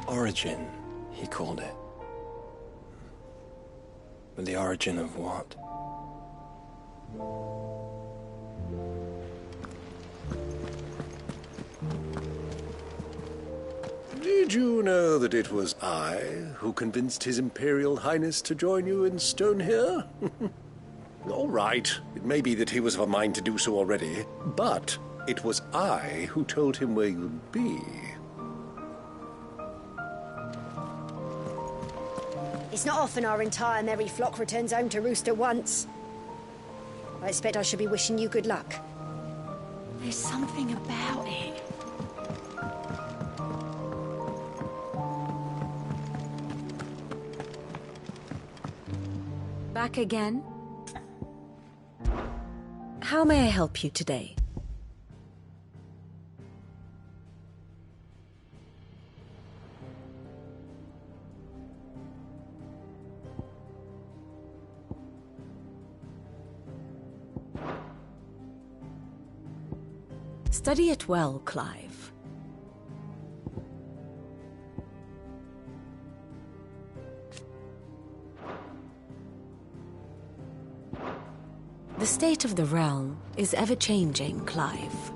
Origin, he called it. But the origin of what? Did you know that it was I who convinced His Imperial Highness to join you in stone here? All right, it may be that he was of a mind to do so already, but it was I who told him where you'd be. It's not often our entire merry flock returns home to roost at once. I expect I should be wishing you good luck. There's something about it. Back again? How may I help you today? Study it well, Clive. The state of the realm is ever-changing, Clive.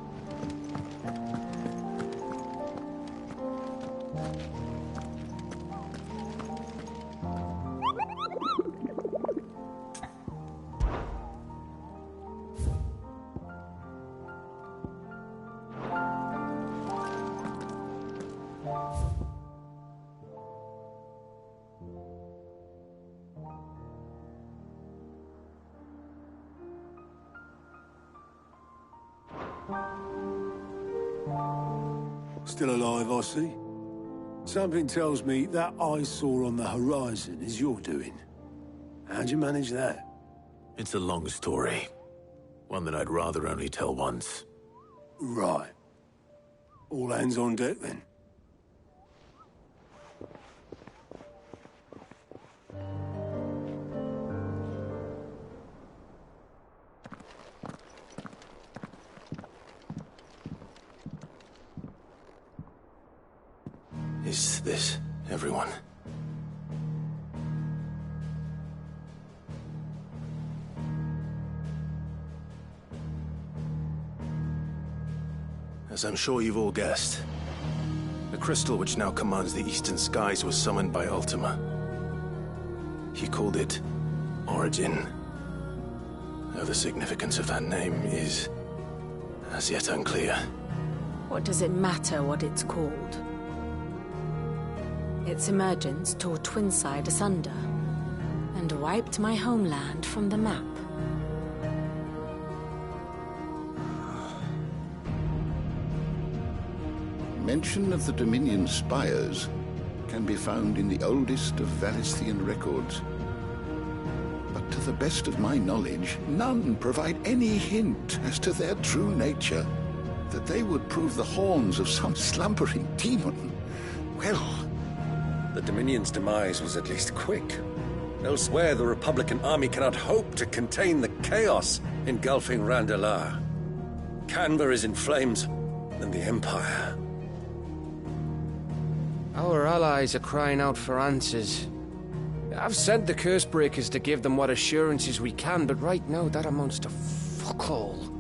Still alive, I see. Something tells me that I saw on the horizon is your doing. How'd you manage that? It's a long story. One that I'd rather only tell once. Right. All hands on deck, then. Is this everyone? As I'm sure you've all guessed, the crystal which now commands the eastern skies was summoned by Ultima. He called it Origin. Though the significance of that name is as yet unclear. What does it matter what it's called? Its emergence tore Twinside asunder and wiped my homeland from the map. Mention of the Dominion spires can be found in the oldest of Valisthian records. But to the best of my knowledge, none provide any hint as to their true nature. That they would prove the horns of some slumbering demon. Well, the Dominion's demise was at least quick. Elsewhere, the Republican army cannot hope to contain the chaos engulfing Randalar. Canva is in flames, and the Empire. Our allies are crying out for answers. I've sent the Cursebreakers to give them what assurances we can, but right now that amounts to fuck all.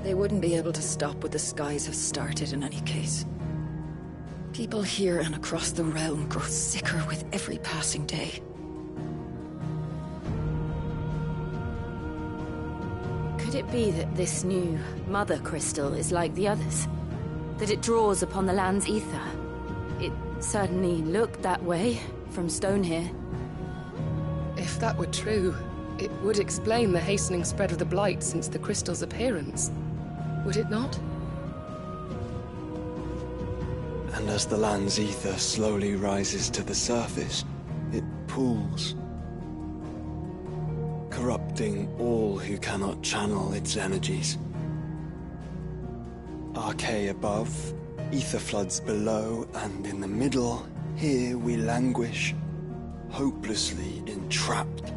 They wouldn't be able to stop what the skies have started in any case. People here and across the realm grow sicker with every passing day. Could it be that this new Mother Crystal is like the others? That it draws upon the land's ether? It certainly looked that way from stone here. If that were true, it would explain the hastening spread of the Blight since the crystal's appearance. Would it not? And as the land's ether slowly rises to the surface, it pools, corrupting all who cannot channel its energies. Archay above, ether floods below, and in the middle, here we languish, hopelessly entrapped.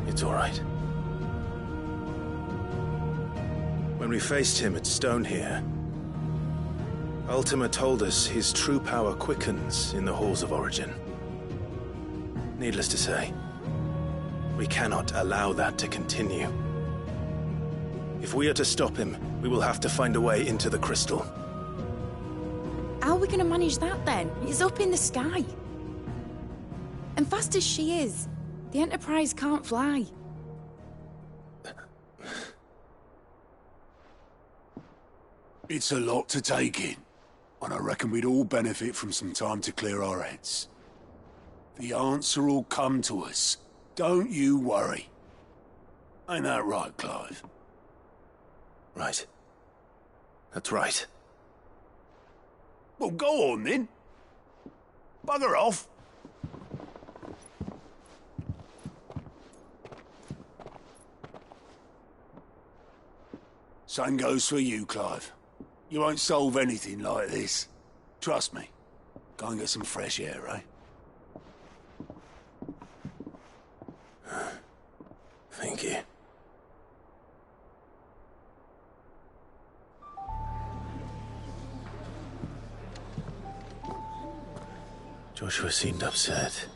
It's all right. When we faced him at Stone here, Ultima told us his true power quickens in the halls of Origin. Needless to say, we cannot allow that to continue. If we are to stop him, we will have to find a way into the crystal. How are we going to manage that then? It's up in the sky. And fast as she is, the Enterprise can't fly. It's a lot to take in, and I reckon we'd all benefit from some time to clear our heads. The answer will come to us. Don't you worry. Ain't that right, Clive? Right. That's right. Well, go on then. Bugger off. Same goes for you, Clive. You won't solve anything like this. Trust me. Go and get some fresh air, eh? Thank you. Joshua seemed upset.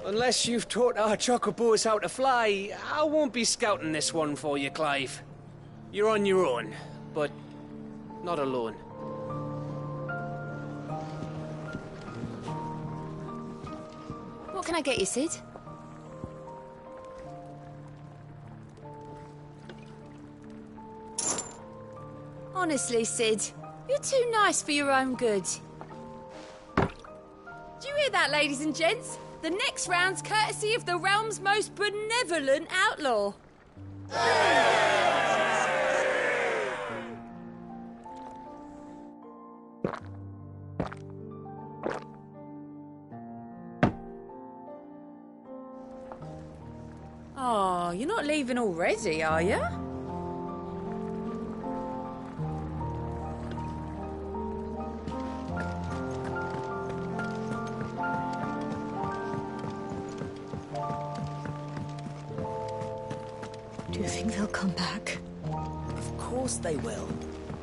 Unless you've taught our chocobos how to fly, I won't be scouting this one for you, Clive. You're on your own, but not alone. What can I get you, Sid? Honestly, Sid, you're too nice for your own good. Do you hear that, ladies and gents? The next round's courtesy of the realm's most benevolent outlaw. Oh, you're not leaving already, are you? Do you think they'll come back? Of course they will.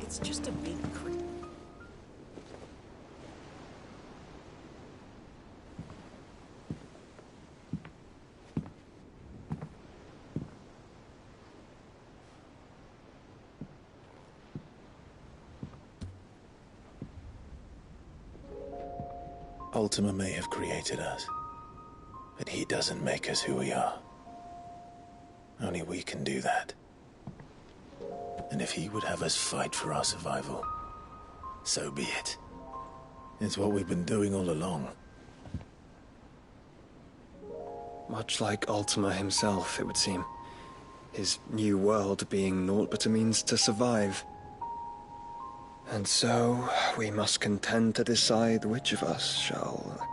It's just a big creep. Ultima may have created us, but he doesn't make us who we are. Only we can do that. And if he would have us fight for our survival, so be it. It's what we've been doing all along. Much like Ultima himself, it would seem. His new world being naught but a means to survive. And so, we must contend to decide which of us shall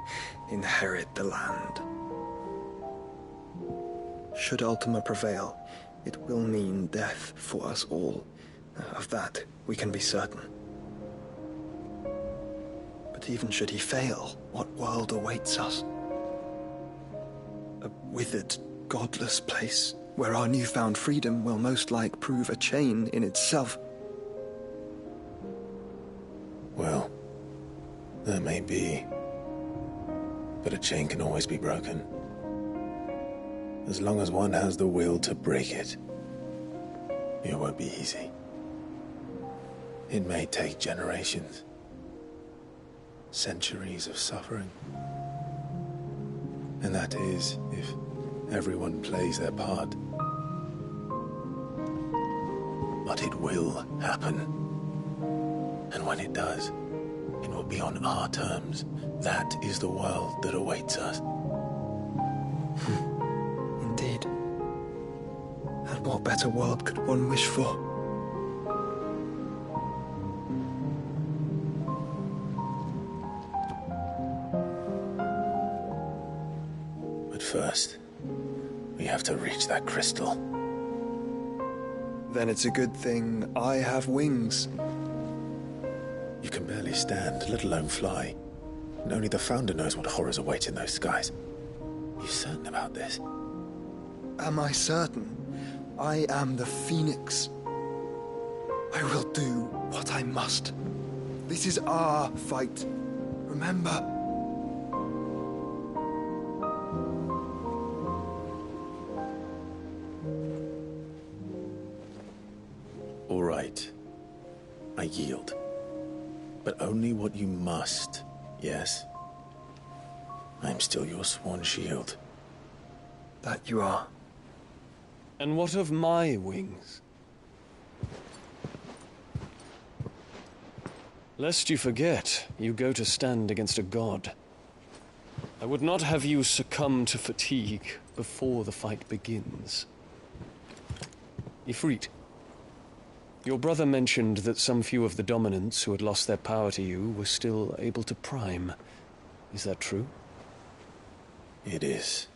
inherit the land. Should Ultima prevail, it will mean death for us all. Of that, we can be certain. But even should he fail, what world awaits us? A withered, godless place, where our newfound freedom will most like prove a chain in itself. Well, that may be. But a chain can always be broken. As long as one has the will to break it, it won't be easy. It may take generations. centuries of suffering. And that is, if everyone plays their part. But it will happen. And when it does, it will be on our terms. That is the world that awaits us. Indeed. And what better world could one wish for? But first, we have to reach that crystal. Then it's a good thing I have wings. You can barely stand, let alone fly. And only the Founder knows what horrors await in those skies. You certain about this? Am I certain? I am the Phoenix. I will do what I must. This is our fight. Remember? All right. I yield. But only what you must, yes? I'm still your sworn shield. That you are. And what of my wings? Lest you forget, you go to stand against a god. I would not have you succumb to fatigue before the fight begins. Ifrit, your brother mentioned that some few of the dominants who had lost their power to you were still able to prime. Is that true? It is.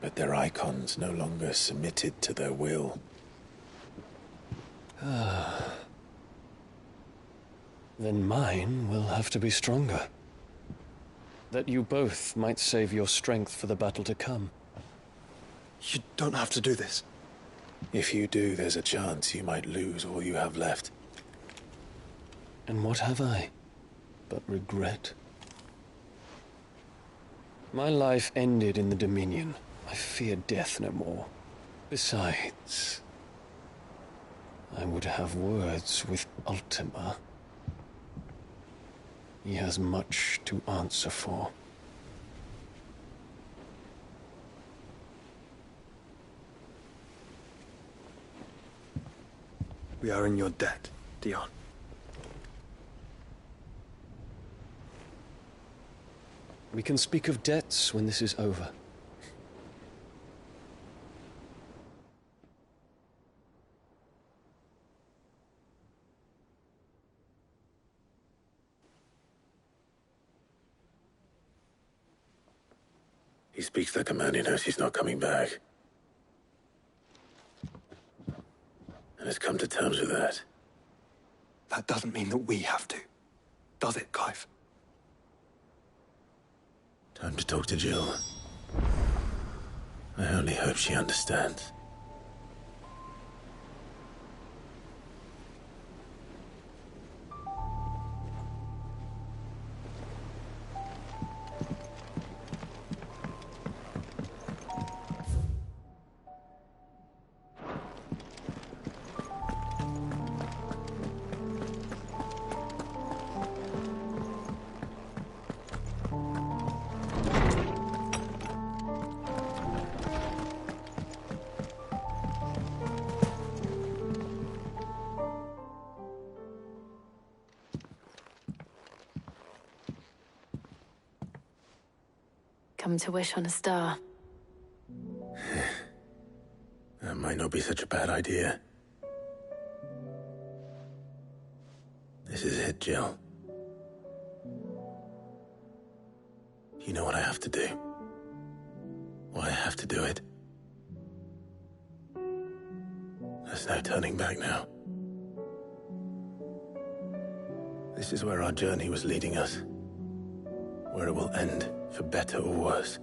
But their icons no longer submitted to their will. Then mine will have to be stronger. That you both might save your strength for the battle to come. You don't have to do this. If you do, there's a chance you might lose all you have left. And what have I but regret? My life ended in the Dominion. I fear death no more. Besides, I would have words with Ultima. He has much to answer for. We are in your debt, Dion. We can speak of debts when this is over. He speaks like a man who knows he's not coming back. And has come to terms with that. That doesn't mean that we have to. Does it, Clive? Time to talk to Jill. I only hope she understands. Come to wish on a star. That might not be such a bad idea. This is it, Jill. You know what I have to do. Why I have to do it. There's no turning back now. This is where our journey was leading us. Where it will end, for better or worse.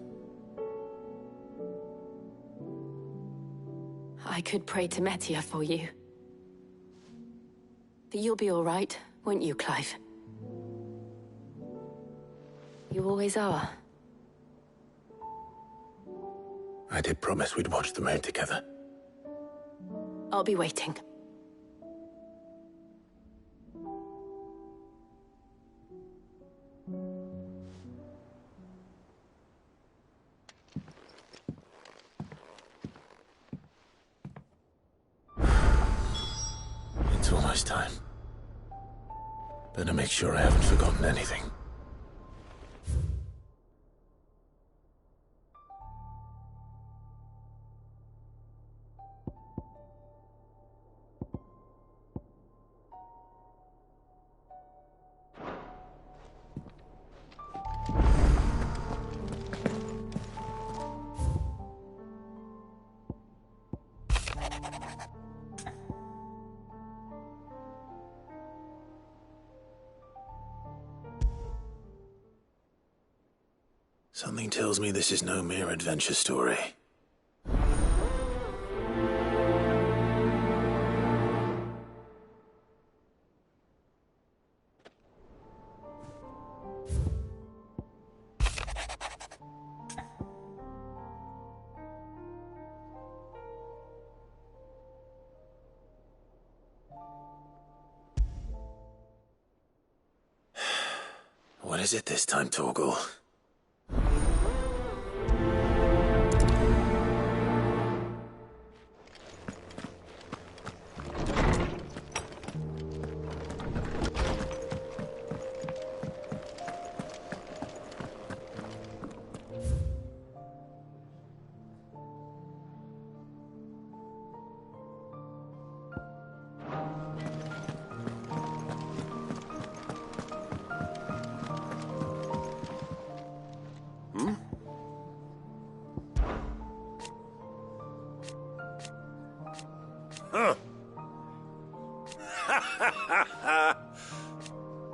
I could pray to Metia for you. But you'll be all right, won't you, Clive? You always are. I did promise we'd watch the moon together. I'll be waiting. time. Better make sure I haven't forgotten anything. Something tells me this is no mere adventure story. What is it this time, Torgal?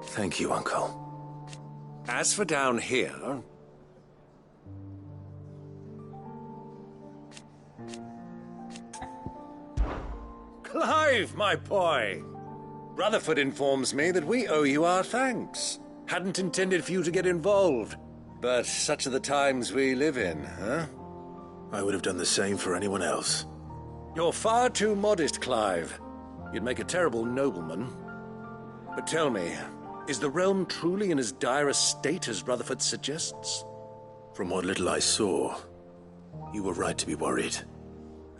Thank you, Uncle. As for down here... Clive, my boy! Rutherford informs me that we owe you our thanks. Hadn't intended for you to get involved, but such are the times we live in, huh? I would have done the same for anyone else. You're far too modest, Clive. You'd make a terrible nobleman. But tell me, is the realm truly in as dire a state as Rutherford suggests? From what little I saw, you were right to be worried.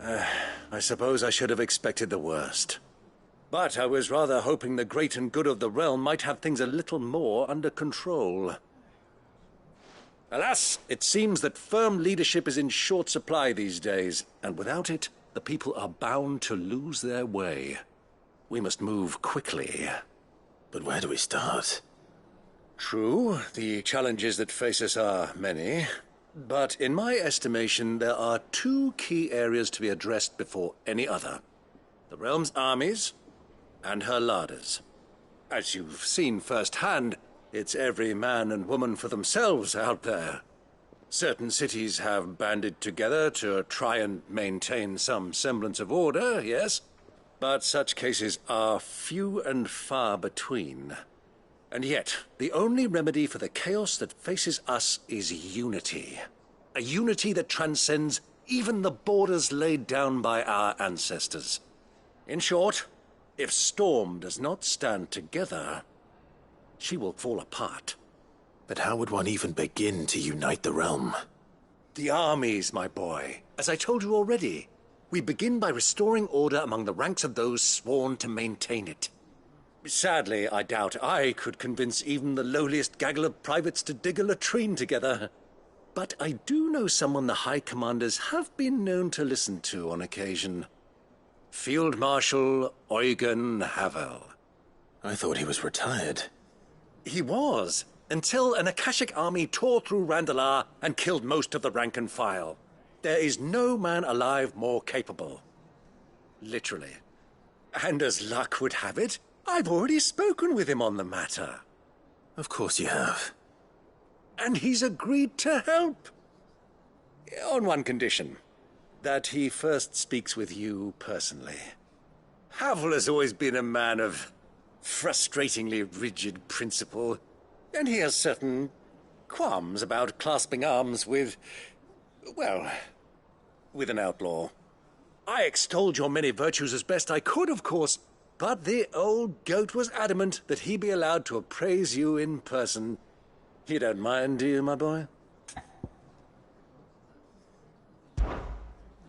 I suppose I should have expected the worst. But I was rather hoping the great and good of the realm might have things a little more under control. Alas, it seems that firm leadership is in short supply these days, and without it, the people are bound to lose their way. We must move quickly. But where do we start? True, the challenges that face us are many. But in my estimation, there are two key areas to be addressed before any other. The realm's armies and her larders. As you've seen firsthand, it's every man and woman for themselves out there. Certain cities have banded together to try and maintain some semblance of order, yes, but such cases are few and far between. And yet, the only remedy for the chaos that faces us is unity. A unity that transcends even the borders laid down by our ancestors. In short, if Storm does not stand together, she will fall apart. But how would one even begin to unite the realm? The armies, my boy. As I told you already, we begin by restoring order among the ranks of those sworn to maintain it. Sadly, I doubt I could convince even the lowliest gaggle of privates to dig a latrine together. But I do know someone the High Commanders have been known to listen to on occasion. Field Marshal Eugen Havel. I thought he was retired. He was, until an Akashic army tore through Randalar and killed most of the rank and file. There is no man alive more capable. Literally. And as luck would have it, I've already spoken with him on the matter. Of course you have. And he's agreed to help. On one condition. That he first speaks with you personally. Havel has always been a man of frustratingly rigid principle, and he has certain qualms about clasping arms with, well, with an outlaw. I extolled your many virtues as best I could, of course, but the old goat was adamant that he be allowed to appraise you in person. You don't mind, do you, my boy?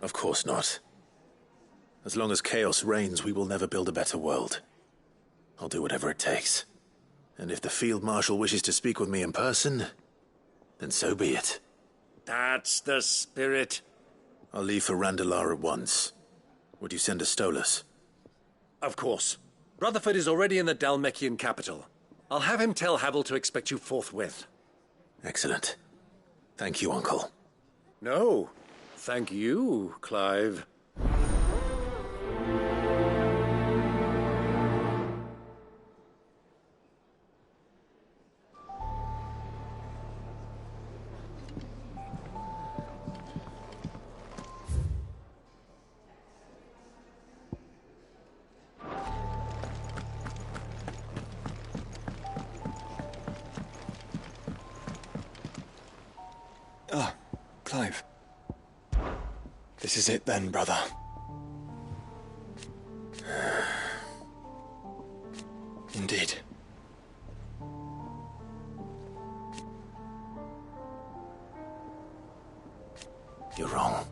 Of course not. As long as chaos reigns, we will never build a better world. I'll do whatever it takes. And if the Field Marshal wishes to speak with me in person, then so be it. That's the spirit. I'll leave for Randalar at once. Would you send a Stolas? Of course. Rutherford is already in the Dalmekian capital. I'll have him tell Havel to expect you forthwith. Excellent. Thank you, Uncle. No, thank you, Clive. Ah, Clive. This is it then, brother. Indeed. You're wrong.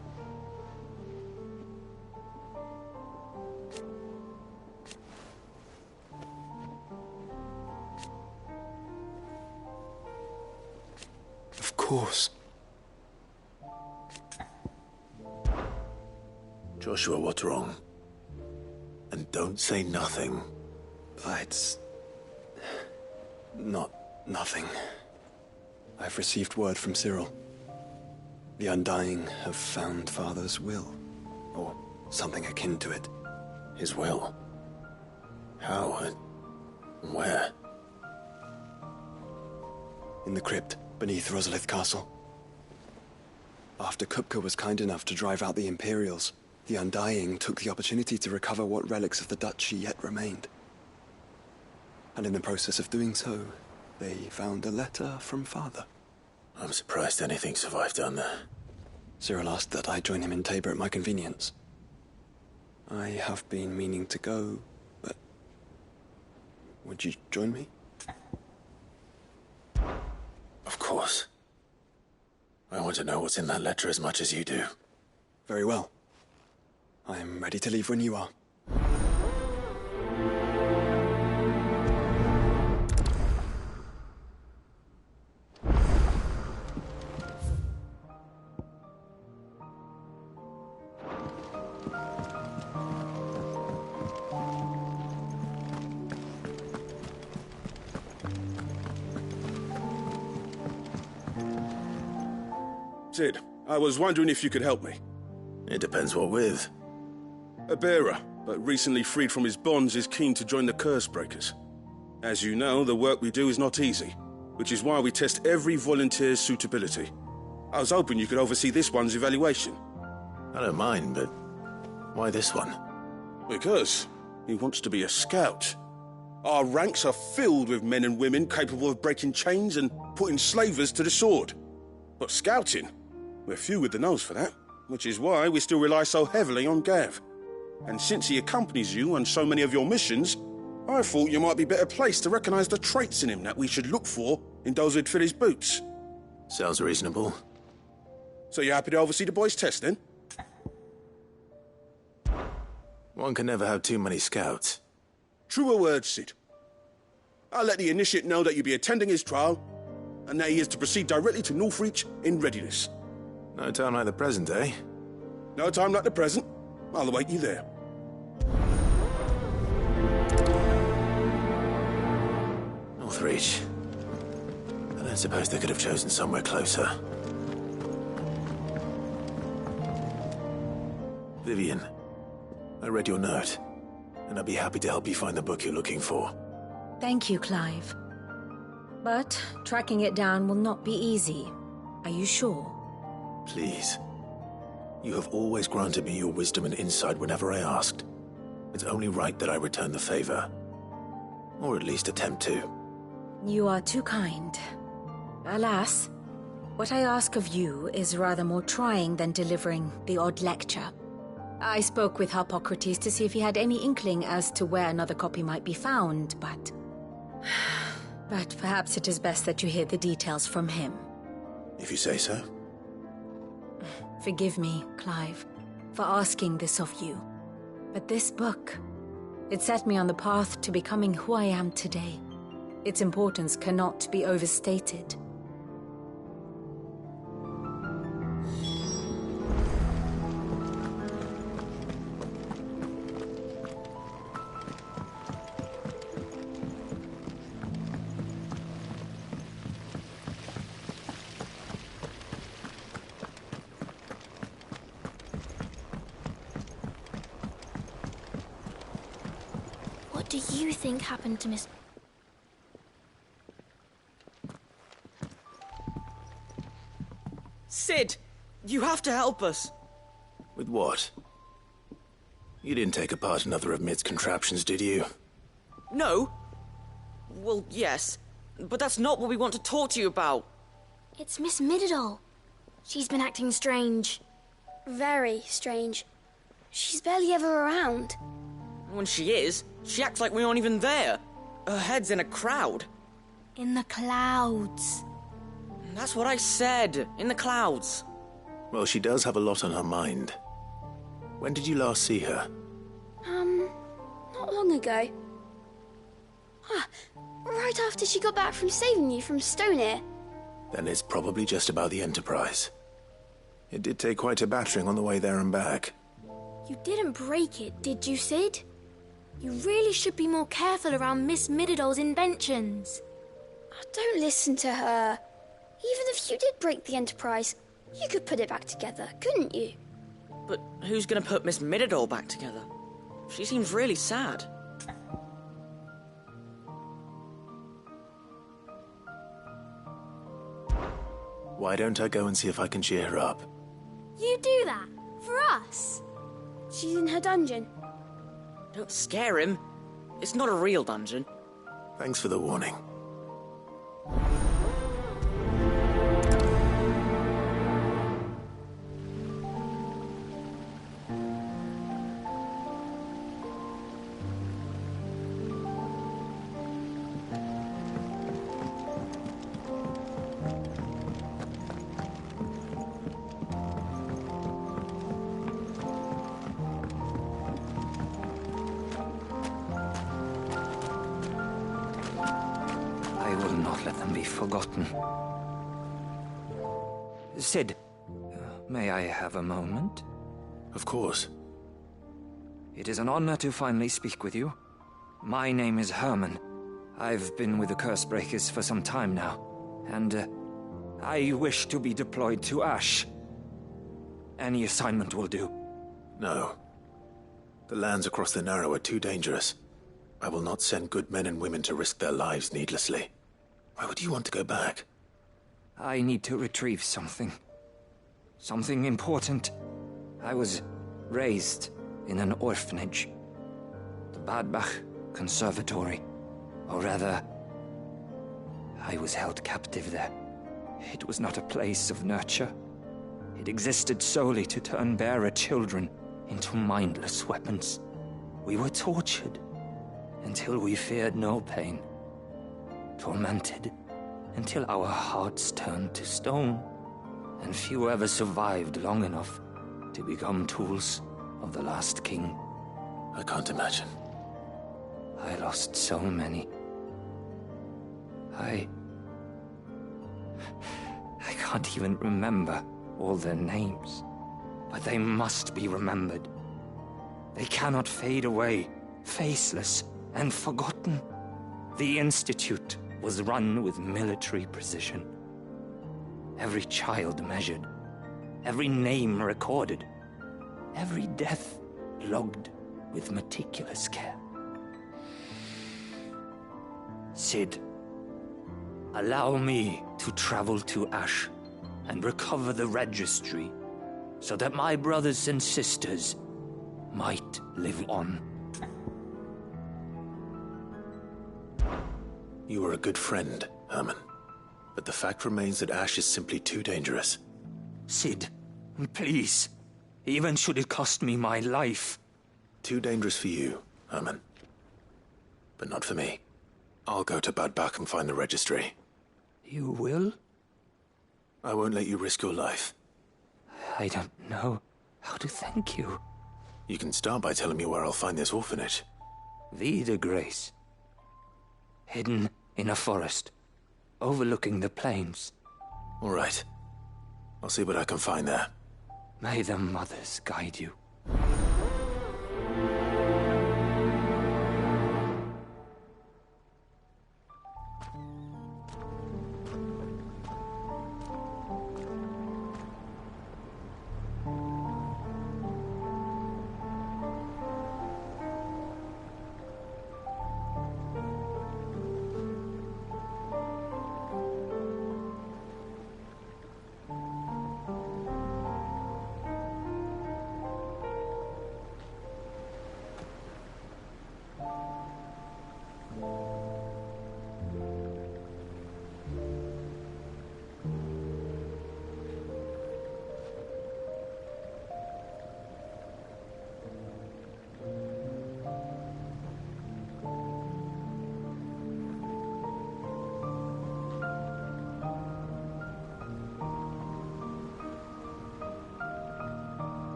Of course. Joshua, what's wrong? And don't say nothing. It's not nothing. I've received word from Cyril. The Undying have found Father's will, or something akin to it. His will? How and where? In the crypt beneath Rosalith Castle. After Kupka was kind enough to drive out the Imperials, the Undying took the opportunity to recover what relics of the Duchy yet remained. And in the process of doing so, they found a letter from Father. I'm surprised anything survived down there. Cyril asked that I join him in Tabor at my convenience. I have been meaning to go, but... would you join me? Of course. I want to know what's in that letter as much as you do. Very well. I am ready to leave when you are. Sid, I was wondering if you could help me. It depends what with. A bearer, but recently freed from his bonds, is keen to join the Curse Breakers. As you know, the work we do is not easy, which is why we test every volunteer's suitability. I was hoping you could oversee this one's evaluation. I don't mind, but why this one? Because he wants to be a scout. Our ranks are filled with men and women capable of breaking chains and putting slavers to the sword. But scouting? We're few with the nose for that, which is why we still rely so heavily on Gav. And since he accompanies you on so many of your missions, I thought you might be better placed to recognize the traits in him that we should look for in those who'd fill his boots. Sounds reasonable. So you're happy to oversee the boys' test, then? One can never have too many scouts. Truer words, Sid. I'll let the initiate know that you'll be attending his trial, and that he is to proceed directly to Northreach in readiness. No time like the present, eh? No time like the present. I'll await you there. Northreach. I don't suppose they could have chosen somewhere closer. Vivian, I read your note, and I'd be happy to help you find the book you're looking for. Thank you, Clive. But tracking it down will not be easy. Are you sure? Please. You have always granted me your wisdom and insight whenever I asked. It's only right that I return the favor. Or at least attempt to. You are too kind. Alas, what I ask of you is rather more trying than delivering the odd lecture. I spoke with Harpocrates to see if he had any inkling as to where another copy might be found, but perhaps it is best that you hear the details from him. If you say so. Forgive me, Clive, for asking this of you. But this book, It set me on the path to becoming who I am today. Its importance cannot be overstated. What do you think happened to Miss... Sid! You have to help us! With what? You didn't take apart another of Mid's contraptions, did you? No? Well, yes. But that's not what we want to talk to you about. It's Miss Mididol. She's been acting strange. Very strange. She's barely ever around. When she is, she acts like we aren't even there. Her head's in a crowd. In the clouds. That's what I said. In the clouds. Well, she does have a lot on her mind. When did you last see her? Not long ago. Right after she got back from saving you from Stoneir. Then it's probably just about the Enterprise. It did take quite a battering on the way there and back. You didn't break it, did you, Sid? You really should be more careful around Miss Mididol's inventions. Oh, don't listen to her. Even if you did break the Enterprise, you could put it back together, couldn't you? But who's gonna put Miss Mididol back together? She seems really sad. Why don't I go and see if I can cheer her up? You do that? For us? She's in her dungeon. Don't scare him. It's not a real dungeon. Thanks for the warning. I will not let them be forgotten. Sid, may I have a moment? Of course. It is an honor to finally speak with you. My name is Herman. I've been with the Cursebreakers for some time now, and I wish to be deployed to Ash. Any assignment will do. No. The lands across the Narrow are too dangerous. I will not send good men and women to risk their lives needlessly. Why would you want to go back? I need to retrieve something. Something important. I was raised in an orphanage. The Badbach Conservatory. Or rather, I was held captive there. It was not a place of nurture. It existed solely to turn bearer children into mindless weapons. We were tortured until we feared no pain. Tormented until our hearts turned to stone, and few ever survived long enough to become tools of the last king. I can't imagine. I lost so many. I can't even remember all their names, but they must be remembered. They cannot fade away, faceless and forgotten. The Institute was run with military precision. Every child measured, every name recorded, every death logged with meticulous care. Sid, allow me to travel to Ash and recover the registry so that my brothers and sisters might live on. You were a good friend, Herman. But the fact remains that Ash is simply too dangerous. Sid, please. Even should it cost me my life. Too dangerous for you, Herman. But not for me. I'll go to Badbach and find the registry. You will? I won't let you risk your life. I don't know how to thank you. You can start by telling me where I'll find this orphanage. Vie de Grace. Hidden in a forest, overlooking the plains. All right. I'll see what I can find there. May the mothers guide you.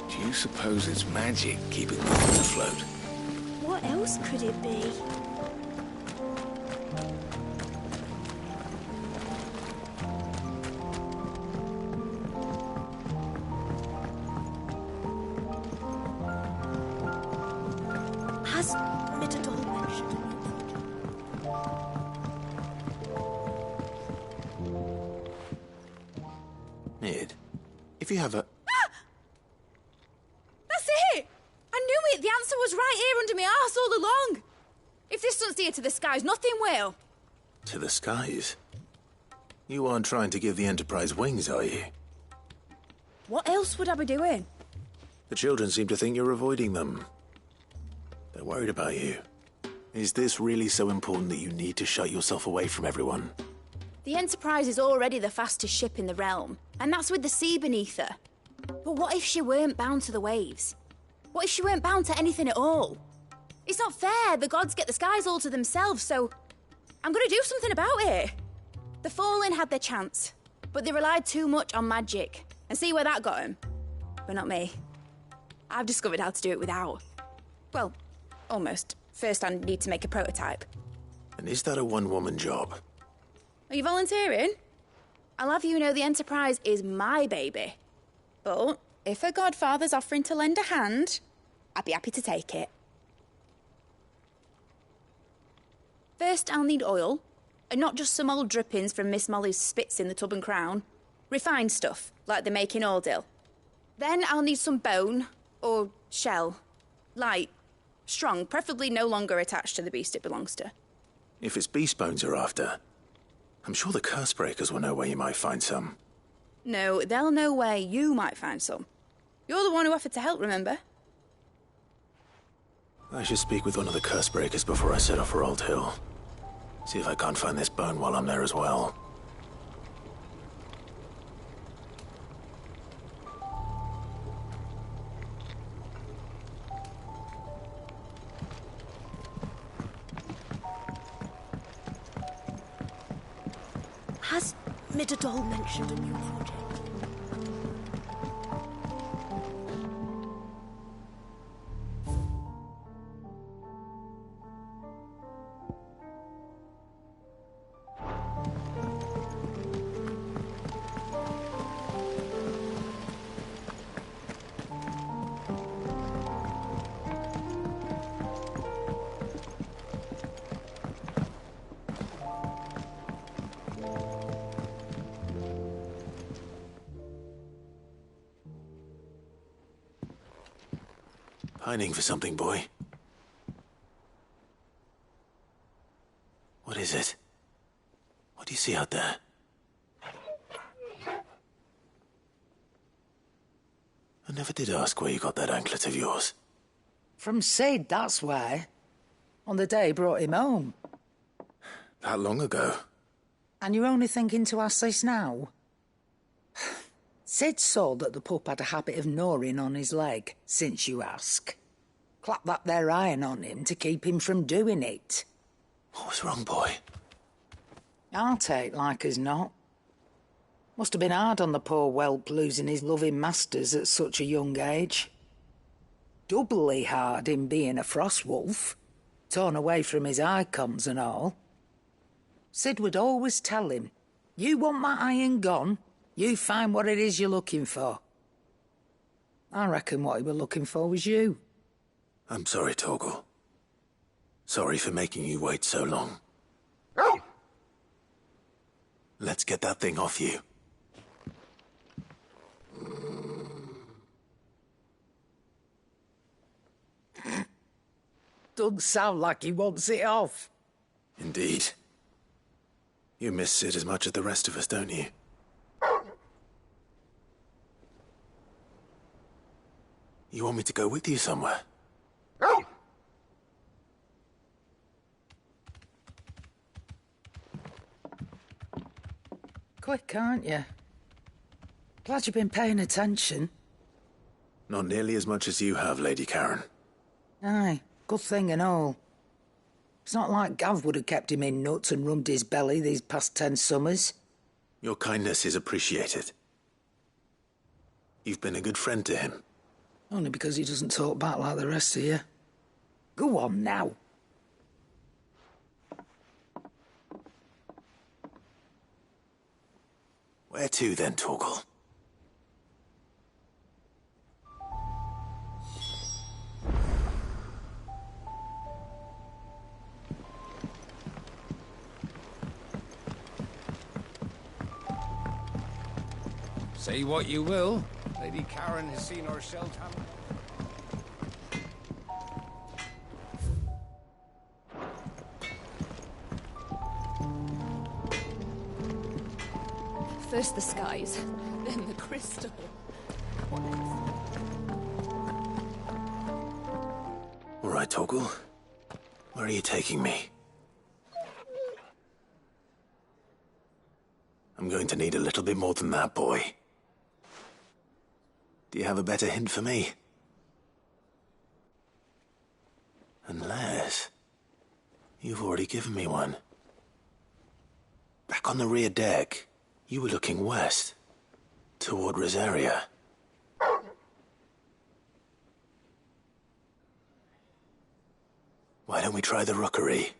Do you suppose it's magic keeping the thing afloat? What else could it be? Has Midadol mentioned Mid, if you have a... That's it! I knew it! The answer was right here under my arse all along! If this doesn't steer to the skies, nothing will! To the skies? You aren't trying to give the Enterprise wings, are you? What else would I be doing? The children seem to think you're avoiding them. They're worried about you. Is this really so important that you need to shut yourself away from everyone? The Enterprise is already the fastest ship in the realm, and that's with the sea beneath her. But what if she weren't bound to the waves? What if she weren't bound to anything at all? It's not fair. The gods get the skies all to themselves, so I'm gonna do something about it. The Fallen had their chance, but they relied too much on magic. And see where that got them? But not me. I've discovered how to do it without. Well, almost. First, I need to make a prototype. And is that a one-woman job? Are you volunteering? I'll have you know the Enterprise is my baby. But if a godfather's offering to lend a hand, I'd be happy to take it. First, I'll need oil, and not just some old drippings from Miss Molly's spits in the Tub and Crown. Refined stuff, like they make in Ordil. Then I'll need some bone, or shell. Light, strong, preferably no longer attached to the beast it belongs to. If it's beast bones you're after, I'm sure the curse breakers will know where you might find some. No, they'll know where you might find some. You're the one who offered to help, remember? I should speak with one of the curse breakers before I set off for Old Hill. See if I can't find this bone while I'm there as well. Has Midadol mentioned a new project? Pining for something, boy. What is it? What do you see out there? I never did ask where you got that anklet of yours. From Sid, that's why. On the day he brought him home. That long ago? And you're only thinking to ask this now? Sid saw that the pup had a habit of gnawing on his leg, since you ask. Clap that there iron on him to keep him from doing it. What was wrong, boy? I'll take like as not. Must have been hard on the poor whelp losing his loving masters at such a young age. Doubly hard in being a frost wolf, torn away from his icons and all. Sid would always tell him, you want that iron gone, you find what it is you're looking for. I reckon what he were looking for was you. I'm sorry, Torgal. Sorry for making you wait so long. Let's get that thing off you. Doesn't sound like he wants it off. Indeed. You miss Sid as much as the rest of us, don't you? You want me to go with you somewhere? Quick, aren't you? Glad you've been paying attention. Not nearly as much as you have, Lady Karen. Aye, good thing and all. It's not like Gav would have kept him in nuts and rubbed his belly these past 10 summers. Your kindness is appreciated. You've been a good friend to him. Only because he doesn't talk back like the rest of you. Go on now. Where to then, Torgal? Say what you will, Lady Karen has seen herself hammered. First the skies, then the crystal. All right, Torgal. Where are you taking me? I'm going to need a little bit more than that, boy. Do you have a better hint for me? Unless... you've already given me one. Back on the rear deck, you were looking west, toward Rosaria. Why don't we try the rookery?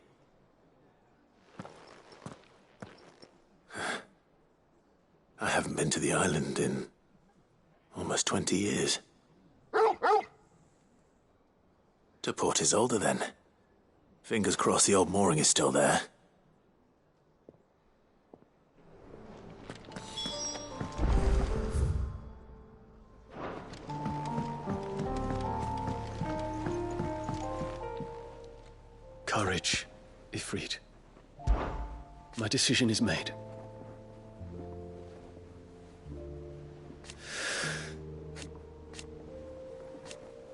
I haven't been to the island in almost 20 years. To Port Isolde, then. Fingers crossed the old mooring is still there. Courage, Ifrit. My decision is made.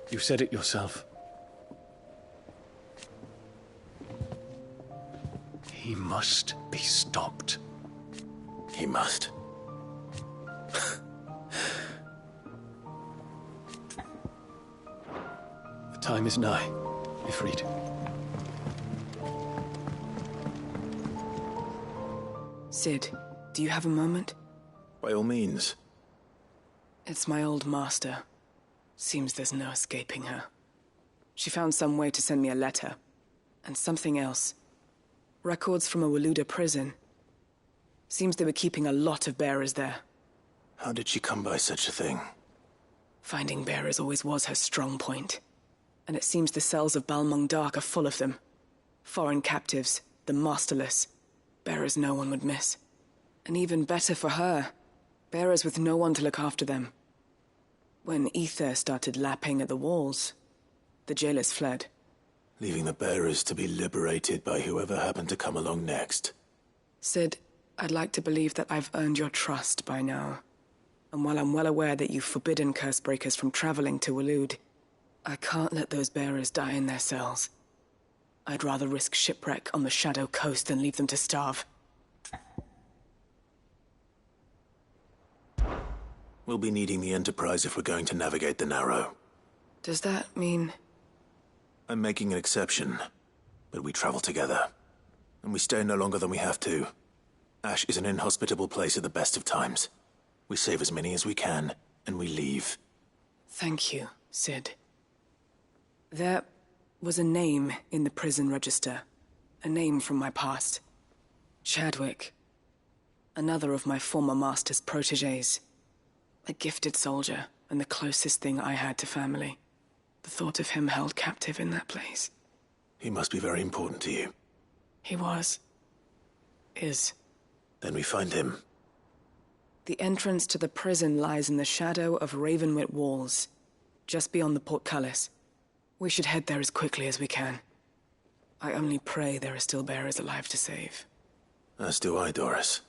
You said it yourself. He must be stopped. He must. The time is nigh, Ifrit. Sid, do you have a moment? By all means. It's my old master. Seems there's no escaping her. She found some way to send me a letter. And something else. Records from a Waluda prison. Seems they were keeping a lot of bearers there. How did she come by such a thing? Finding bearers always was her strong point. And it seems the cells of Balmung Dark are full of them. Foreign captives, the masterless. Bearers no one would miss. And even better for her, bearers with no one to look after them. When ether started lapping at the walls, the jailers fled. Leaving the bearers to be liberated by whoever happened to come along next. Sid, I'd like to believe that I've earned your trust by now. And while I'm well aware that you've forbidden Cursebreakers from traveling to Waloed, I can't let those bearers die in their cells. I'd rather risk shipwreck on the Shadow Coast than leave them to starve. We'll be needing the Enterprise if we're going to navigate the Narrow. Does that mean... I'm making an exception, but we travel together. And we stay no longer than we have to. Ash is an inhospitable place at the best of times. We save as many as we can, and we leave. Thank you, Sid. There was a name in the prison register. A name from my past. Chadwick. Another of my former master's protégés. A gifted soldier, and the closest thing I had to family. The thought of him held captive in that place. He must be very important to you. He was. Is. Then we find him. The entrance to the prison lies in the shadow of Ravenwit Walls, just beyond the portcullis. We should head there as quickly as we can. I only pray there are still bearers alive to save. As do I, Doris.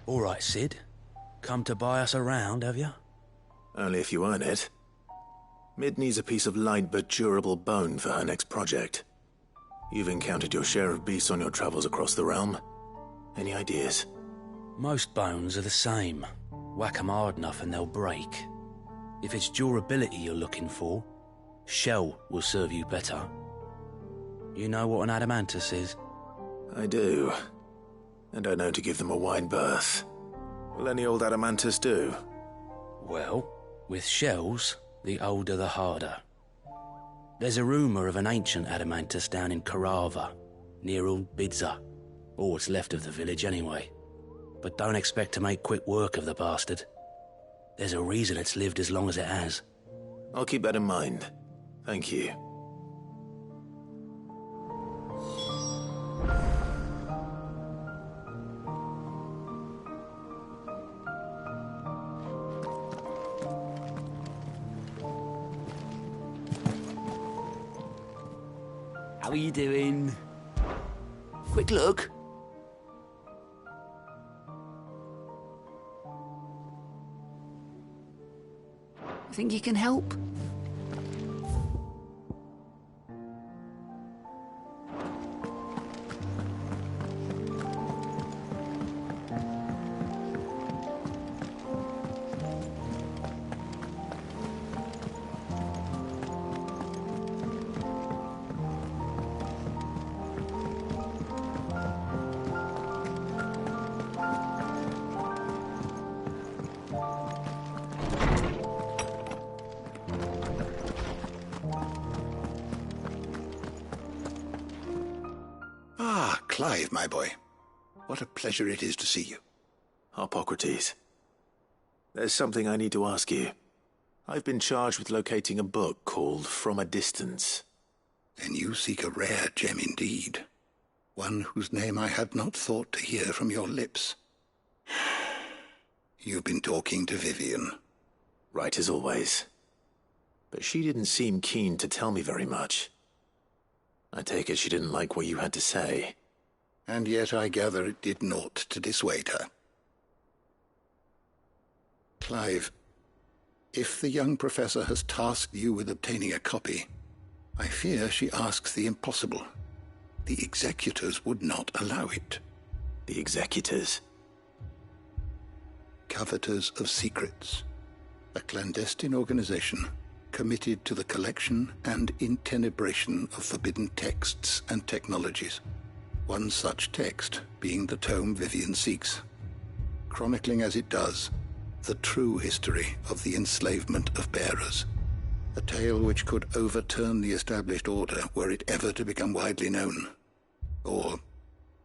All right, Sid. Come to buy us around, have you? Only if you earn it. Mid needs a piece of light but durable bone for her next project. You've encountered your share of beasts on your travels across the realm. Any ideas? Most bones are the same. Whack 'em hard enough and they'll break. If it's durability you're looking for, shell will serve you better. You know what an adamantus is? I do. And I know to give them a wide berth. Will any old adamantus do? Well, with shells, the older the harder. There's a rumour of an ancient adamantus down in Karava, near Old Bidza, or what's left of the village anyway. But don't expect to make quick work of the bastard. There's a reason it's lived as long as it has. I'll keep that in mind. Thank you. How are you doing? Quick look. Think you can help? Clive, my boy. What a pleasure it is to see you. Harpocrates. There's something I need to ask you. I've been charged with locating a book called From a Distance. Then you seek a rare gem indeed. One whose name I had not thought to hear from your lips. You've been talking to Vivian. Right as always. But she didn't seem keen to tell me very much. I take it she didn't like what you had to say. And yet I gather it did naught to dissuade her. Clive, if the young professor has tasked you with obtaining a copy, I fear she asks the impossible. The executors would not allow it. The executors? Coveters of Secrets. A clandestine organization committed to the collection and intenebration of forbidden texts and technologies. One such text being the tome Vivian seeks, chronicling as it does the true history of the enslavement of bearers, a tale which could overturn the established order were it ever to become widely known. Or,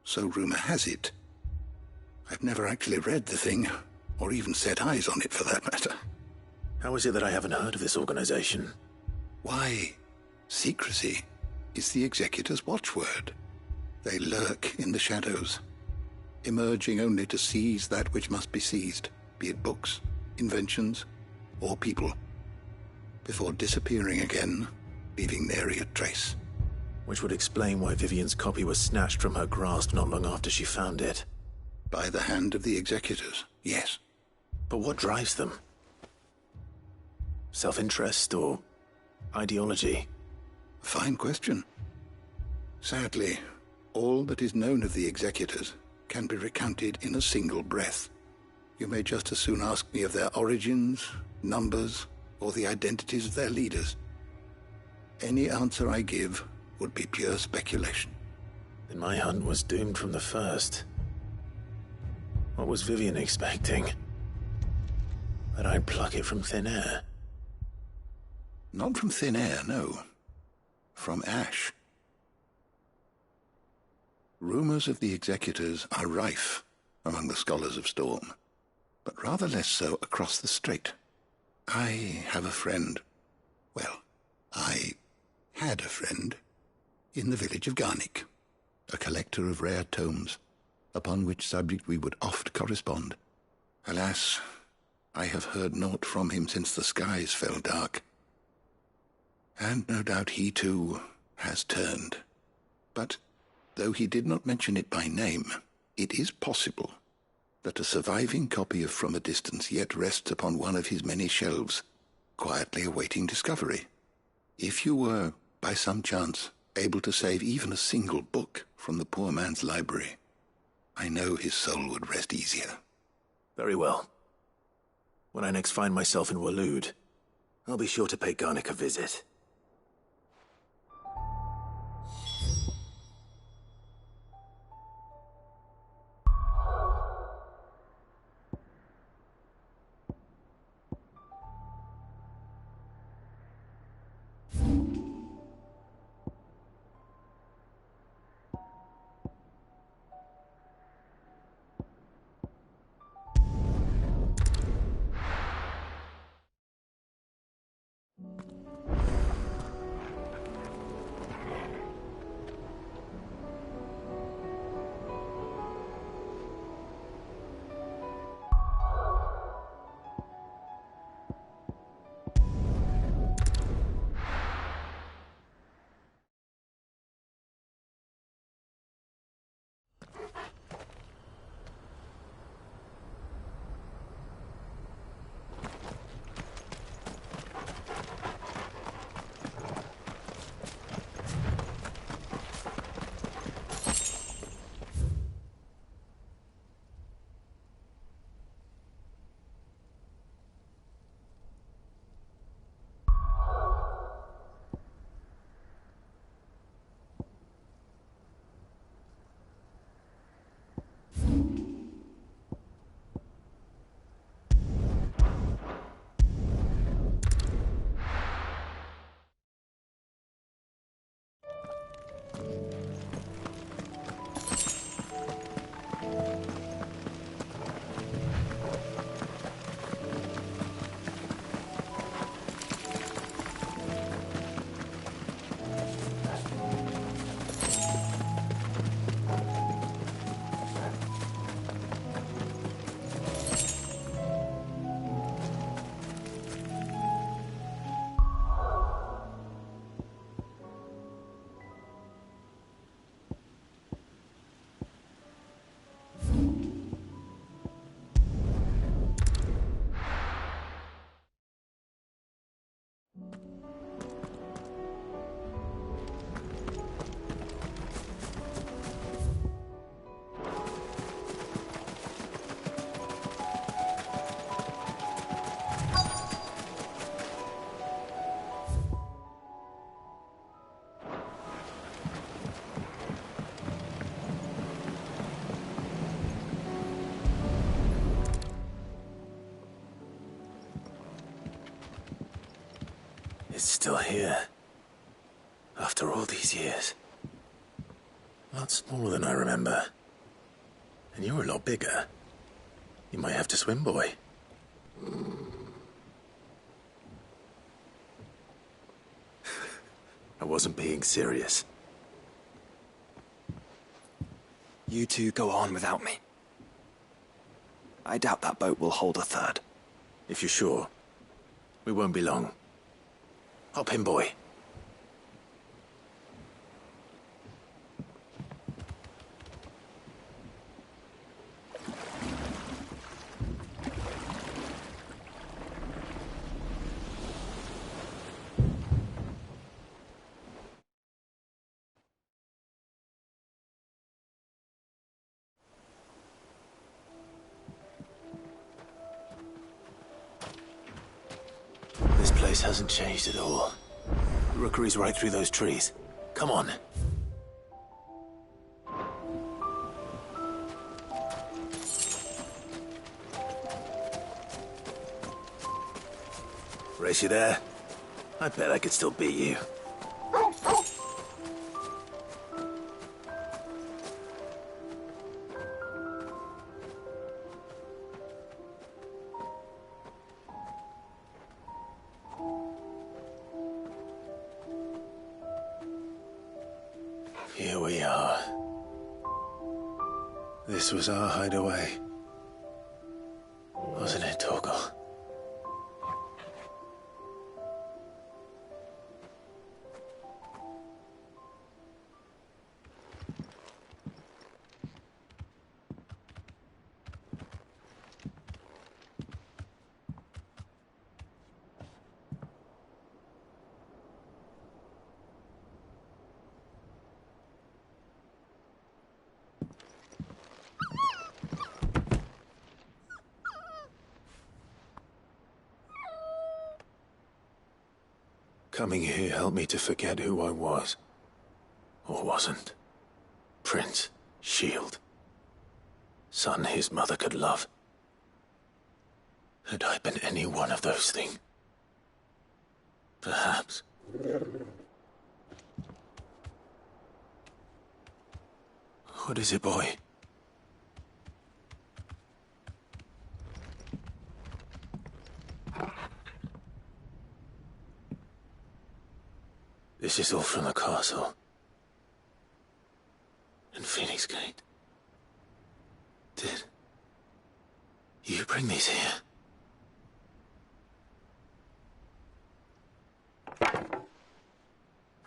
so rumor has it. I've never actually read the thing, or even set eyes on it for that matter. How is it that I haven't heard of this organization? Why, secrecy is the executor's watchword. They lurk in the shadows, emerging only to seize that which must be seized, be it books, inventions, or people, before disappearing again, leaving nary a trace. Which would explain why Vivian's copy was snatched from her grasp not long after she found it. By the hand of the executors, yes. But what drives them? Self-interest or ideology? Fine question. Sadly, all that is known of the executors can be recounted in a single breath. You may just as soon ask me of their origins, numbers, or the identities of their leaders. Any answer I give would be pure speculation. Then my hunt was doomed from the first. What was Vivian expecting? That I'd pluck it from thin air? Not from thin air, no. From ash. Rumors of the executors are rife among the scholars of Storm, but rather less so across the strait. I have a friend. Well, I had a friend in the village of Garnick, a collector of rare tomes, upon which subject we would oft correspond. Alas, I have heard naught from him since the skies fell dark. And no doubt he too has turned. But though he did not mention it by name, it is possible that a surviving copy of From a Distance yet rests upon one of his many shelves, quietly awaiting discovery. If you were, by some chance, able to save even a single book from the poor man's library, I know his soul would rest easier. Very well. When I next find myself in Waloed, I'll be sure to pay Garnick a visit. It's still here. After all these years. A lot smaller than I remember. And you're a lot bigger. You might have to swim, boy. I wasn't being serious. You two go on without me. I doubt that boat will hold a third. If you're sure, we won't be long. Hop in, boy. place hasn't changed at all. The rookery's right through those trees. Come on. Race you there? I bet I could still beat you. Here we are. This was our hideaway. Wasn't it, Torgal? Coming here helped me to forget who I was. Or wasn't. Prince, shield. Son his mother could love. Had I been any one of those things? Perhaps. What is it, boy? This is all from the castle. And Phoenix Gate. Did you bring these here?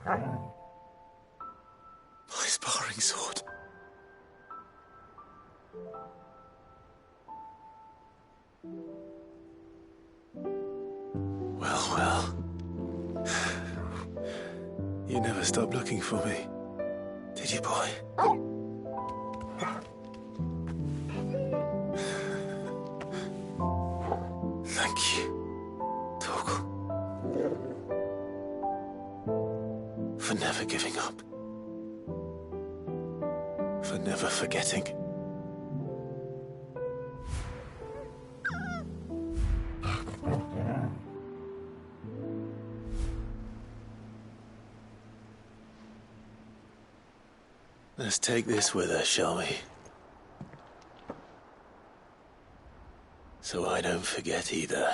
My sparring sword. Well, well. You never stopped looking for me, did you, boy? Thank you, Torgal. For never giving up. For never forgetting. Let's take this with us, shall we? So I don't forget either.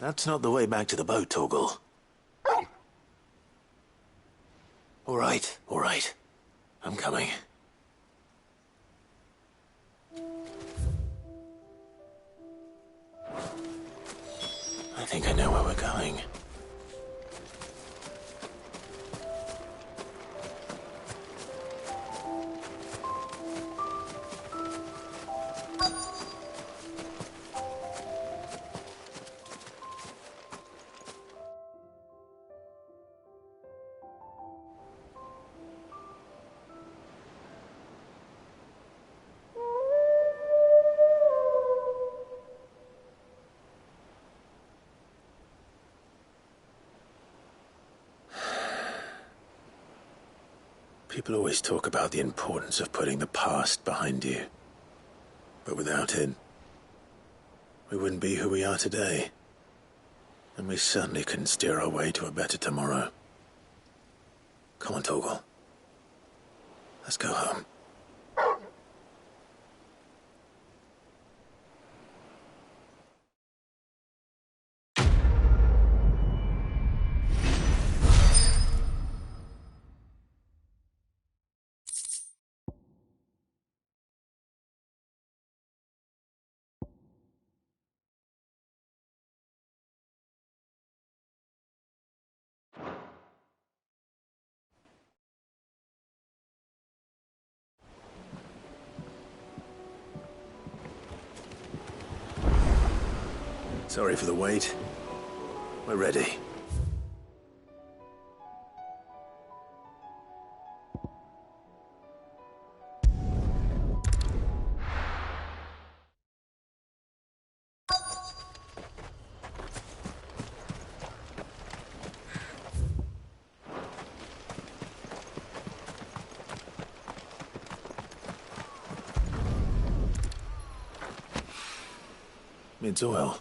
That's not the way back to the boat, Torgal. All right. I'm coming. I think I know where we're going. People always talk about the importance of putting the past behind you. But without it, we wouldn't be who we are today. And we certainly couldn't steer our way to a better tomorrow. Come on, Torgal. Let's go home. Sorry for the wait. We're ready. It's oil.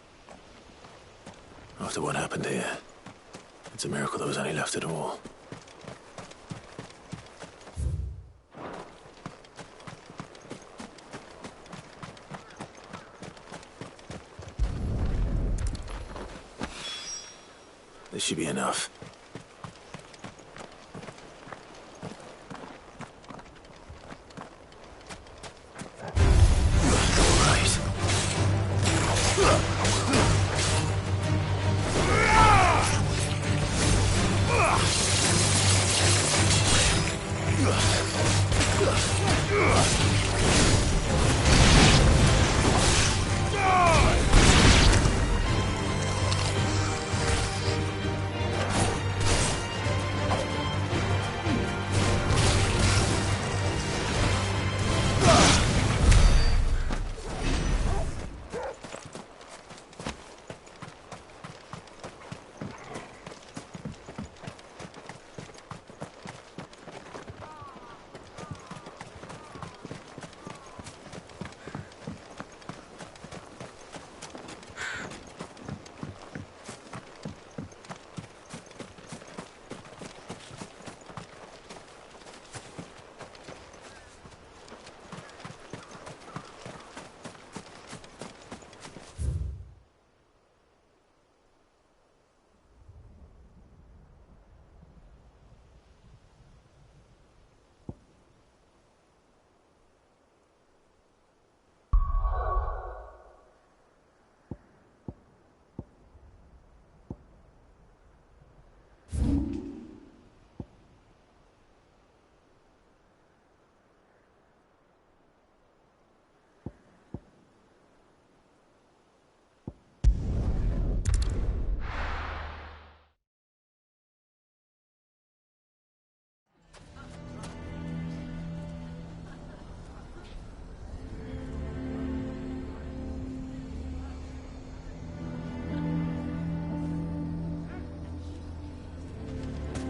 After what happened here, it's a miracle there was any left at all. This should be enough.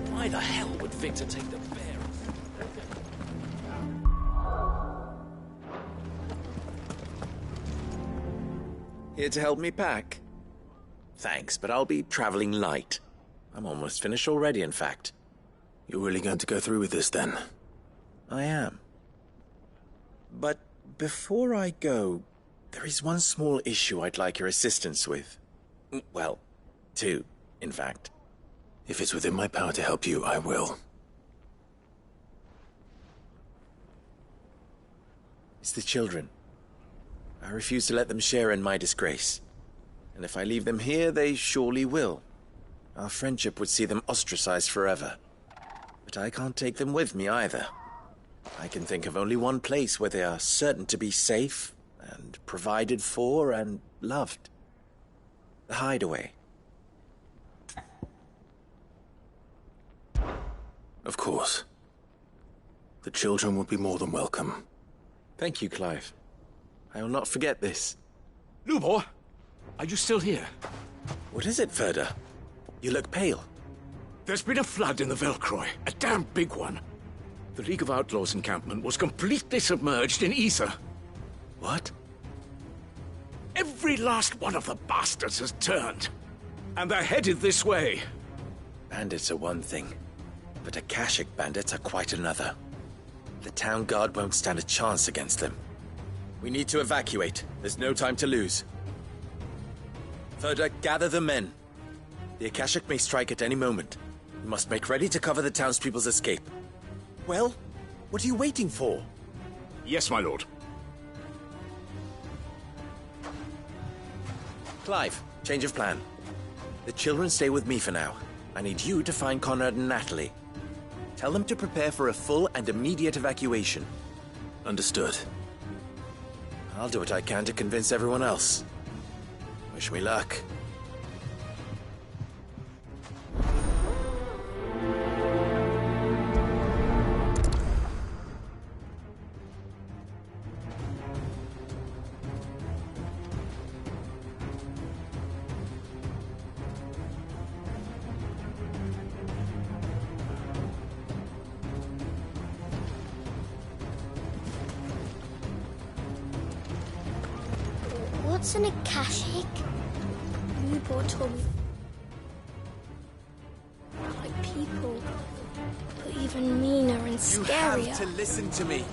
Why the hell would Victor take the bear? Here to help me pack? Thanks, but I'll be traveling light. I'm almost finished already, in fact. You're really going to go through with this, then? I am. But before I go, there is one small issue I'd like your assistance with. Well, two, in fact. If it's within my power to help you, I will. It's the children. I refuse to let them share in my disgrace. And if I leave them here, they surely will. Our friendship would see them ostracized forever. But I can't take them with me either. I can think of only one place where they are certain to be safe and provided for and loved. The Hideaway. Of course. The children would be more than welcome. Thank you, Clive. I will not forget this. Lubor, are you still here? What is it, Ferda? You look pale. There's been a flood in the Velcroy, a damn big one. The League of Outlaws encampment was completely submerged in ether. What? Every last one of the bastards has turned. And they're headed this way. Bandits are one thing, but Akashic bandits are quite another. The town guard won't stand a chance against them. We need to evacuate. There's no time to lose. Ferda, gather the men. The Akashic may strike at any moment. We must make ready to cover the townspeople's escape. Well, what are you waiting for? Yes, my lord. Clive, change of plan. The children stay with me for now. I need you to find Conrad and Natalie. Tell them to prepare for a full and immediate evacuation. Understood. I'll do what I can to convince everyone else. Wish me luck. What's an Akashic? Lubor told me. Like people, but even meaner and scarier. You have to listen to me.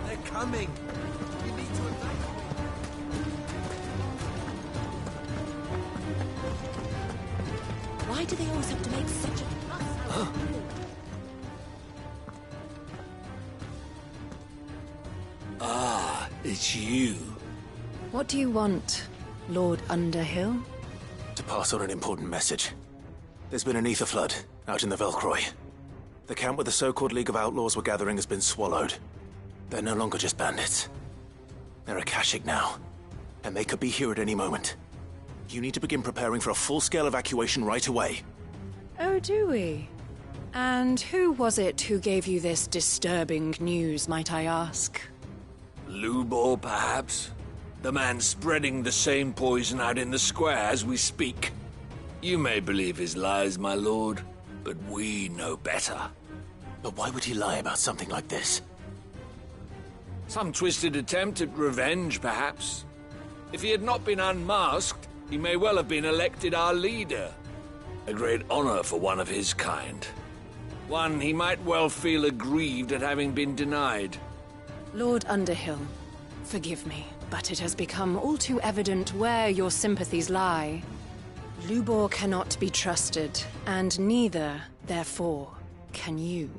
They're coming. You need to evacuate. Why do they always have to make such a fuss? Ah, it's you. What do you want, Lord Underhill? To pass on an important message. There's been an ether flood out in the Velcroy. The camp where the so-called League of Outlaws were gathering has been swallowed. They're no longer just bandits. They're Akashic now, and they could be here at any moment. You need to begin preparing for a full-scale evacuation right away. Oh, do we? And who was it who gave you this disturbing news, might I ask? Lubor, perhaps? The man spreading the same poison out in the square as we speak. You may believe his lies, my lord, but we know better. But why would he lie about something like this? Some twisted attempt at revenge, perhaps. If he had not been unmasked, he may well have been elected our leader. A great honor for one of his kind. One he might well feel aggrieved at having been denied. Lord Underhill, forgive me, but it has become all too evident where your sympathies lie. Lubor cannot be trusted, and neither, therefore, can you.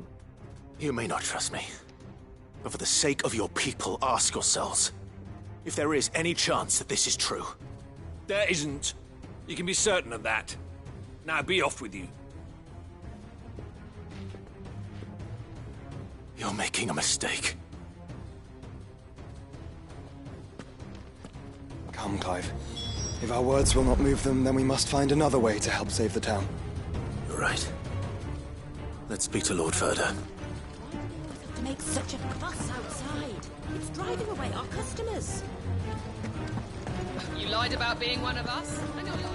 You may not trust me, but for the sake of your people, ask yourselves if there is any chance that this is true. There isn't. You can be certain of that. Now be off with you. You're making a mistake. Come, Clive. If our words will not move them, then we must find another way to help save the town. You're right. Let's speak to Lord Ferda. To make such a fuss outside. It's driving away our customers. You lied about being one of us, and you're lying.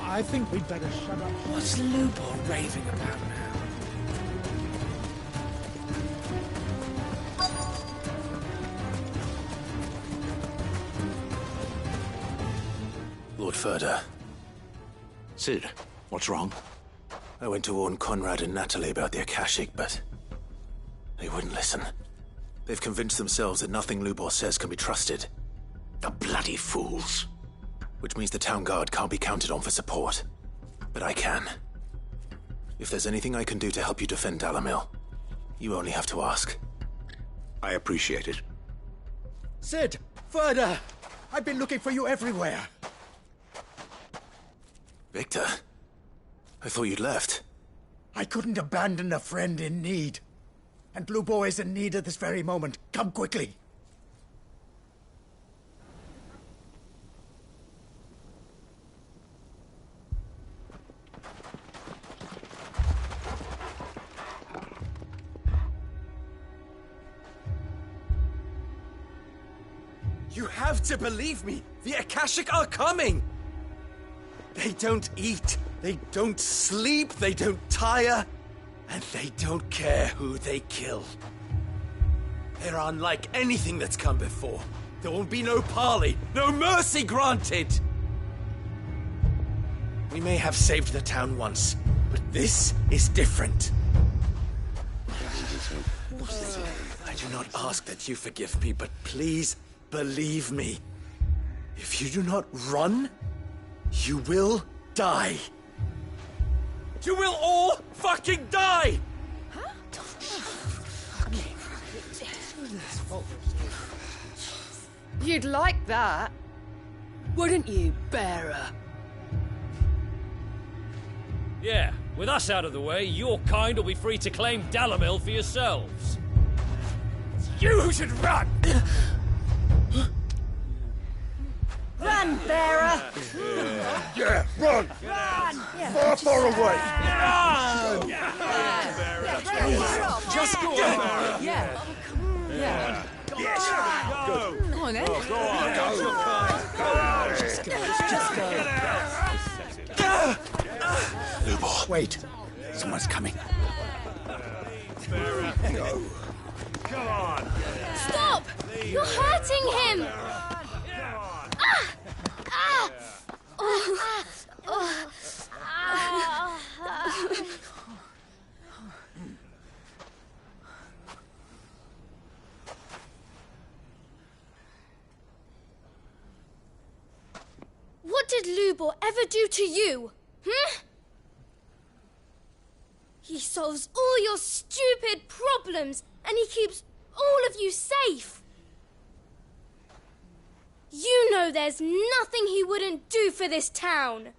I think we'd better shut up. What's Lubor raving about now? Lord Ferda. Cid, what's wrong? I went to warn Conrad and Natalie about the Akashic, but they wouldn't listen. They've convinced themselves that nothing Lubor says can be trusted. The bloody fools. Which means the town guard can't be counted on for support. But I can. If there's anything I can do to help you defend Dalamil, you only have to ask. I appreciate it. Cid! Ferda! I've been looking for you everywhere. Victor? I thought you'd left. I couldn't abandon a friend in need. And Lubor is in need at this very moment. Come quickly. You have to believe me! The Akashic are coming! They don't eat, they don't sleep, they don't tire, and they don't care who they kill. They're unlike anything that's come before. There will be no parley, no mercy granted! We may have saved the town once, but this is different. I do not ask that you forgive me, but please believe me. If you do not run, you will die. You will all fucking die! You'd like that, wouldn't you, bearer? Yeah, with us out of the way, your kind will be free to claim Dalamil for yourselves. You should run! Run, bearer! Yeah, run! Run! Far, far away! Run! Just go on, Bearer! Yeah. Yeah. Yes! Go! Come on, then. Go on! Go! Just go. Lubor. Wait. Someone's coming. Go! Come on! Stop! You're hurting him! What did Lubor ever do to you? He solves all your stupid problems and he keeps all of you safe. You know there's nothing he wouldn't do for this town.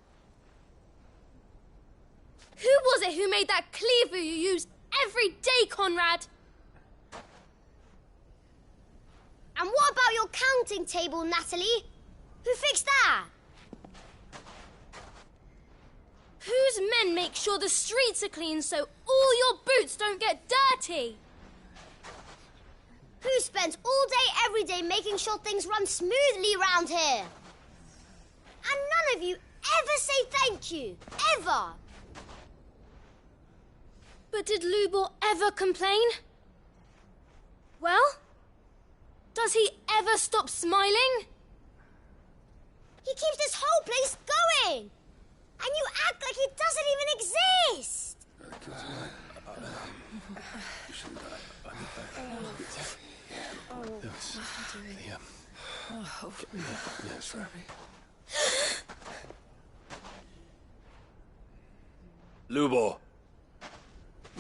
Who was it who made that cleaver you use every day, Conrad? And what about your counting table, Natalie? Who fixed that? Whose men make sure the streets are clean so all your boots don't get dirty? Who spends all day, every day making sure things run smoothly round here? And none of you ever say thank you. Ever. But did Lubor ever complain? Well, does he ever stop smiling? He keeps this whole place going. And you act like it doesn't even exist. Lubor,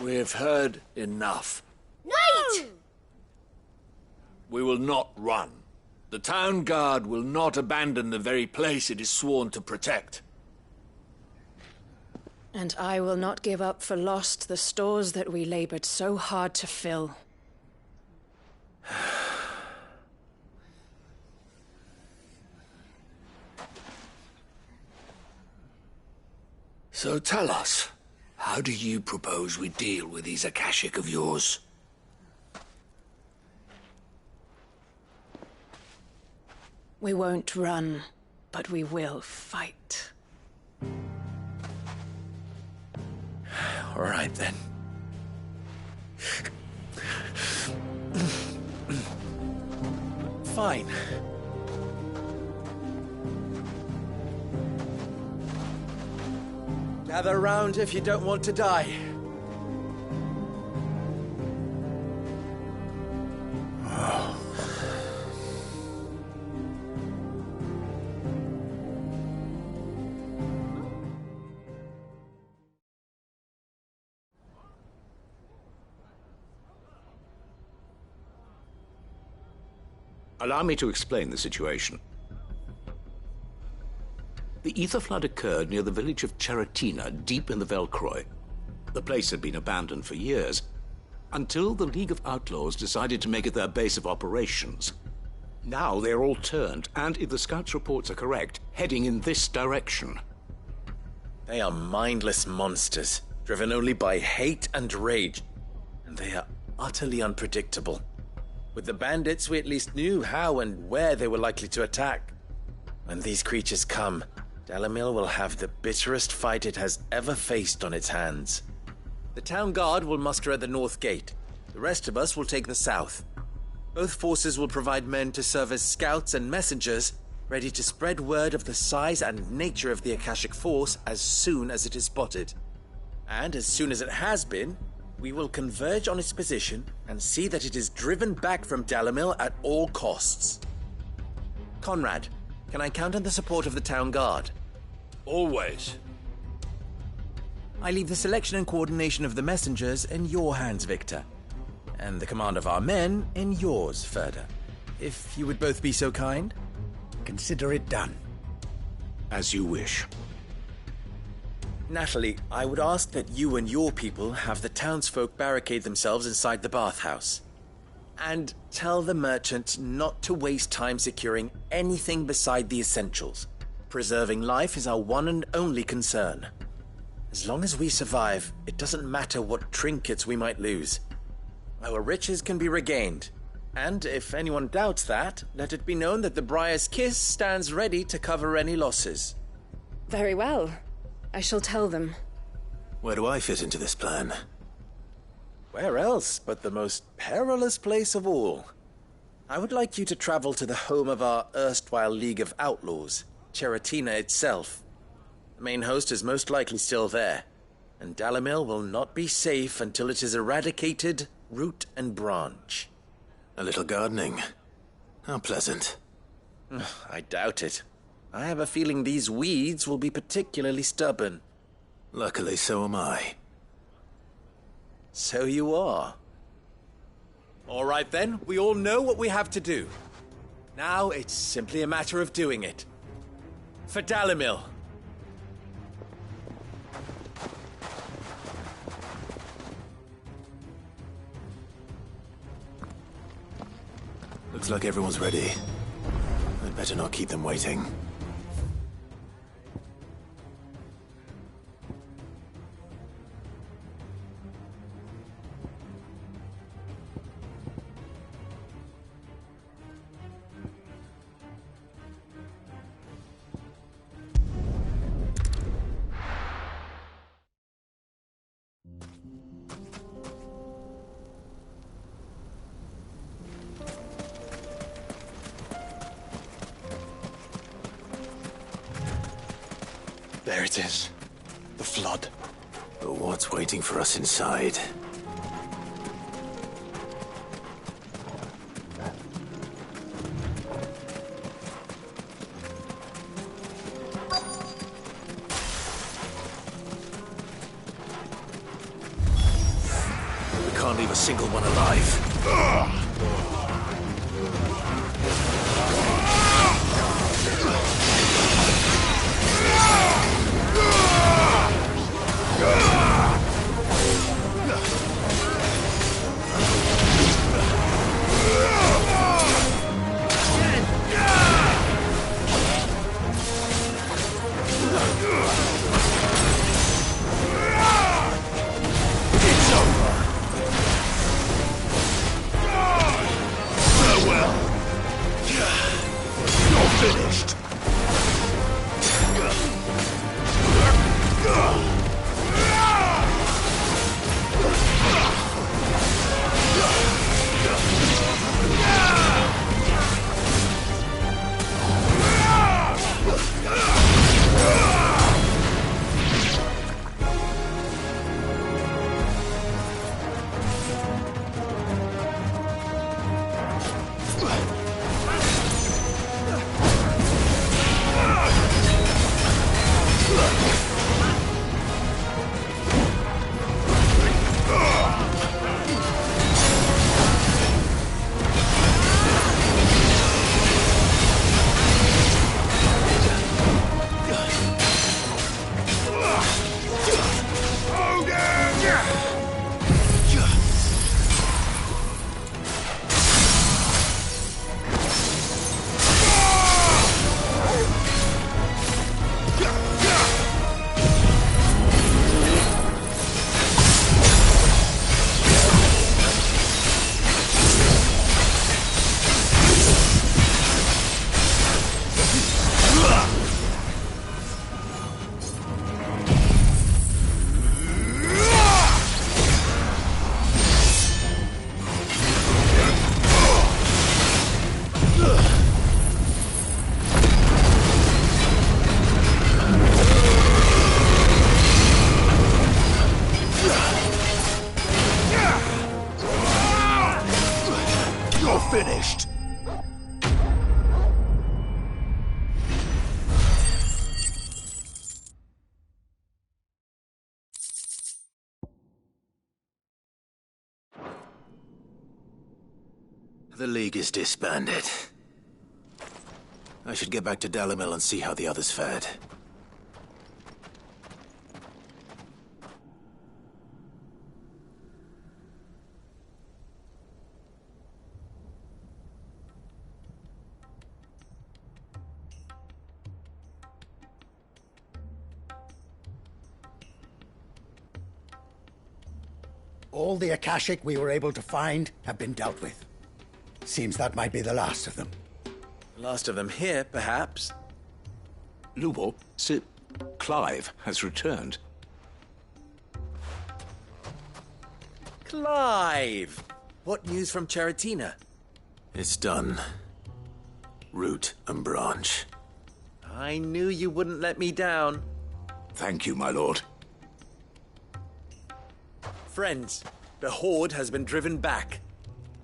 we've heard enough. Wait! We will not run. The town guard will not abandon the very place it is sworn to protect. And I will not give up for lost the stores that we labored so hard to fill. So tell us, how do you propose we deal with these Akashic of yours? We won't run, but we will fight. All right, then. Fine. Gather round if you don't want to die. Allow me to explain the situation. The ether flood occurred near the village of Cheratina, deep in the Velcroy. The place had been abandoned for years, until the League of Outlaws decided to make it their base of operations. Now they're all turned, and if the scouts' reports are correct, heading in this direction. They are mindless monsters, driven only by hate and rage, and they are utterly unpredictable. With the bandits, we at least knew how and where they were likely to attack. When these creatures come, Dalamil will have the bitterest fight it has ever faced on its hands. The town guard will muster at the north gate. The rest of us will take the south. Both forces will provide men to serve as scouts and messengers, ready to spread word of the size and nature of the Akashic force as soon as it is spotted. And as soon as it has been, we will converge on its position and see that it is driven back from Dalamil at all costs. Conrad, can I count on the support of the town guard? Always. I leave the selection and coordination of the messengers in your hands, Victor. And the command of our men in yours, Ferda. If you would both be so kind. Consider it done. As you wish. Natalie, I would ask that you and your people have the townsfolk barricade themselves inside the bathhouse. And tell the merchant not to waste time securing anything beside the essentials. Preserving life is our one and only concern. As long as we survive, it doesn't matter what trinkets we might lose. Our riches can be regained. And if anyone doubts that, let it be known that the Briar's Kiss stands ready to cover any losses. Very well. I shall tell them. Where do I fit into this plan? Where else but the most perilous place of all? I would like you to travel to the home of our erstwhile League of Outlaws, Cheratina itself. The main host is most likely still there, and Dalimil will not be safe until it is eradicated, root and branch. A little gardening. How pleasant. I doubt it. I have a feeling these weeds will be particularly stubborn. Luckily, so am I. So you are. All right then, we all know what we have to do. Now it's simply a matter of doing it. For Dalimil. Looks like everyone's ready. I'd better not keep them waiting. There it is. The flood. But what's waiting for us inside? We can't leave a single one alive. Finished. The League is disbanded. I should get back to Dalimil and see how the others fared. All the Akashic we were able to find have been dealt with. Seems that might be the last of them. Last of them here, perhaps. Lubo, Sir Clive has returned. Clive! What news from Charatina? It's done. Root and branch. I knew you wouldn't let me down. Thank you, my lord. Friends, the Horde has been driven back.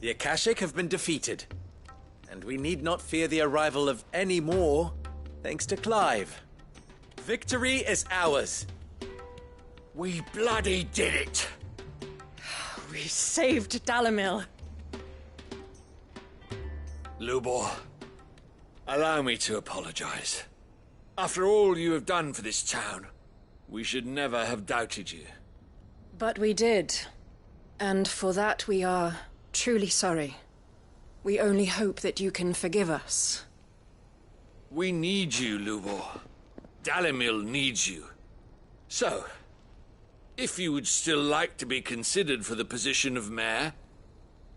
The Akashic have been defeated. And we need not fear the arrival of any more, thanks to Clive. Victory is ours. We bloody did it! We saved Dalimil. Lubor, allow me to apologize. After all you have done for this town, we should never have doubted you. But we did. And for that we are truly sorry. We only hope that you can forgive us. We need you, Lubor. Dalimil needs you. So, if you would still like to be considered for the position of mayor,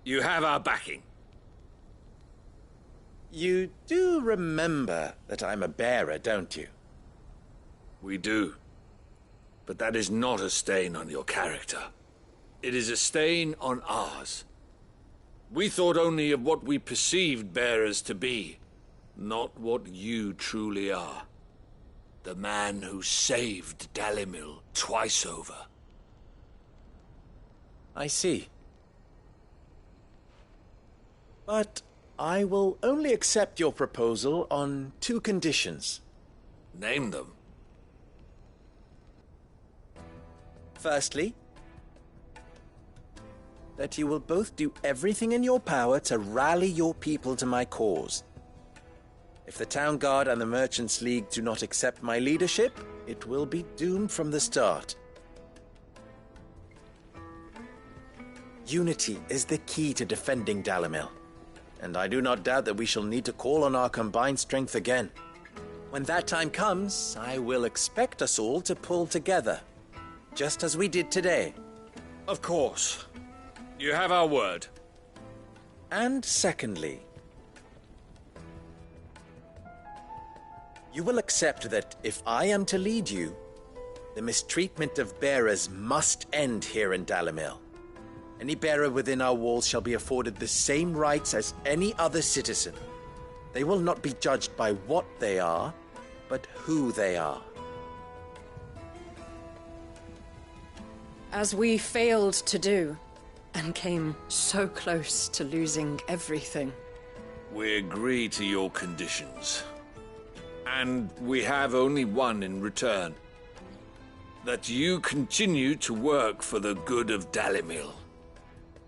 you have our backing. You do remember that I'm a bearer, don't you? We do. But that is not a stain on your character. It is a stain on ours. We thought only of what we perceived bearers to be, not what you truly are. The man who saved Dalimil twice over. I see. But I will only accept your proposal on 2 conditions. Name them. Firstly, that you will both do everything in your power to rally your people to my cause. If the Town Guard and the Merchants League do not accept my leadership, it will be doomed from the start. Unity is the key to defending Dalimil, and I do not doubt that we shall need to call on our combined strength again. When that time comes, I will expect us all to pull together, just as we did today. Of course. You have our word. And secondly, you will accept that if I am to lead you, the mistreatment of bearers must end here in Dalimil. Any bearer within our walls shall be afforded the same rights as any other citizen. They will not be judged by what they are, but who they are. As we failed to do, and came so close to losing everything. We agree to your conditions. And we have only one in return. That you continue to work for the good of Dalimil,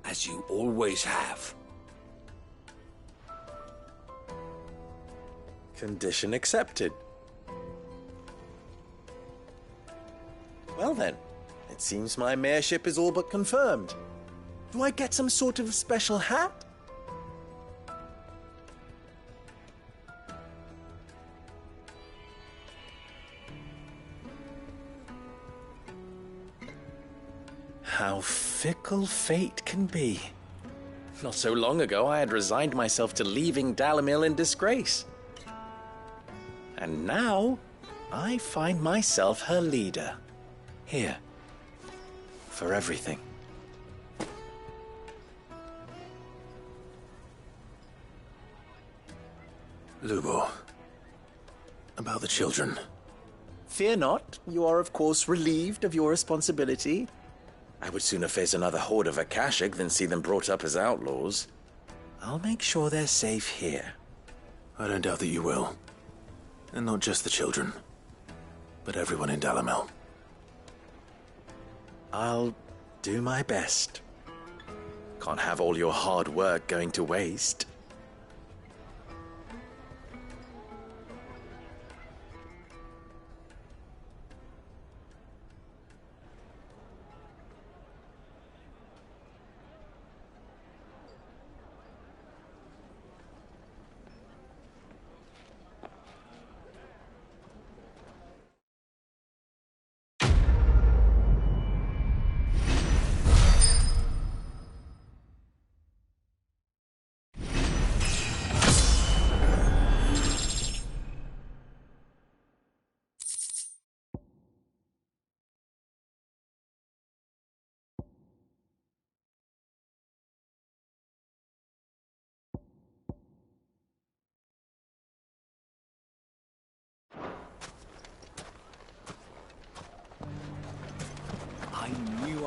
as you always have. Condition accepted. Well then, it seems my mayorship is all but confirmed. Do I get some sort of special hat? How fickle fate can be. Not so long ago, I had resigned myself to leaving Dalimil in disgrace. And now, I find myself her leader. Here. For everything. Lubo, about the children. Fear not, you are of course relieved of your responsibility. I would sooner face another horde of Akashic than see them brought up as outlaws. I'll make sure they're safe here. I don't doubt that you will. And not just the children, but everyone in Dalimil. I'll do my best. Can't have all your hard work going to waste.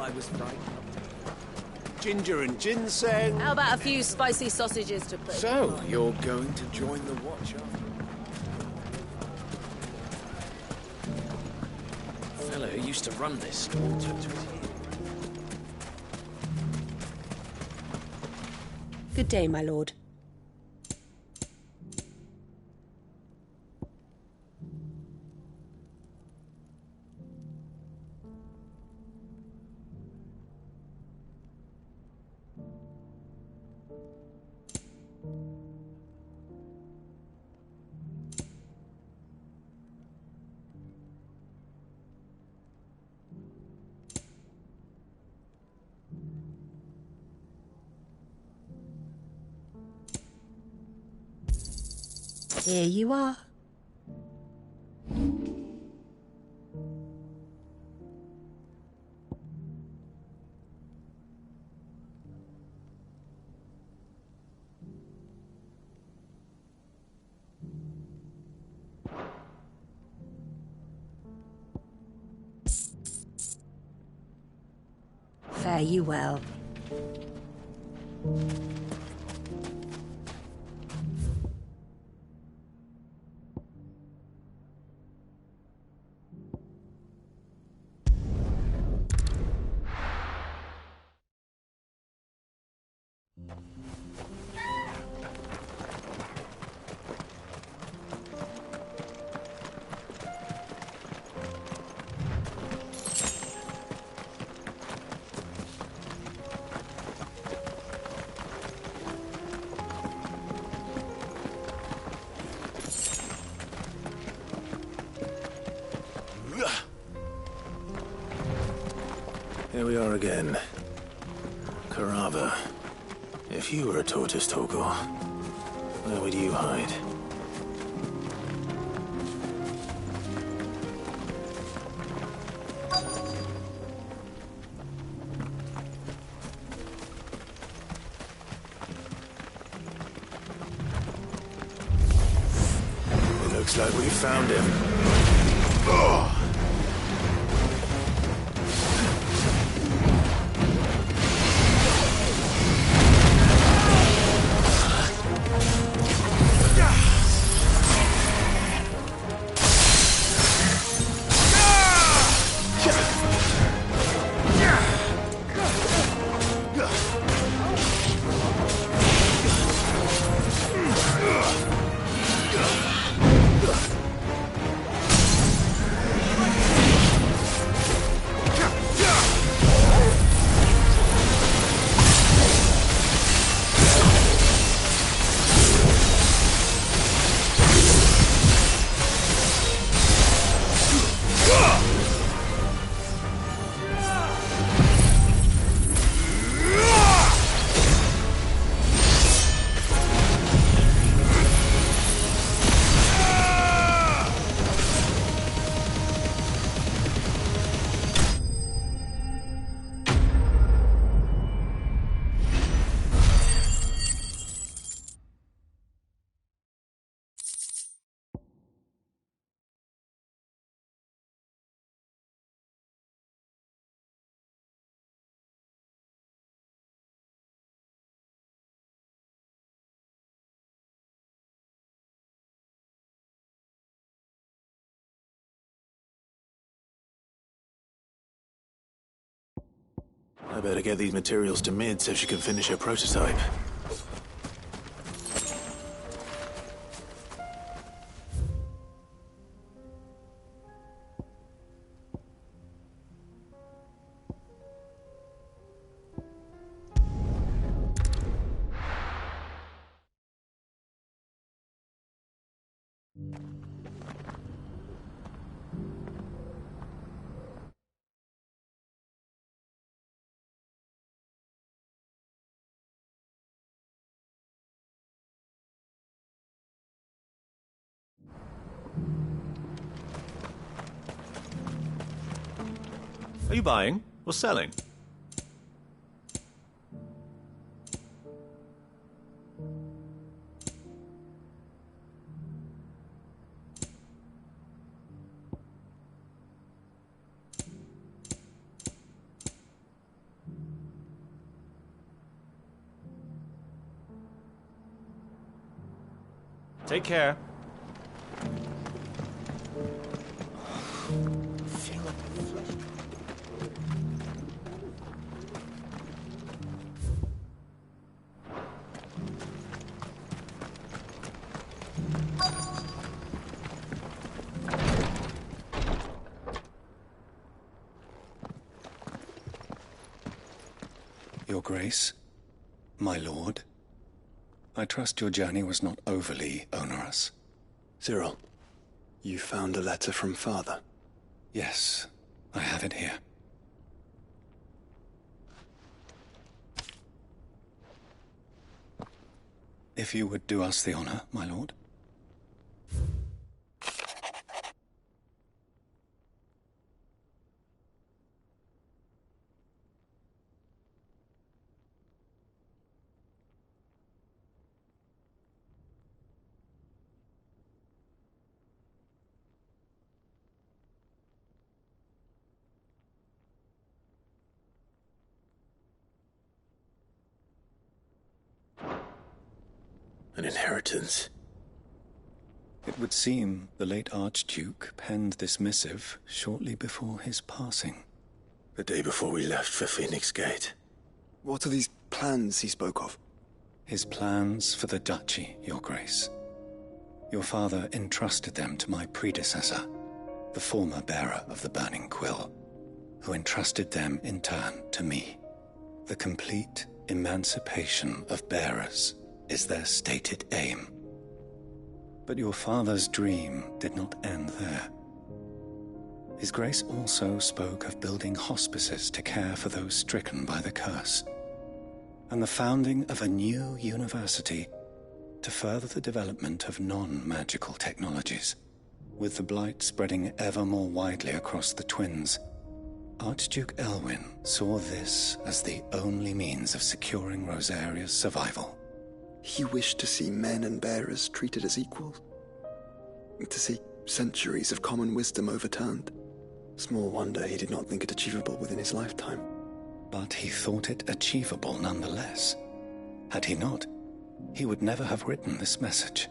I was right. Ginger and ginseng. How about a few spicy sausages to put? So, you're going to join the watch after? The fellow who used to run this store took to his heels. Good day, my lord. Here you are. Fare you well. Here we are again. Carava. If you were a tortoise, Torgor, where would you hide? It looks like we found him. Oh! I better get these materials to Mid so she can finish her prototype. Are you buying or selling? Take care. Your Grace, my lord, I trust your journey was not overly onerous. Cyril, you found a letter from Father? Yes, I have it here. If you would do us the honor, my lord. An inheritance. It would seem the late Archduke penned this missive shortly before his passing. The day before we left for Phoenix Gate. What are these plans he spoke of? His plans for the duchy, Your Grace. Your father entrusted them to my predecessor, the former bearer of the Burning Quill, who entrusted them in turn to me. The complete emancipation of bearers is their stated aim. But your father's dream did not end there. His Grace also spoke of building hospices to care for those stricken by the curse, and the founding of a new university to further the development of non-magical technologies. With the blight spreading ever more widely across the twins, Archduke Elwyn saw this as the only means of securing Rosaria's survival. He wished to see men and bearers treated as equals. To see centuries of common wisdom overturned. Small wonder he did not think it achievable within his lifetime. But he thought it achievable nonetheless. Had he not, he would never have written this message.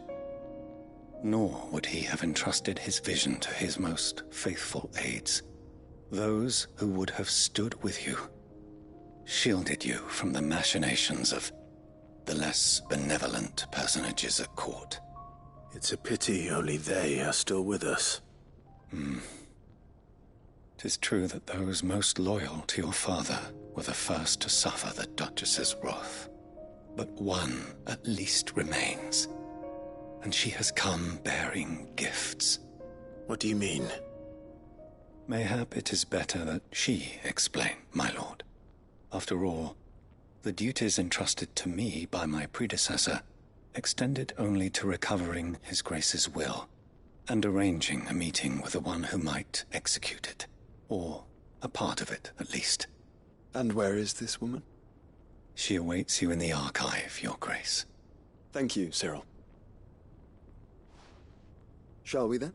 Nor would he have entrusted his vision to his most faithful aides, those who would have stood with you, shielded you from the machinations of the less benevolent personages at court. It's a pity only they are still with us. 'Tis true that those most loyal to your father were the first to suffer the Duchess's wrath. But one at least remains, and she has come bearing gifts. What do you mean? Mayhap it is better that she explain, my lord. After all, the duties entrusted to me by my predecessor extended only to recovering His Grace's will and arranging a meeting with the one who might execute it, or a part of it, at least. And where is this woman? She awaits you in the archive, Your Grace. Thank you, Cyril. Shall we then?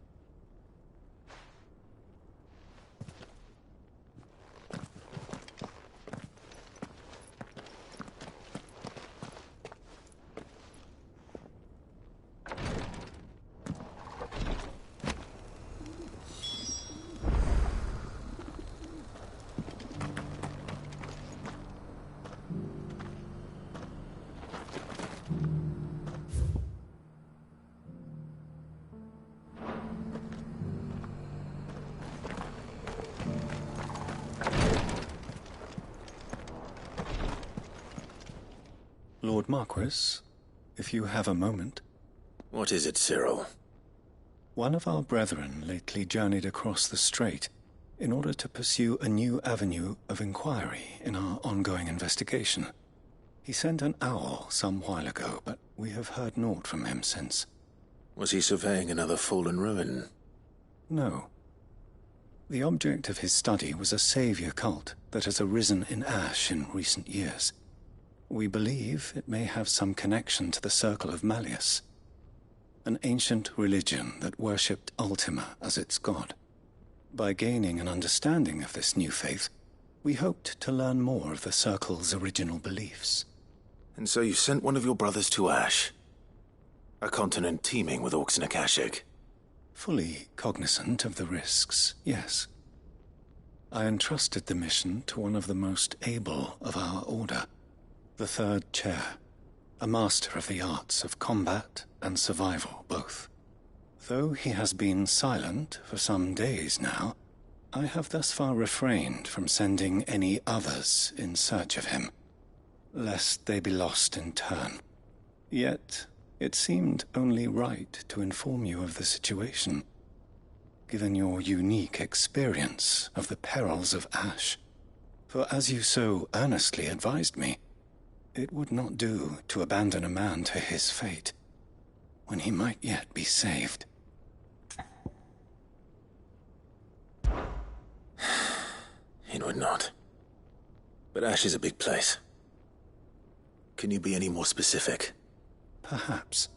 Lord Marquis, if you have a moment. What is it, Cyril? One of our brethren lately journeyed across the strait in order to pursue a new avenue of inquiry in our ongoing investigation. He sent an owl some while ago, but we have heard naught from him since. Was he surveying another fallen ruin? No. The object of his study was a savior cult that has arisen in Ash in recent years. We believe it may have some connection to the Circle of Malleus, an ancient religion that worshipped Ultima as its god. By gaining an understanding of this new faith, we hoped to learn more of the Circle's original beliefs. And so you sent one of your brothers to Ash? A continent teeming with orcs and Akashic. Fully cognizant of the risks, yes. I entrusted the mission to one of the most able of our order, the third chair, a master of the arts of combat and survival both. Though he has been silent for some days now, I have thus far refrained from sending any others in search of him, lest they be lost in turn. Yet, it seemed only right to inform you of the situation, given your unique experience of the perils of Ash. For as you so earnestly advised me, it would not do to abandon a man to his fate, when he might yet be saved. It would not. But Ash is a big place. Can you be any more specific? Perhaps.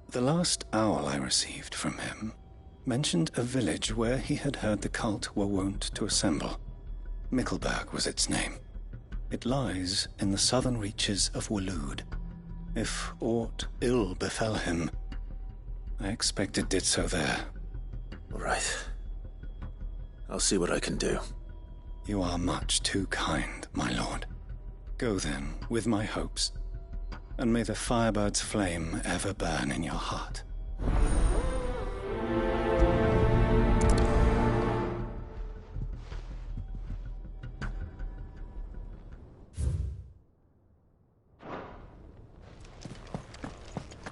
The last owl I received from him mentioned a village where he had heard the cult were wont to assemble. Mickleburg was its name. It lies in the southern reaches of Waloed. If aught ill befell him, I expect it did so there. All right. I'll see what I can do. You are much too kind, my lord. Go then, with my hopes, and may the firebird's flame ever burn in your heart.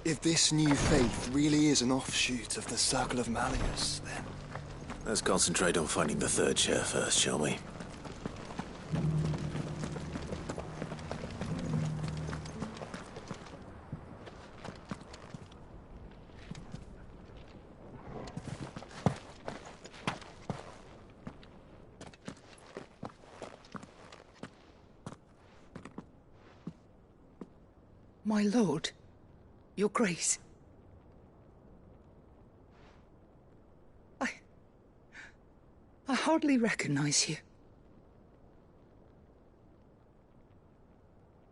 If this new faith really is an offshoot of the Circle of Malleus, then... Let's concentrate on finding the third chair first, shall we? My lord, your grace. I hardly recognize you.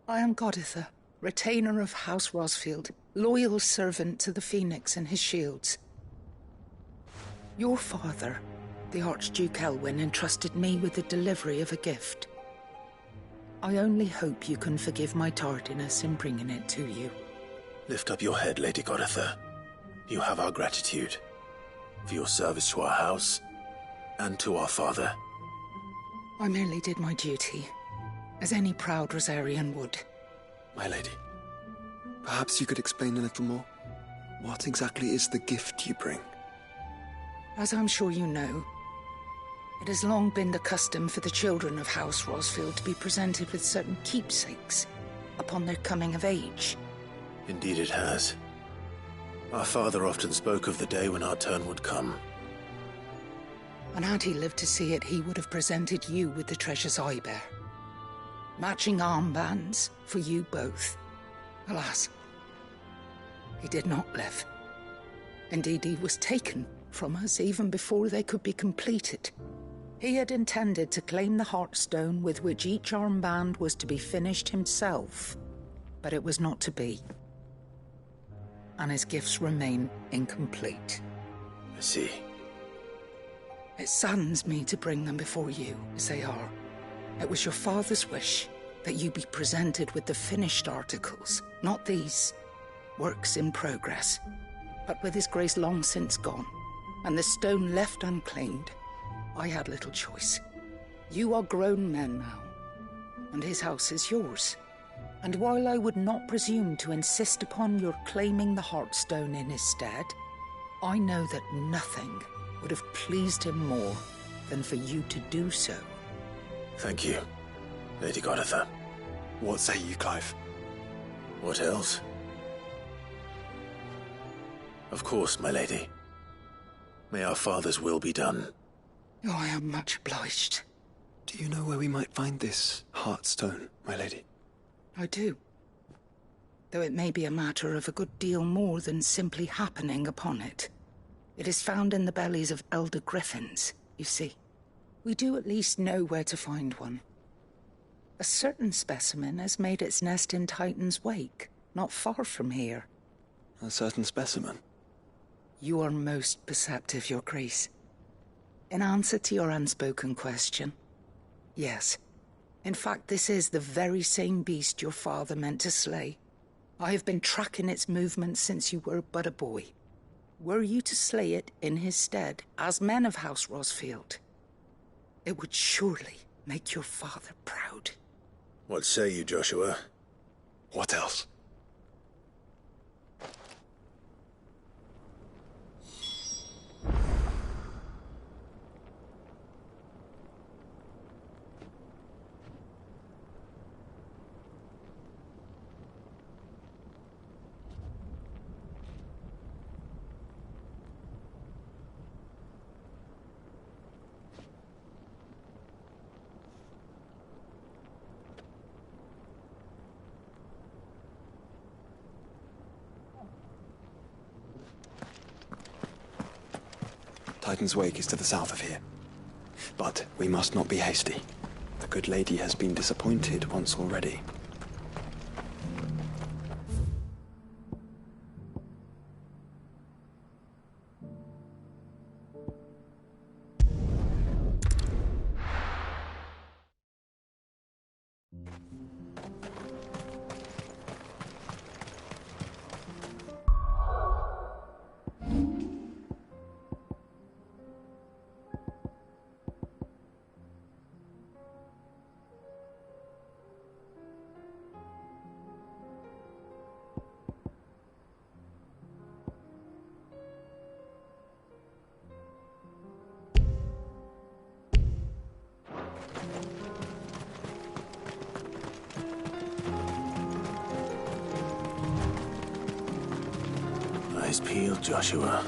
I am Goditha, retainer of House Rosfield, loyal servant to the Phoenix and his shields. Your father, the Archduke Elwyn, entrusted me with the delivery of a gift. I only hope you can forgive my tardiness in bringing it to you. Lift up your head, Lady Goditha. You have our gratitude for your service to our house and to our father. I merely did my duty, as any proud Rosarian would. My lady, perhaps you could explain a little more? What exactly is the gift you bring? As I'm sure you know, it has long been the custom for the children of House Rosfield to be presented with certain keepsakes upon their coming of age. Indeed it has. Our father often spoke of the day when our turn would come. And had he lived to see it, he would have presented you with the treasures I bear. Matching armbands for you both. Alas, he did not live. Indeed, he was taken from us even before they could be completed. He had intended to claim the Heartstone with which each armband was to be finished himself, but it was not to be. And his gifts remain incomplete. I see. It saddens me to bring them before you, as they are. It was your father's wish that you be presented with the finished articles, not these, works in progress. But with his grace long since gone, and the stone left unclaimed, I had little choice. You are grown men now, and his house is yours. And while I would not presume to insist upon your claiming the Heartstone in his stead, I know that nothing would have pleased him more than for you to do so. Thank you, Lady Goditha. What say you, Clive? What else? Of course, my lady. May our father's will be done. Oh, I am much obliged. Do you know where we might find this Heartstone, my lady? I do. Though it may be a matter of a good deal more than simply happening upon it. It is found in the bellies of elder griffins, you see. We do at least know where to find one. A certain specimen has made its nest in Titan's Wake, not far from here. A certain specimen? You are most perceptive, Your Grace. In answer to your unspoken question, yes. In fact, this is the very same beast your father meant to slay. I have been tracking its movements since you were but a boy. Were you to slay it in his stead, as men of House Rosfield, it would surely make your father proud. What say you, Joshua? What else? Titan's Wake is to the south of here. But we must not be hasty. The good lady has been disappointed once already. Eyes peeled, Joshua.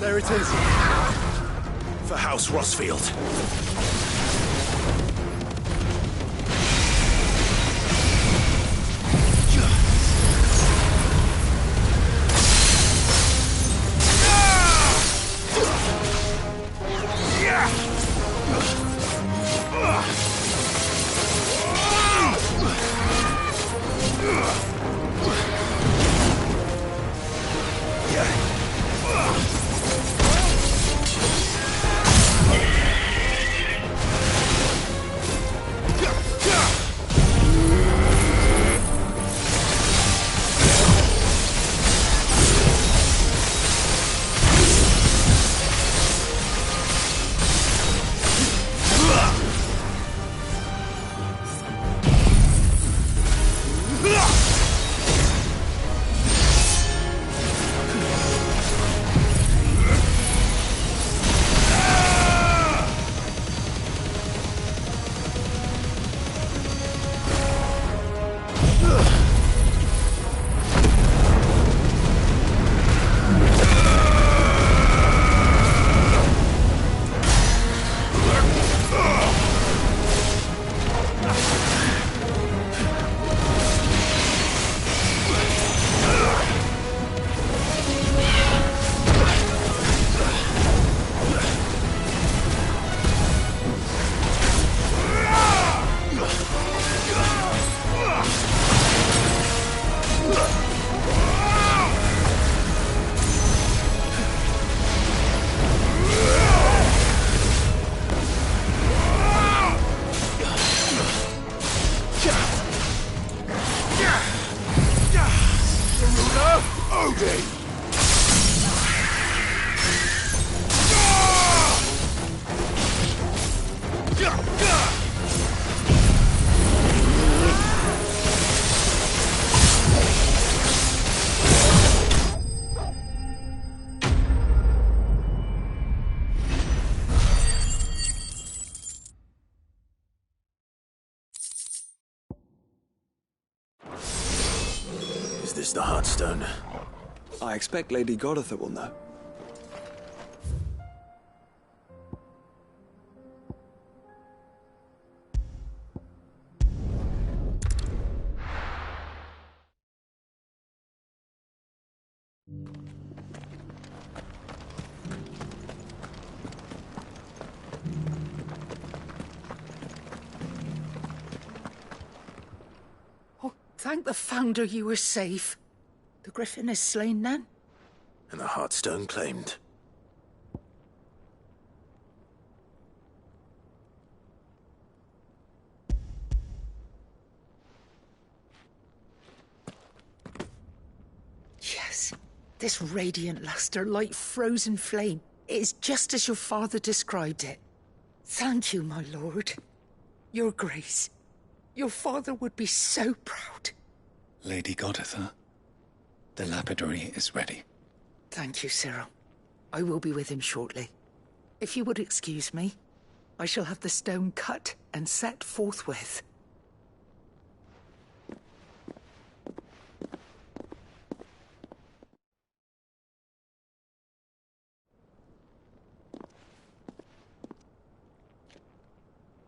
There it is. For House Rosfield. Is this the Heartstone? I expect Lady Goditha will know. Thank the Founder you were safe. The Griffin is slain then? And the Heartstone claimed. Yes, this radiant luster like frozen flame is just as your father described it. Thank you, my lord. Your Grace. Your father would be so proud. Lady Goditha, the lapidary is ready. Thank you, Cyril. I will be with him shortly. If you would excuse me, I shall have the stone cut and set forthwith.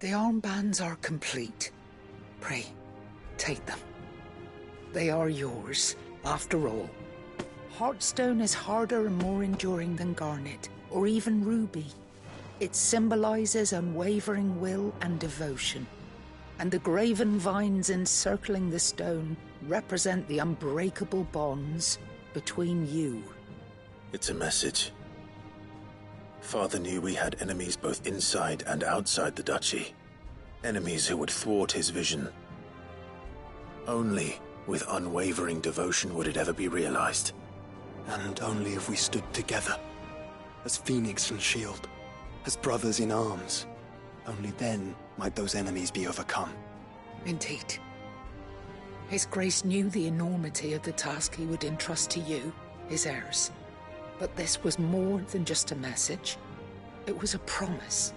The armbands are complete. Pray, take them. They are yours, after all. Heartstone is harder and more enduring than garnet, or even ruby. It symbolizes unwavering will and devotion. And the graven vines encircling the stone represent the unbreakable bonds between you. It's a message. Father knew we had enemies both inside and outside the duchy. Enemies who would thwart his vision. Only with unwavering devotion would it ever be realized. And only if we stood together, as Phoenix and Shield, as brothers in arms. Only then might those enemies be overcome. Indeed. His Grace knew the enormity of the task he would entrust to you, his heirs. But this was more than just a message. It was a promise.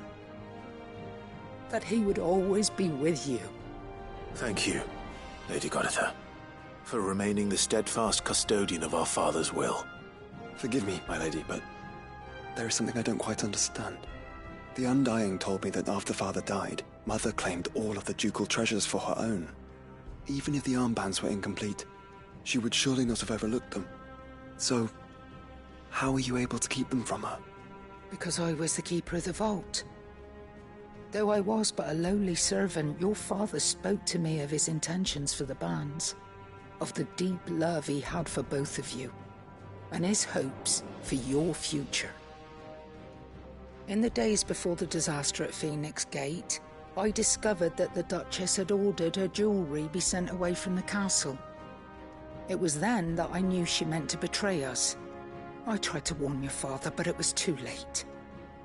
That he would always be with you. Thank you, Lady Goditha, for remaining the steadfast custodian of our father's will. Forgive me, my lady, but there is something I don't quite understand. The Undying told me that after Father died, Mother claimed all of the ducal treasures for her own. Even if the armbands were incomplete, she would surely not have overlooked them. So, how were you able to keep them from her? Because I was the keeper of the vault. Though I was but a lowly servant, your father spoke to me of his intentions for the bands, of the deep love he had for both of you, and his hopes for your future. In the days before the disaster at Phoenix Gate, I discovered that the Duchess had ordered her jewelry be sent away from the castle. It was then that I knew she meant to betray us. I tried to warn your father, but it was too late.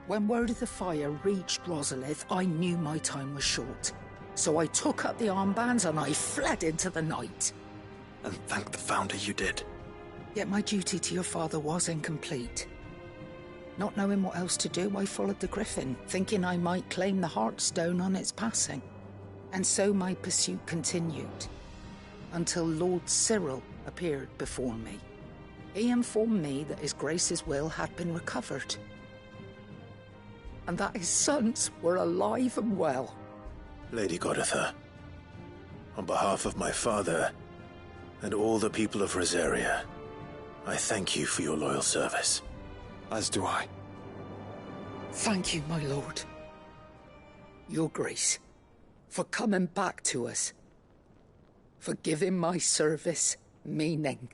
When word of the fire reached Rosalith, I knew my time was short. So I took up the armbands and I fled into the night. And thank the Founder you did. Yet my duty to your father was incomplete. Not knowing what else to do, I followed the Griffin, thinking I might claim the Heartstone on its passing. And so my pursuit continued, until Lord Cyril appeared before me. He informed me that His Grace's will had been recovered, and that his sons were alive and well. Lady Goditha, on behalf of my father and all the people of Rosaria, I thank you for your loyal service. As do I. Thank you, my lord. Your Grace, for coming back to us, for giving my service meaning.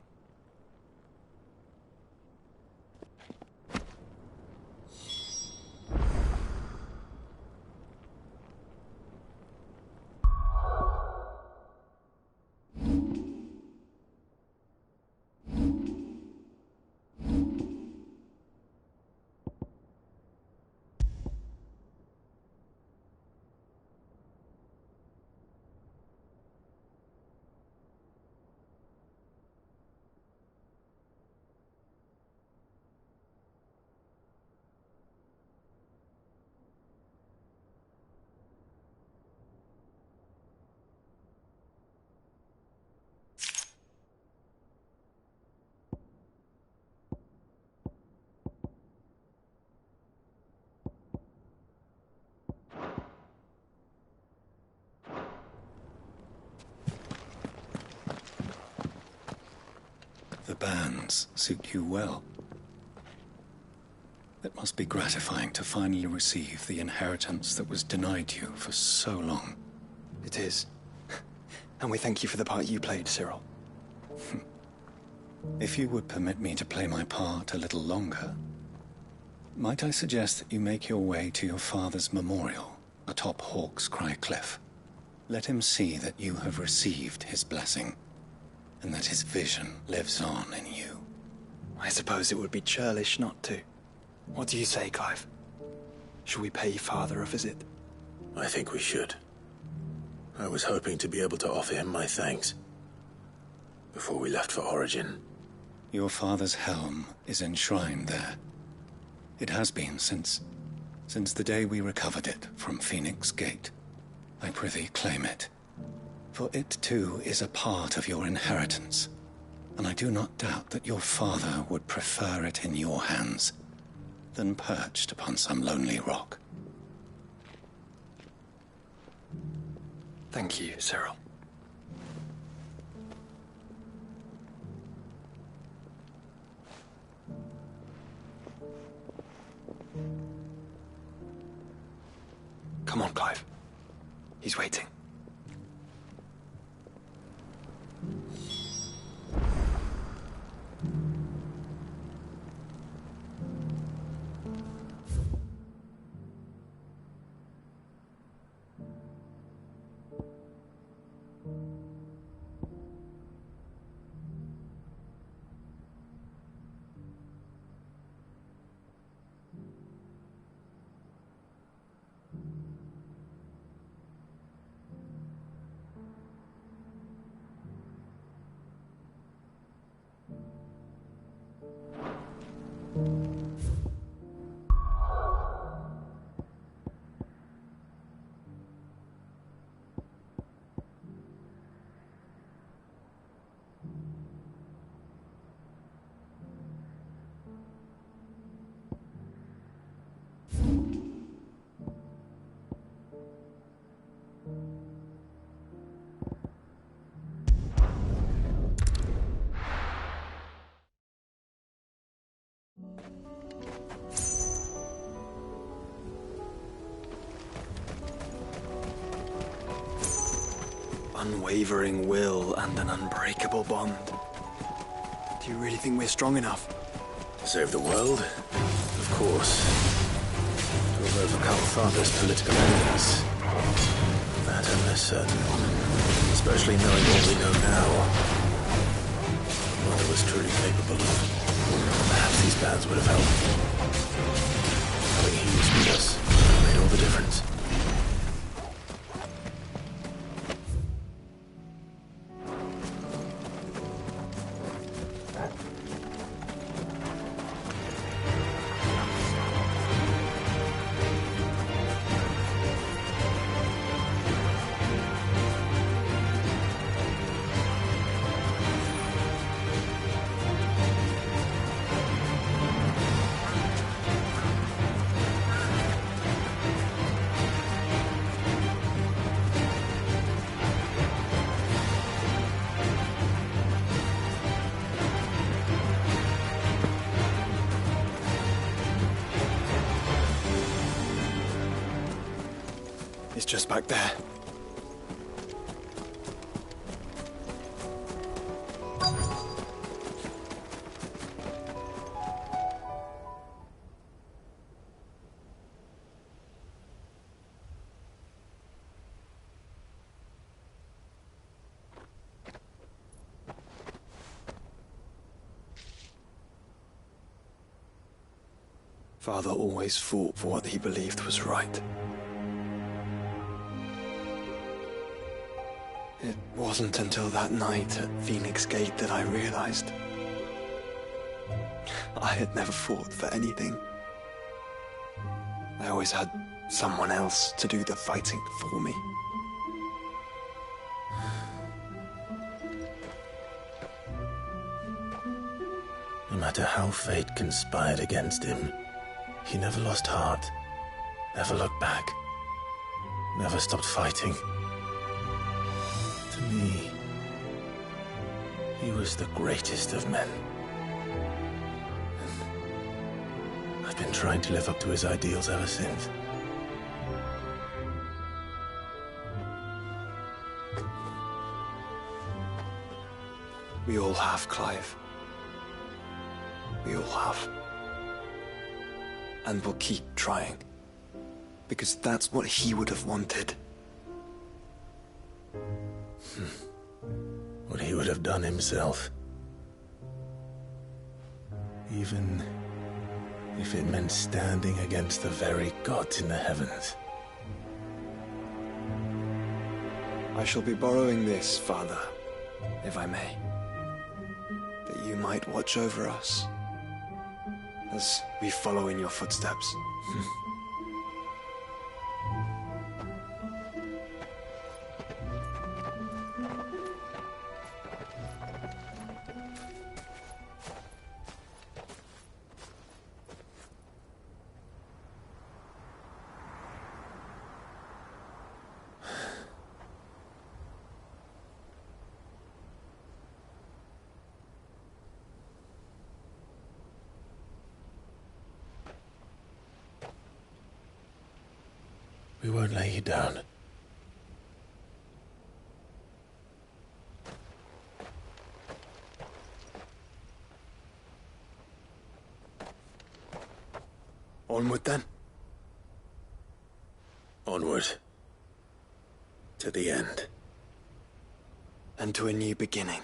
The bands suit you well. It must be gratifying to finally receive the inheritance that was denied you for so long. It is. And we thank you for the part you played, Cyril. If you would permit me to play my part a little longer, might I suggest that you make your way to your father's memorial atop Hawk's Cry Cliff? Let him see that you have received his blessing, and that his vision lives on in you. I suppose it would be churlish not to. What do you say, Clive? Should we pay Father a visit? I think we should. I was hoping to be able to offer him my thanks before we left for Origin. Your father's helm is enshrined there. It has been since the day we recovered it from Phoenix Gate. I prithee claim it, for it too is a part of your inheritance, and I do not doubt that your father would prefer it in your hands than perched upon some lonely rock. Thank you, Cyril. Come on, Clive. He's waiting. Unwavering will and an unbreakable bond. Do you really think we're strong enough? To save the world? Of course. To have overcome Father's political enemies? That I'm less certain. Especially knowing what we know now. Mother was truly capable of. Perhaps these bands would have helped. Having Hughes with us made all the difference. It's just back there. Father always fought for what he believed was right. It wasn't until that night at Phoenix Gate that I realized I had never fought for anything. I always had someone else to do the fighting for me. No matter how fate conspired against him, he never lost heart, never looked back, never stopped fighting. To me, he was the greatest of men. And I've been trying to live up to his ideals ever since. We all have, Clive. We all have. And we'll keep trying. Because that's what he would have wanted. What he would have done himself. Even if it meant standing against the very gods in the heavens. I shall be borrowing this, Father, if I may. That you might watch over us as we follow in your footsteps. We won't lay you down. Onward then. Onward. To the end. And to a new beginning.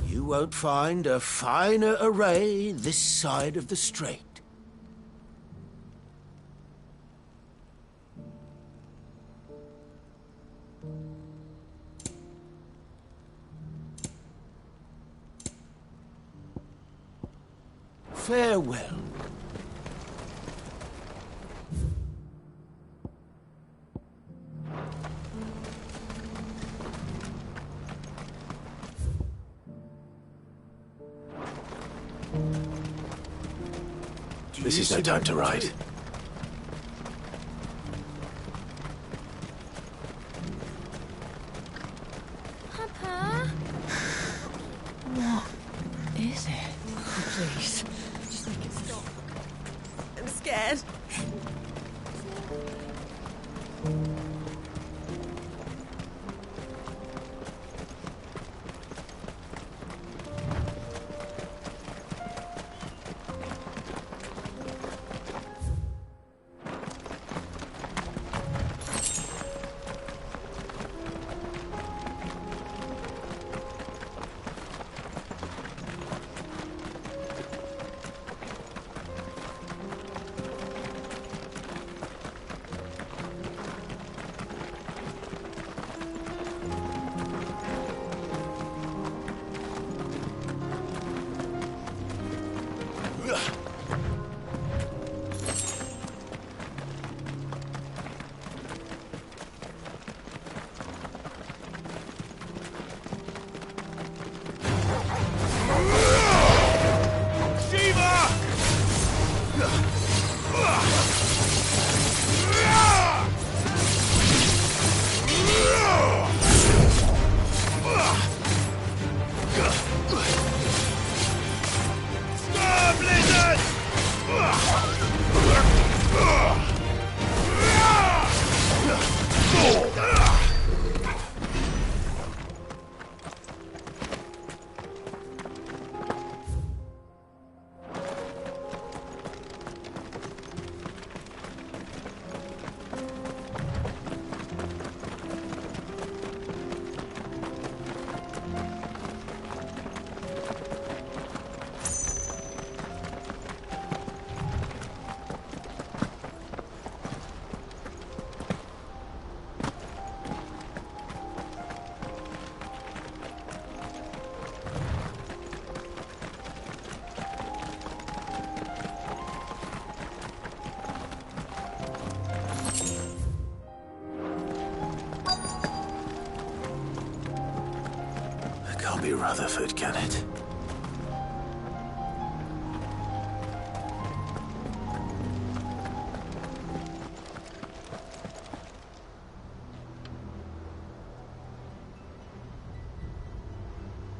You won't find a finer array this side of the strait. Farewell. This is no time to ride. Papa? What is it? Please. Just make it stop. I'm scared. Can't be Rutherford, can it?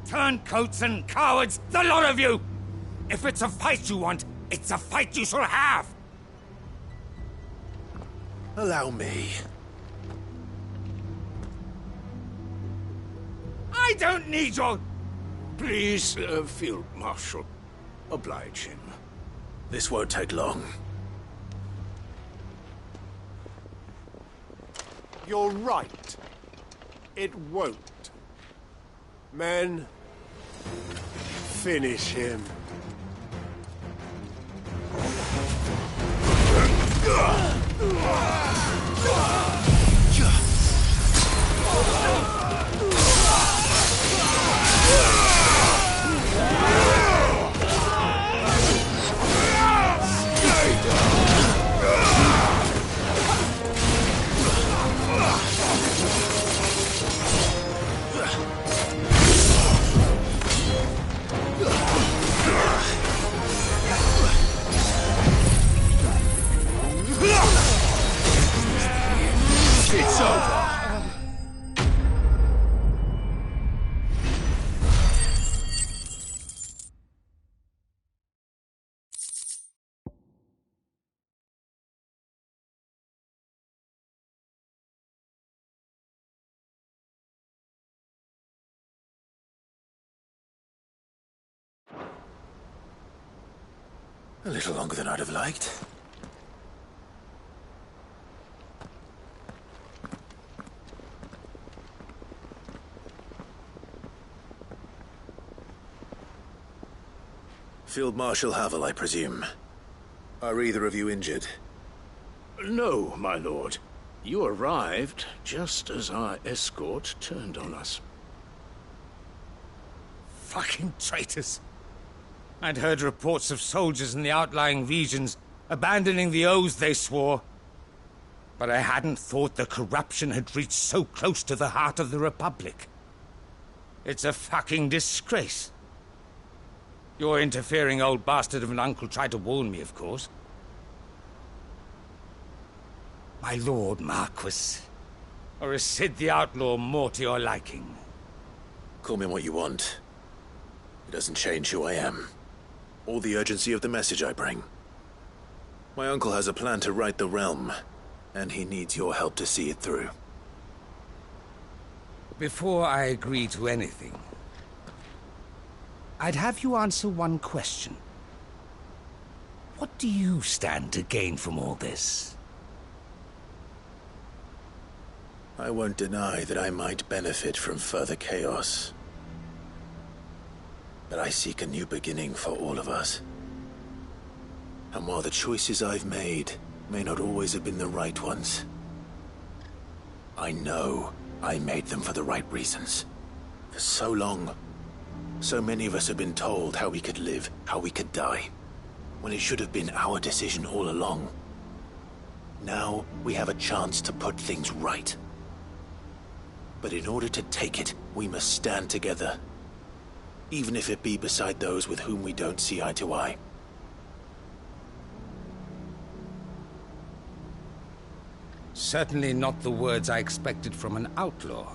Turncoats and cowards, the lot of you! If it's a fight you want, it's a fight you shall have! Allow me. I don't need your... Please, Field Marshal, oblige him. This won't take long. You're right. It won't. Men, finish him. It's over! A little longer than I'd have liked. Field Marshal Havel, I presume. Are either of you injured? No, my lord. You arrived just as our escort turned on us. Fucking traitors. I'd heard reports of soldiers in the outlying regions abandoning the oaths they swore. But I hadn't thought the corruption had reached so close to the heart of the Republic. It's a fucking disgrace. Your interfering old bastard of an uncle tried to warn me, of course. My lord Marquis. Or is Sid the Outlaw more to your liking? Call me what you want. It doesn't change who I am. Or the urgency of the message I bring. My uncle has a plan to right the realm, and he needs your help to see it through. Before I agree to anything, I'd have you answer one question. What do you stand to gain from all this? I won't deny that I might benefit from further chaos. But I seek a new beginning for all of us. And while the choices I've made may not always have been the right ones, I know I made them for the right reasons. For so long, so many of us have been told how we could live, how we could die, when it should have been our decision all along. Now we have a chance to put things right. But in order to take it, we must stand together. Even if it be beside those with whom we don't see eye to eye. Certainly not the words I expected from an outlaw.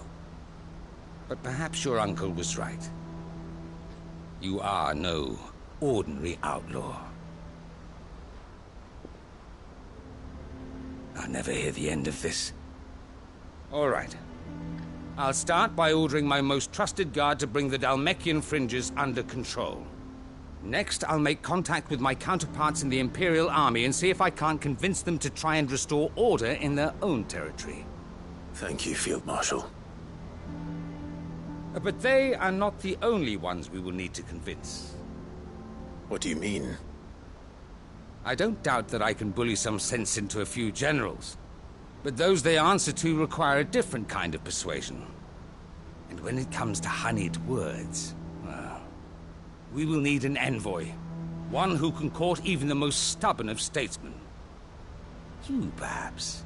But perhaps your uncle was right. You are no ordinary outlaw. I'll never hear the end of this. All right. I'll start by ordering my most trusted guard to bring the Dalmekian fringes under control. Next, I'll make contact with my counterparts in the Imperial Army and see if I can't convince them to try and restore order in their own territory. Thank you, Field Marshal. But they are not the only ones we will need to convince. What do you mean? I don't doubt that I can bully some sense into a few generals. But those they answer to require a different kind of persuasion. And when it comes to honeyed words, well, we will need an envoy. One who can court even the most stubborn of statesmen. You, perhaps.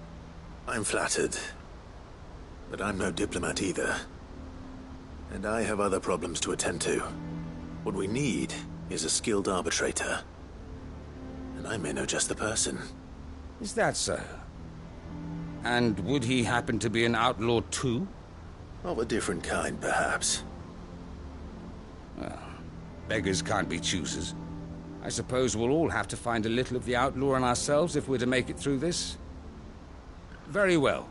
I'm flattered. But I'm no diplomat either. And I have other problems to attend to. What we need is a skilled arbitrator. And I may know just the person. Is that so? And would he happen to be an outlaw too? Of a different kind, perhaps. Well, beggars can't be choosers. I suppose we'll all have to find a little of the outlaw in ourselves if we're to make it through this. Very well.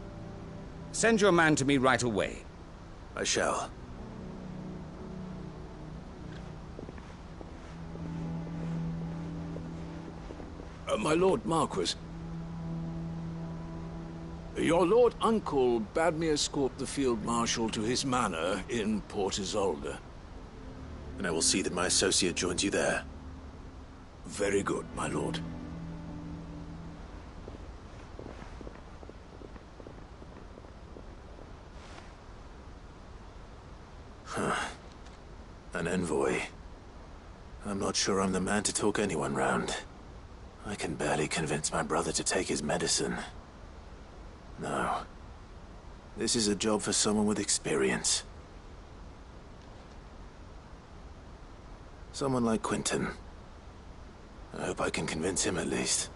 Send your man to me right away. I shall. My Lord Marquis. Your Lord Uncle bade me escort the Field Marshal to his manor in Port Isolde. And I will see that my associate joins you there. Very good, my lord. An envoy. I'm not sure I'm the man to talk anyone round. I can barely convince my brother to take his medicine. No. This is a job for someone with experience. Someone like Quentin. I hope I can convince him at least.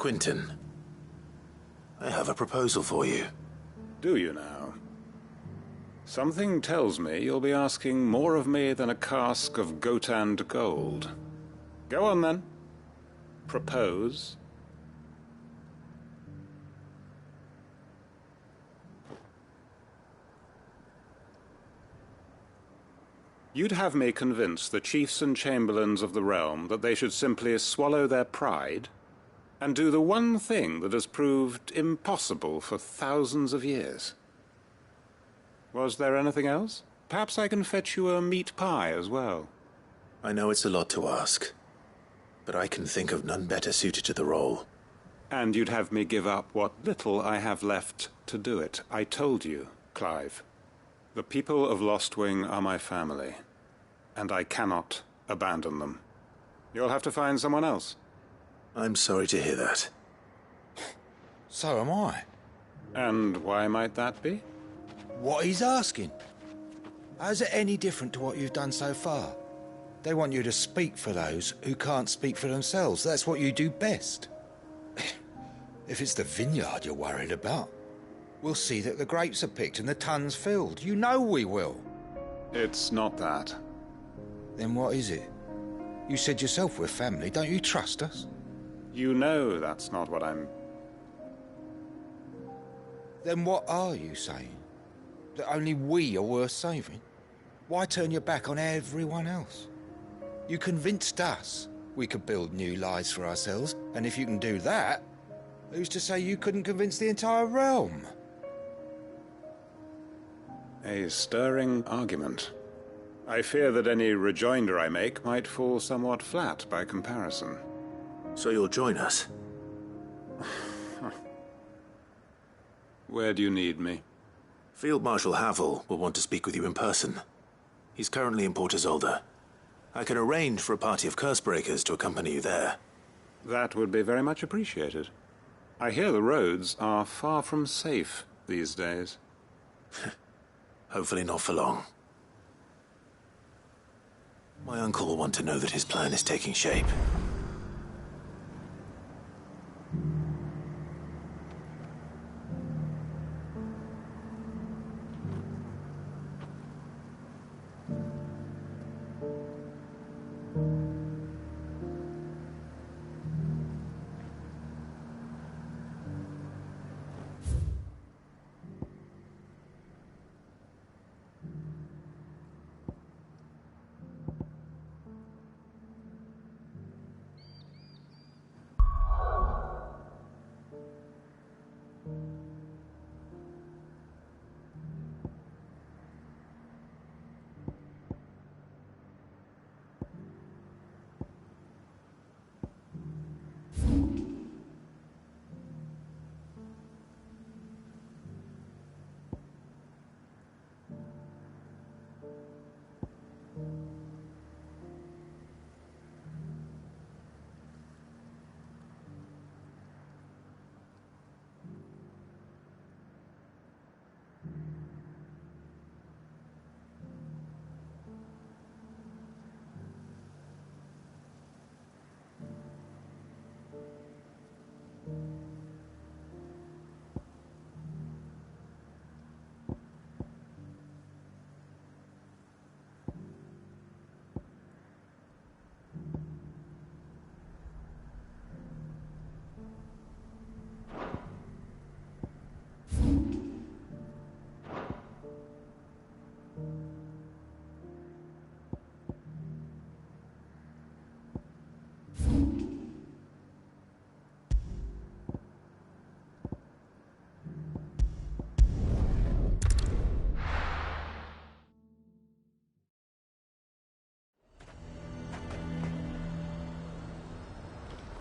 Quentin, I have a proposal for you. Do you now? Something tells me you'll be asking more of me than a cask of Gotand gold. Go on then. Propose. You'd have me convince the chiefs and chamberlains of the realm that they should simply swallow their pride and do the one thing that has proved impossible for thousands of years. Was there anything else? Perhaps I can fetch you a meat pie as well. I know it's a lot to ask, but I can think of none better suited to the role. And you'd have me give up what little I have left to do it. I told you, Clive. The people of Lostwing are my family, and I cannot abandon them. You'll have to find someone else. I'm sorry to hear that. So am I. And why might that be? What he's asking. How's it any different to what you've done so far? They want you to speak for those who can't speak for themselves. That's what you do best. If it's the vineyard you're worried about, we'll see that the grapes are picked and the tons filled. You know we will. It's not that. Then what is it? You said yourself we're family. Don't you trust us? You know that's not what I'm... Then what are you saying? That only we are worth saving? Why turn your back on everyone else? You convinced us we could build new lives for ourselves, and if you can do that, who's to say you couldn't convince the entire realm? A stirring argument. I fear that any rejoinder I make might fall somewhat flat by comparison. So you'll join us? Where do you need me? Field Marshal Havel will want to speak with you in person. He's currently in Port Isolde. I can arrange for a party of Cursebreakers to accompany you there. That would be very much appreciated. I hear the roads are far from safe these days. Hopefully not for long. My uncle will want to know that his plan is taking shape.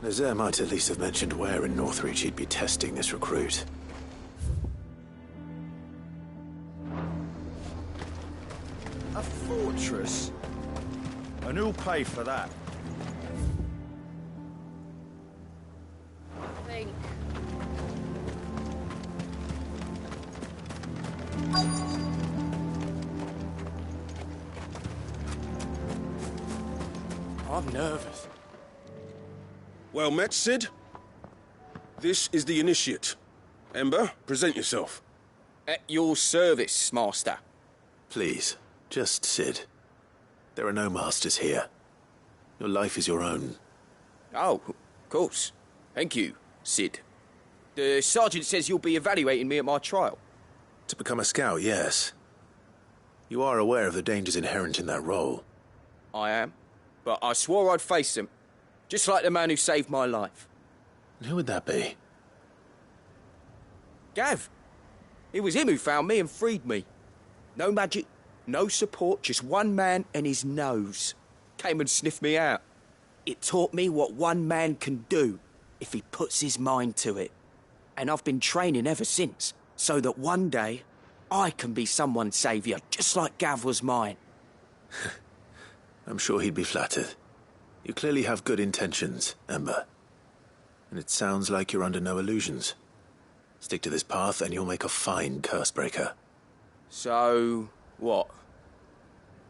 Nazaire might at least have mentioned where in Northreach he'd be testing this recruit. A fortress? And who'll pay for that? Think. I'm nervous. Well met, Sid. This is the Initiate. Ember, present yourself. At your service, Master. Please, just Sid. There are no masters here. Your life is your own. Oh, of course. Thank you, Sid. The Sergeant says you'll be evaluating me at my trial. To become a scout, yes. You are aware of the dangers inherent in that role. I am. But I swore I'd face them. Just like the man who saved my life. Who would that be? Gav. It was him who found me and freed me. No magic, no support, just one man and his nose. Came and sniffed me out. It taught me what one man can do if he puts his mind to it. And I've been training ever since, so that one day I can be someone's saviour, just like Gav was mine. I'm sure he'd be flattered. You clearly have good intentions, Ember. And it sounds like you're under no illusions. Stick to this path and you'll make a fine Cursebreaker. So, what?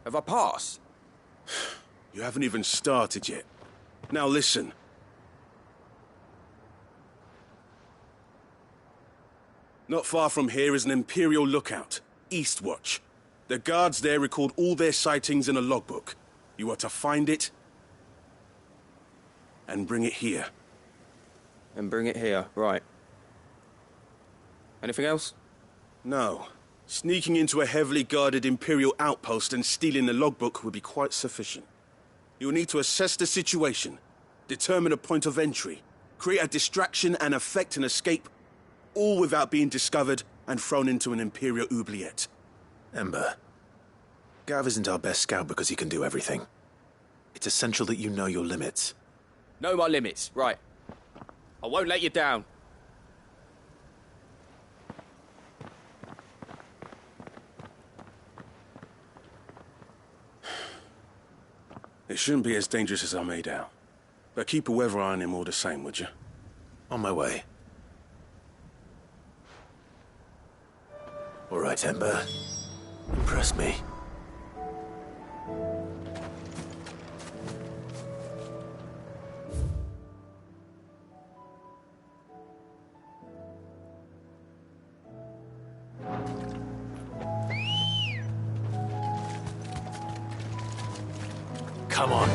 Have I passed? You haven't even started yet. Now listen. Not far from here is an Imperial lookout, Eastwatch. The guards there record all their sightings in a logbook. You are to find it and bring it here. And bring it here, right. Anything else? No. Sneaking into a heavily guarded Imperial outpost and stealing the logbook would be quite sufficient. You'll need to assess the situation, determine a point of entry, create a distraction and effect an escape, all without being discovered and thrown into an Imperial oubliette. Ember, Gav isn't our best scout because he can do everything. It's essential that you know your limits. Know my limits, right. I won't let you down. It shouldn't be as dangerous as I made out. But keep a weather eye on him all the same, would you? On my way. All right, Ember. Impress me. Come on.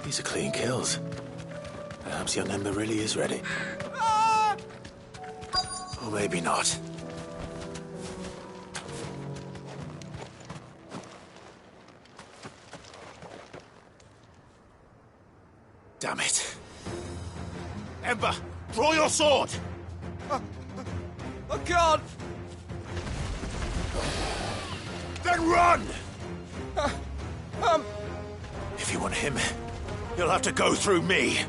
These are clean kills. Perhaps young Ember really is ready. Or maybe not. Damn it. Ember, draw your sword! I can't! Then run! If you want him, you'll have to go through me.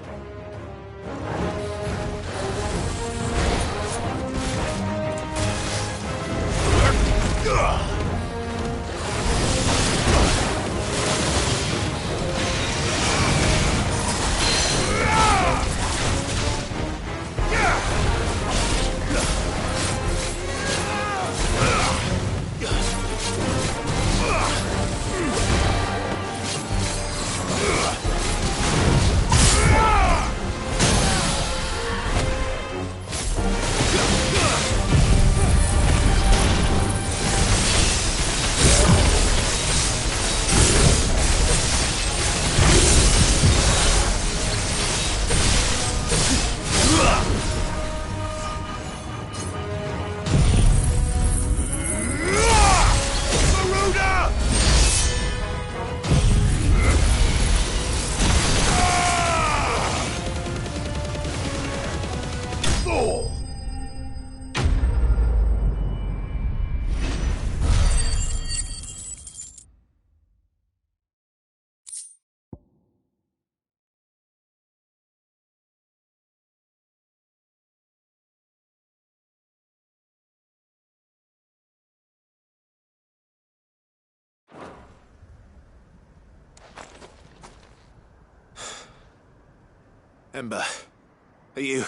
Ember, are you...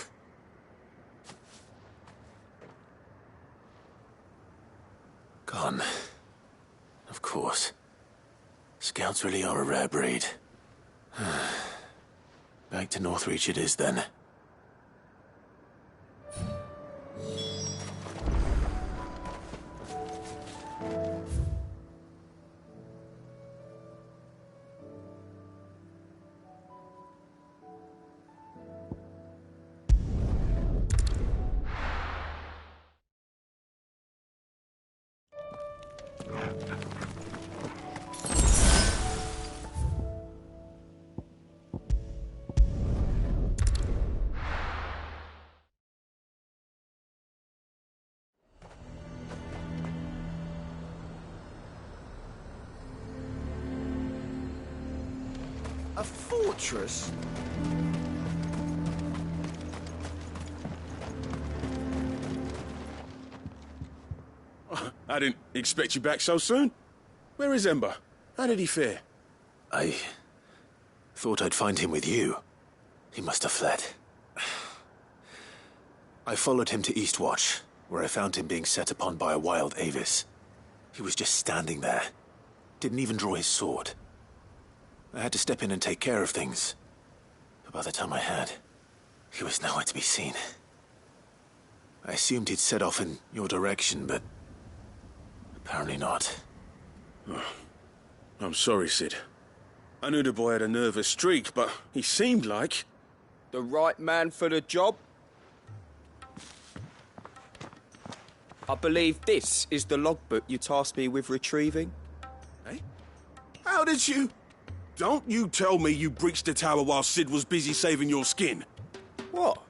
Gone. Of course. Scouts really are a rare breed. Back to Northreach it is, then. A fortress? I didn't expect you back so soon. Where is Ember? How did he fare? I thought I'd find him with you. He must have fled. I followed him to Eastwatch, where I found him being set upon by a wild Avis. He was just standing there. Didn't even draw his sword. I had to step in and take care of things. But by the time I had, he was nowhere to be seen. I assumed he'd set off in your direction, but apparently not. Oh, I'm sorry, Sid. I knew the boy had a nervous streak, but he seemed like... The right man for the job? I believe this is the logbook you tasked me with retrieving. Eh? How did you... Don't you tell me you breached the tower while Sid was busy saving your skin. What?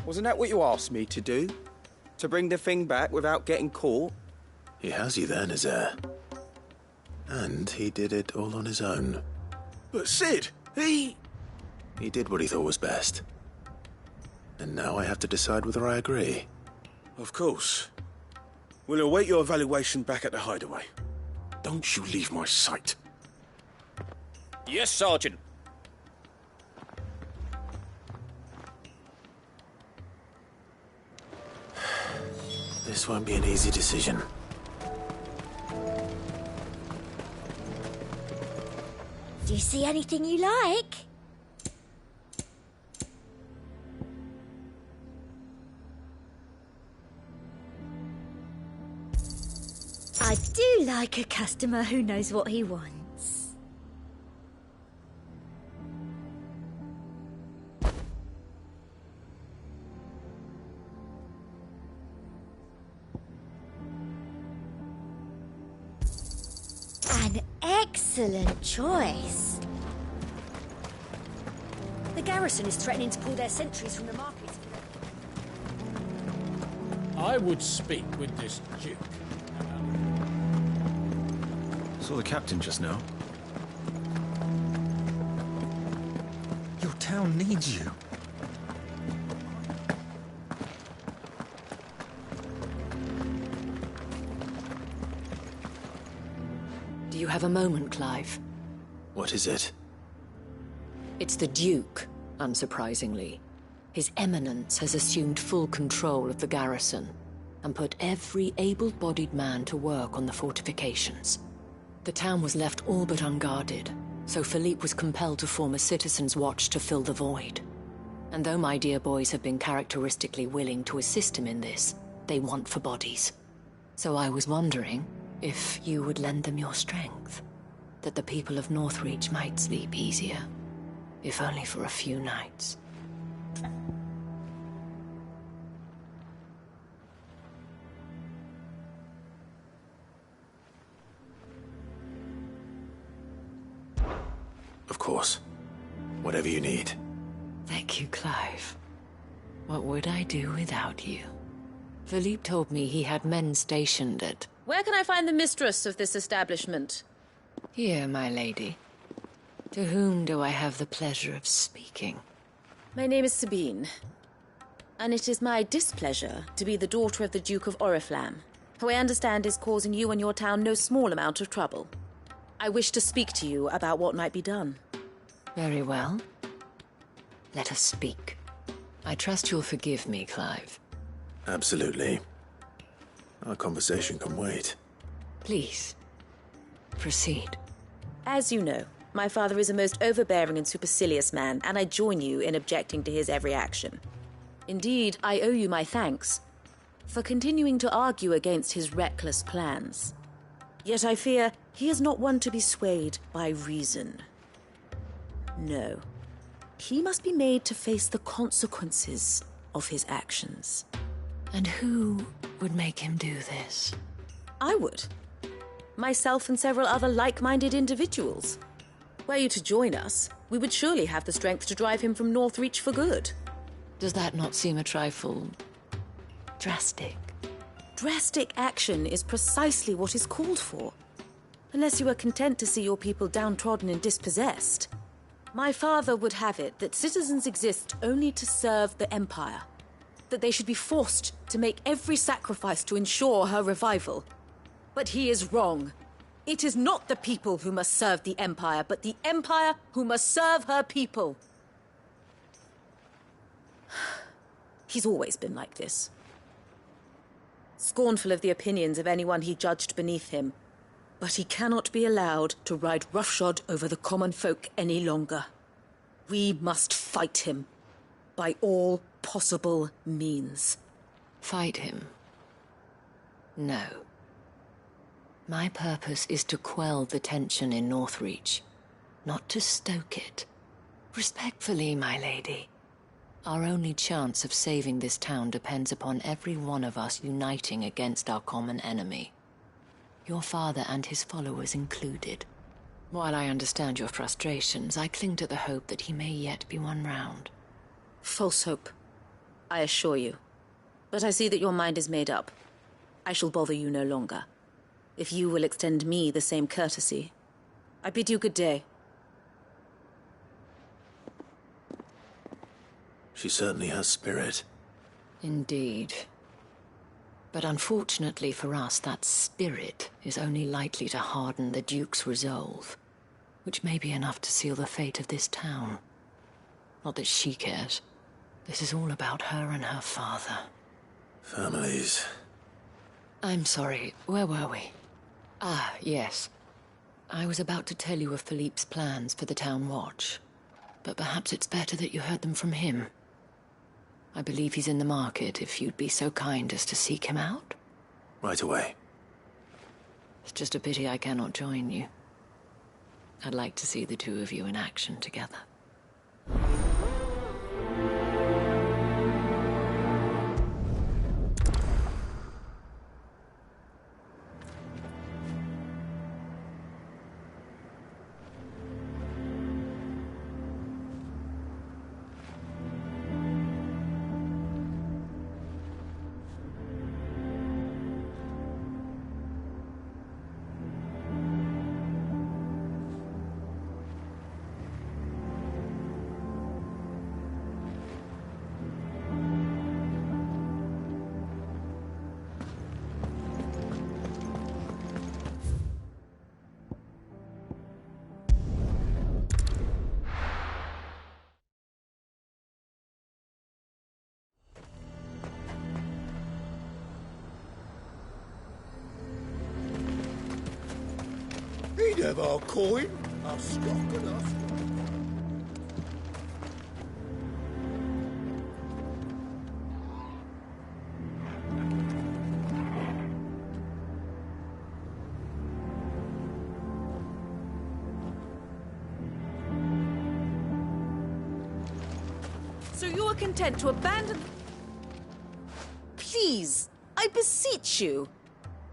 Wasn't that what you asked me to do? To bring the thing back without getting caught? He has you then, his heir. And he did it all on his own. But Sid, he did what he thought was best. And now I have to decide whether I agree. Of course. We'll await your evaluation back at the hideaway. Don't you leave my sight. Yes, Sergeant. This won't be an easy decision. Do you see anything you like? I do like a customer who knows what he wants. An excellent choice. The garrison is threatening to pull their sentries from the market. I would speak with this Duke. Saw the captain just now. Your town needs you. Do you have a moment, Clive? What is it? It's the Duke, unsurprisingly. His Eminence has assumed full control of the garrison and put every able-bodied man to work on the fortifications. The town was left all but unguarded, so Philippe was compelled to form a citizen's watch to fill the void. And though my dear boys have been characteristically willing to assist him in this, they want for bodies. So I was wondering if you would lend them your strength, that the people of Northreach might sleep easier, if only for a few nights. Of course. Whatever you need. Thank you, Clive. What would I do without you? Philippe told me he had men stationed at... Where can I find the mistress of this establishment? Here, my lady. To whom do I have the pleasure of speaking? My name is Sabine, and it is my displeasure to be the daughter of the Duke of Oriflamme, who I understand is causing you and your town no small amount of trouble. I wish to speak to you about what might be done. Very well. Let us speak. I trust you'll forgive me, Clive. Absolutely. Our conversation can wait. Please, proceed. As you know, my father is a most overbearing and supercilious man, and I join you in objecting to his every action. Indeed, I owe you my thanks for continuing to argue against his reckless plans. Yet I fear he is not one to be swayed by reason. No. He must be made to face the consequences of his actions. And who would make him do this? I would. Myself and several other like-minded individuals. Were you to join us, we would surely have the strength to drive him from Northreach for good. Does that not seem a trifle... drastic? Drastic action is precisely what is called for. Unless you are content to see your people downtrodden and dispossessed. My father would have it that citizens exist only to serve the Empire. That they should be forced to make every sacrifice to ensure her revival. But he is wrong. It is not the people who must serve the Empire, but the Empire who must serve her people. He's always been like this. Scornful of the opinions of anyone he judged beneath him, But he cannot be allowed to ride roughshod over the common folk any longer. We must fight him by all possible means. Fight him? No. My purpose is to quell the tension in Northreach, not to stoke it. Respectfully, my lady. Our only chance of saving this town depends upon every one of us uniting against our common enemy. Your father and his followers included. While I understand your frustrations, I cling to the hope that he may yet be won round. False hope, I assure you. But I see that your mind is made up. I shall bother you no longer. If you will extend me the same courtesy, I bid you good day. She certainly has spirit. Indeed. But unfortunately for us, that spirit is only likely to harden the Duke's resolve, which may be enough to seal the fate of this town. Not that she cares. This is all about her and her father. Families. I'm sorry, where were we? Ah, yes. I was about to tell you of Philippe's plans for the town watch, but perhaps it's better that you heard them from him. I believe he's in the market, if you'd be so kind as to seek him out. Right away. It's just a pity I cannot join you. I'd like to see the two of you in action together. He'd have our coin, our stock and our stock. So you are content to abandon... Please, I beseech you.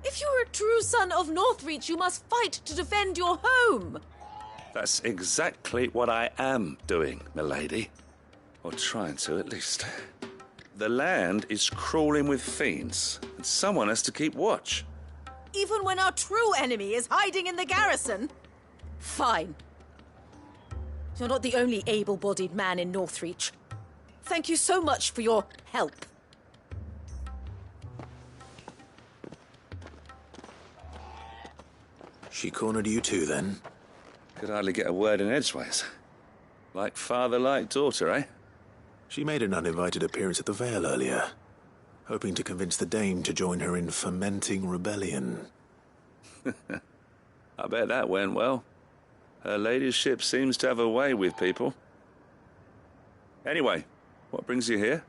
If you're a true son of Northreach, you must fight to defend your home. That's exactly what I am doing, milady. Or trying to, at least. The land is crawling with fiends, and someone has to keep watch. Even when our true enemy is hiding in the garrison? Fine. You're not the only able-bodied man in Northreach. Thank you so much for your help. She cornered you too, then? Could hardly get a word in edgeways. Like father, like daughter, eh? She made an uninvited appearance at the Vale earlier, hoping to convince the Dame to join her in fomenting rebellion. I bet that went well. Her ladyship seems to have a way with people. Anyway, what brings you here?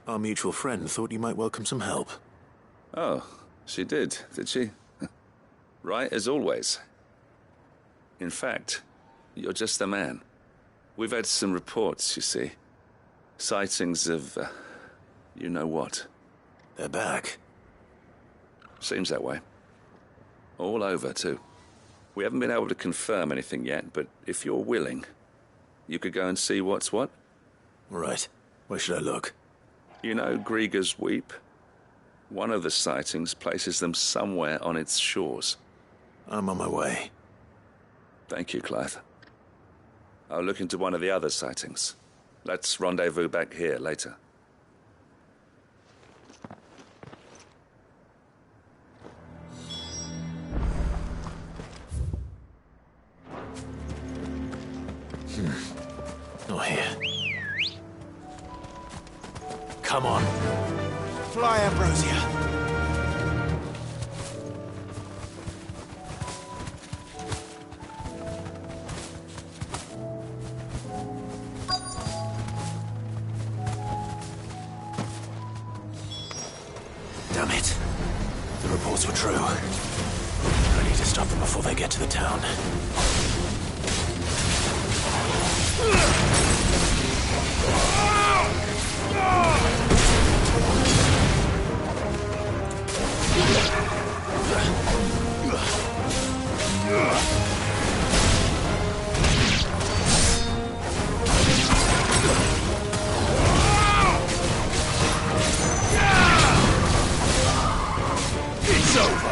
Our mutual friend thought you might welcome some help. Oh, she did she? Right as always. In fact, you're just the man. We've had some reports, you see. Sightings of, you know what. They're back. Seems that way. All over, too. We haven't been able to confirm anything yet, but if you're willing, you could go and see what's what. Right. Where should I look? You know Grieger's Weep? One of the sightings places them somewhere on its shores. I'm on my way. Thank you, Clive. I'll look into one of the other sightings. Let's rendezvous back here later. Not here. Come on. Fly, Ambrosia. reports were true. I need to stop them before they get to the town. It's over.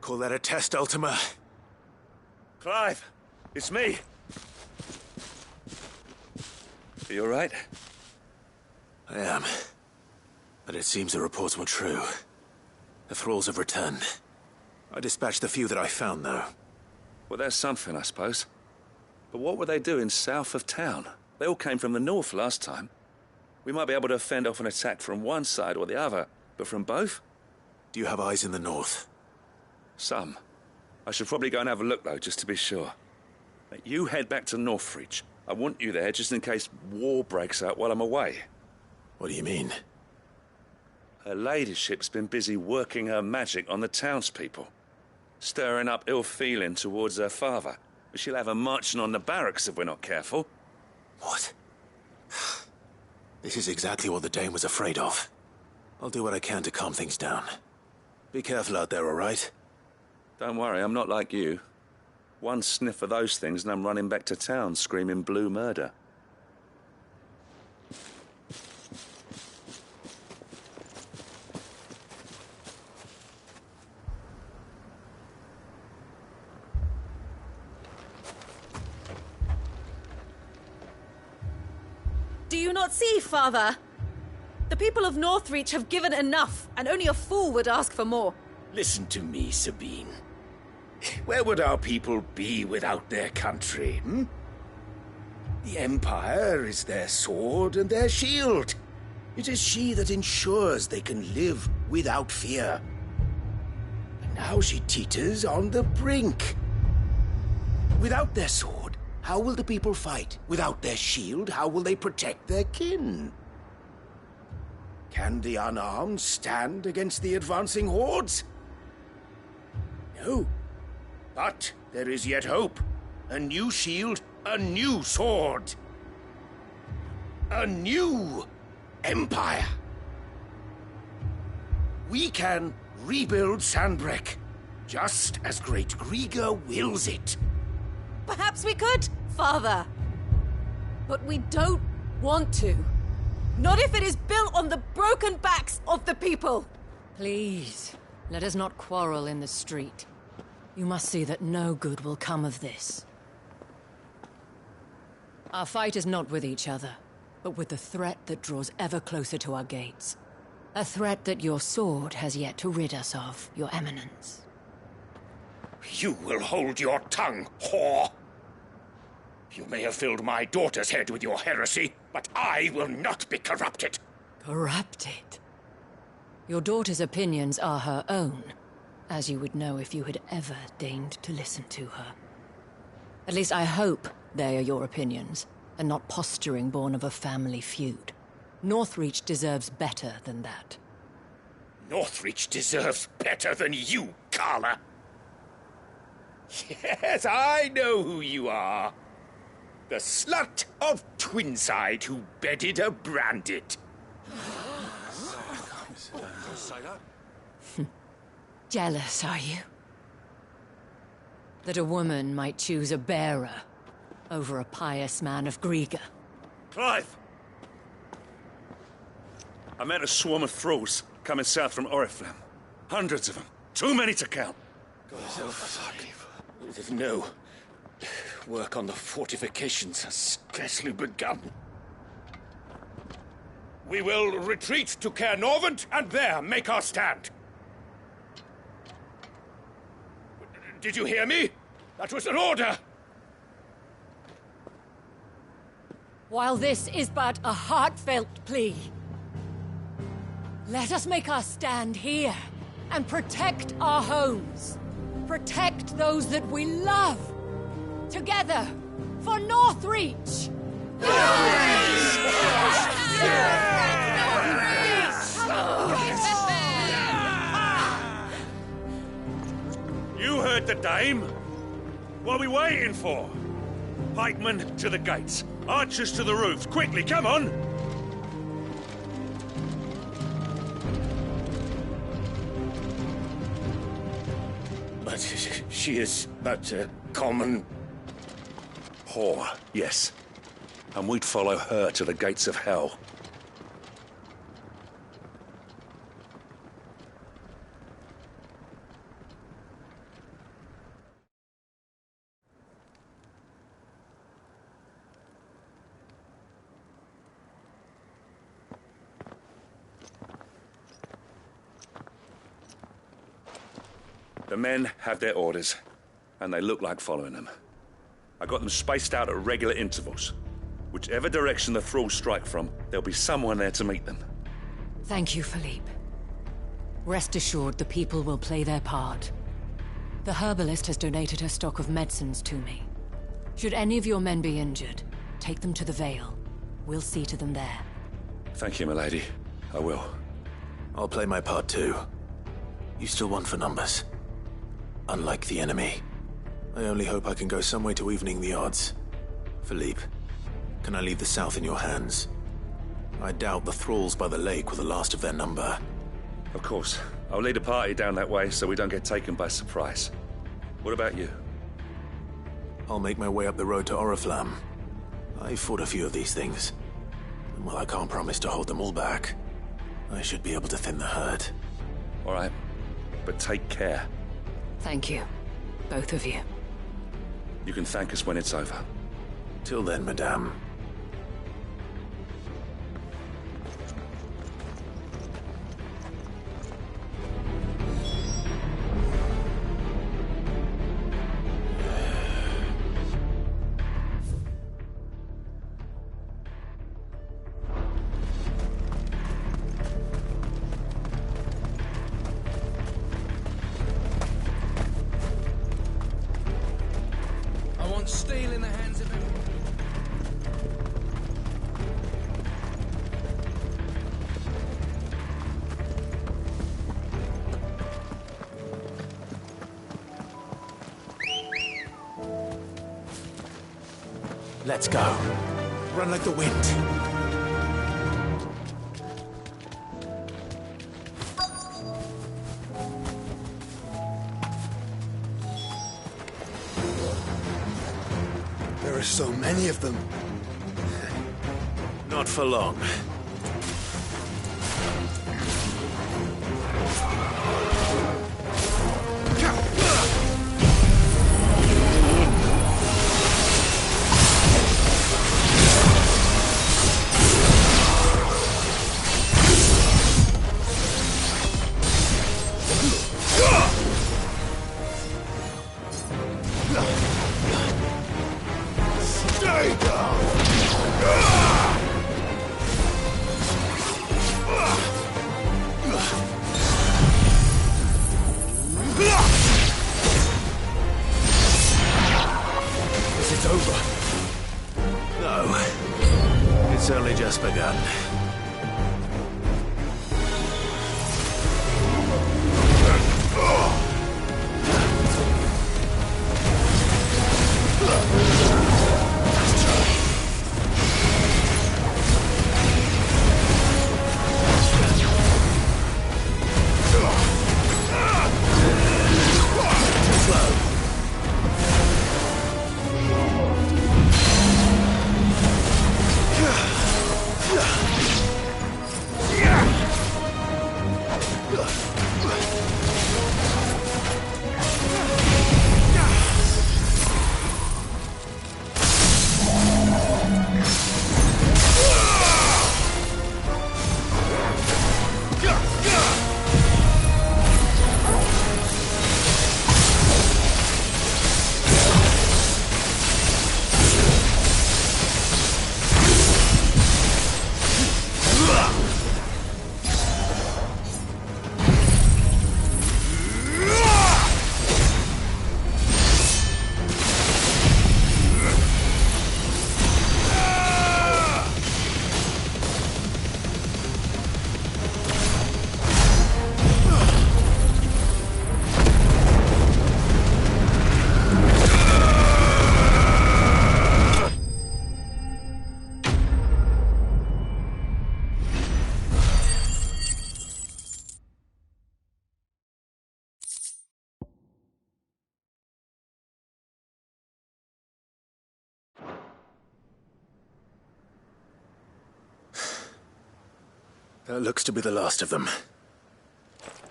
Call that a test, Ultima? Clive, it's me. Are you all right? I am. But it seems the reports were true. The thralls have returned. I dispatched the few that I found, though. Well, there's something, I suppose. But what were they doing south of town? They all came from the north last time. We might be able to fend off an attack from one side or the other, but from both? Do you have eyes in the north? Some. I should probably go and have a look, though, just to be sure. You head back to Northreach. I want you there just in case war breaks out while I'm away. What do you mean? Her ladyship's been busy working her magic on the townspeople, stirring up ill feeling towards her father. But she'll have her marching on the barracks if we're not careful. What? This is exactly what the Dane was afraid of. I'll do what I can to calm things down. Be careful out there, all right? Don't worry, I'm not like you. One sniff of those things and I'm running back to town screaming blue murder. Do you not see, Father? The people of Northreach have given enough, and only a fool would ask for more. Listen to me, Sabine. Where would our people be without their country, hmm? The Empire is their sword and their shield. It is she that ensures they can live without fear. And now she teeters on the brink. Without their sword, how will the people fight? Without their shield, how will they protect their kin? Can the unarmed stand against the advancing hordes? No. But there is yet hope. A new shield, a new sword. A new empire. We can rebuild Sandbreck, just as Great Grieger wills it. Perhaps we could, Father. But we don't want to. Not if it is built on the broken backs of the people. Please, Let us not quarrel in the street. You must see that no good will come of this. Our fight is not with each other, but with the threat that draws ever closer to our gates. A threat that your sword has yet to rid us of, Your Eminence. You will hold your tongue, whore! You may have filled my daughter's head with your heresy, but I will not be corrupted. Corrupted? Your daughter's opinions are her own, as you would know if you had ever deigned to listen to her. At least I hope they are your opinions, and not posturing born of a family feud. Northreach deserves better than that. Northreach deserves better than you, Carla! Yes, I know who you are. The slut of Twinside who bedded a Branded. Jealous, are you? That a woman might choose a bearer over a pious man of Griega. Clive! I met a swarm of thralls coming south from Oriflamme. Hundreds of them. Too many to count. No. Work on the fortifications has scarcely begun. We will retreat to Caer Norvent and there make our stand. Did you hear me? That was an order! While this is but a heartfelt plea, let us make our stand here and protect our homes. Protect those that we love. Together, for Northreach! You heard the dame. What are we waiting for? Pikemen to the gates. Archers to the roofs. Quickly, come on! But she is but a common... whore, yes. And we'd follow her to the gates of hell. The men have their orders, and they look like following them. I got them spaced out at regular intervals. Whichever direction the thralls strike from, there'll be someone there to meet them. Thank you, Philippe. Rest assured the people will play their part. The herbalist has donated her stock of medicines to me. Should any of your men be injured, take them to the Vale. We'll see to them there. Thank you, milady. I will. I'll play my part too. You still want for numbers. Unlike the enemy. I only hope I can go some way to evening the odds. Philippe, can I leave the south in your hands? I doubt the thralls by the lake were the last of their number. Of course. I'll lead a party down that way so we don't get taken by surprise. What about you? I'll make my way up the road to Oriflamme. I fought a few of these things. And while I can't promise to hold them all back, I should be able to thin the herd. All right. But take care. Thank you. Both of you. You can thank us when it's over. Till then, madame. Steel in the hands of everyone. Let's go. Run like the wind. There are so many of them. Not for long. Is it over? No. It's only just begun. That looks to be the last of them.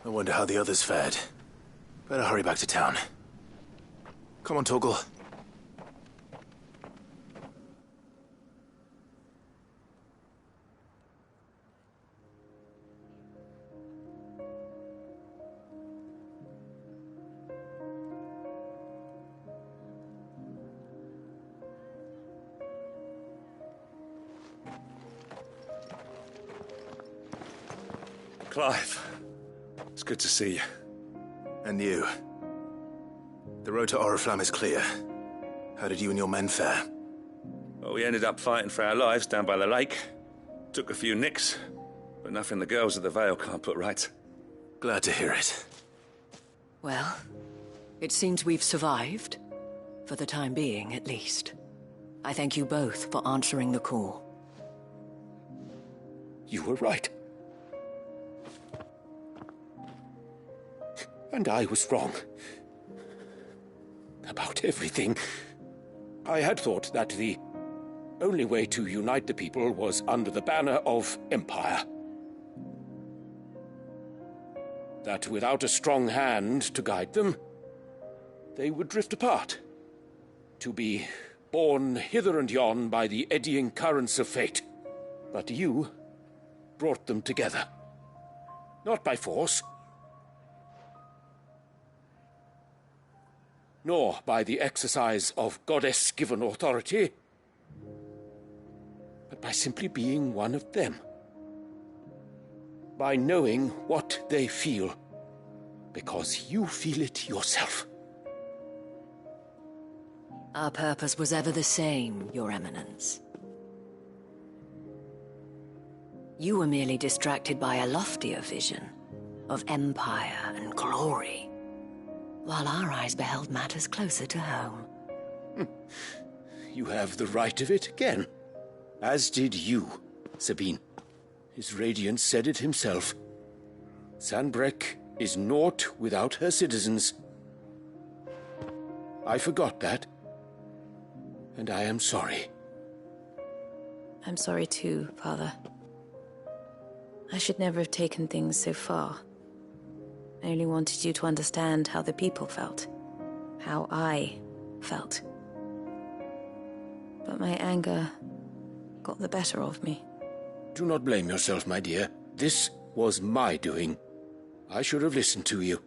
I wonder how the others fared. Better hurry back to town. Come on, Torgal. Clive, it's good to see you. And you. The road to Oriflamme is clear. How did you and your men fare? Well, we ended up fighting for our lives down by the lake. Took a few nicks, but nothing the girls of the Vale can't put right. Glad to hear it. Well, it seems we've survived. For the time being, at least. I thank you both for answering the call. You were right. And I was wrong. About everything. I had thought that the only way to unite the people was under the banner of Empire. That without a strong hand to guide them, they would drift apart. To be borne hither and yon by the eddying currents of fate. But you brought them together. Not by force, nor by the exercise of goddess-given authority, but by simply being one of them. By knowing what they feel, because you feel it yourself. Our purpose was ever the same, Your Eminence. You were merely distracted by a loftier vision of empire and glory, while our eyes beheld matters closer to home. You have the right of it again. As did you, Sabine. His Radiance said it himself. Sanbreque is naught without her citizens. I forgot that. And I am sorry. I'm sorry too, Father. I should never have taken things so far. I only wanted you to understand how the people felt. How I felt. But my anger got the better of me. Do not blame yourself, my dear. This was my doing. I should have listened to you.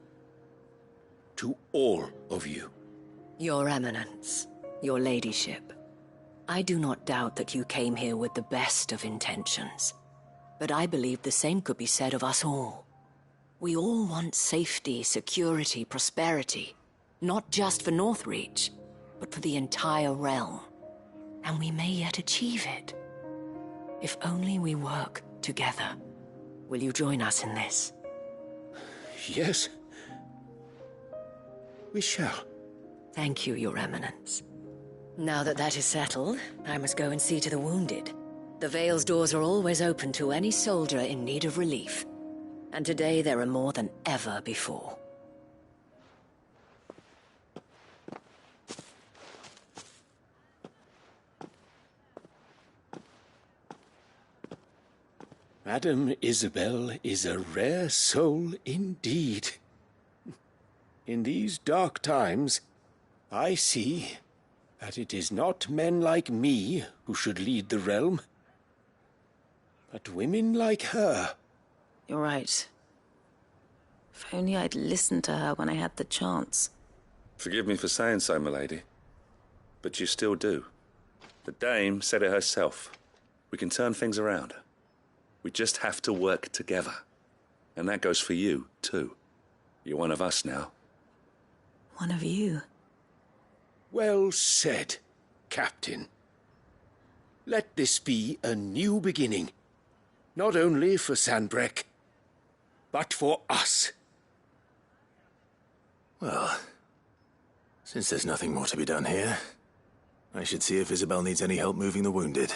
To all of you. Your Eminence, your Ladyship, I do not doubt that you came here with the best of intentions, but I believe the same could be said of us all. We all want safety, security, prosperity, not just for Northreach, but for the entire realm. And we may yet achieve it, if only we work together. Will you join us in this? Yes. We shall. Thank you, Your Eminence. Now that that is settled, I must go and see to the wounded. The Vale's doors are always open to any soldier in need of relief. And today there are more than ever before. Madame Isabel is a rare soul indeed. In these dark times, I see that it is not men like me who should lead the realm, but women like her. You're right. If only I'd listened to her when I had the chance. Forgive me for saying so, milady, but you still do. The dame said it herself. We can turn things around. We just have to work together. And that goes for you, too. You're one of us now. One of you? Well said, Captain. Let this be a new beginning. Not only for Sanbreque, but for us. Well, since there's nothing more to be done here, I should see if Isabel needs any help moving the wounded.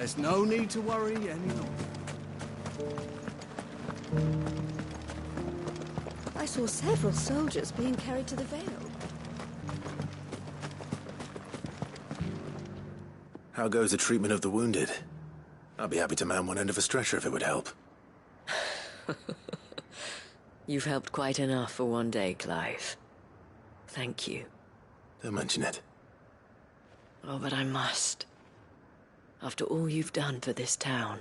There's no need to worry any longer. I saw several soldiers being carried to the Vale. How goes the treatment of the wounded? I'll be happy to man one end of a stretcher if it would help. You've helped quite enough for one day, Clive. Thank you. Don't mention it. Oh, but I must. After all you've done for this town,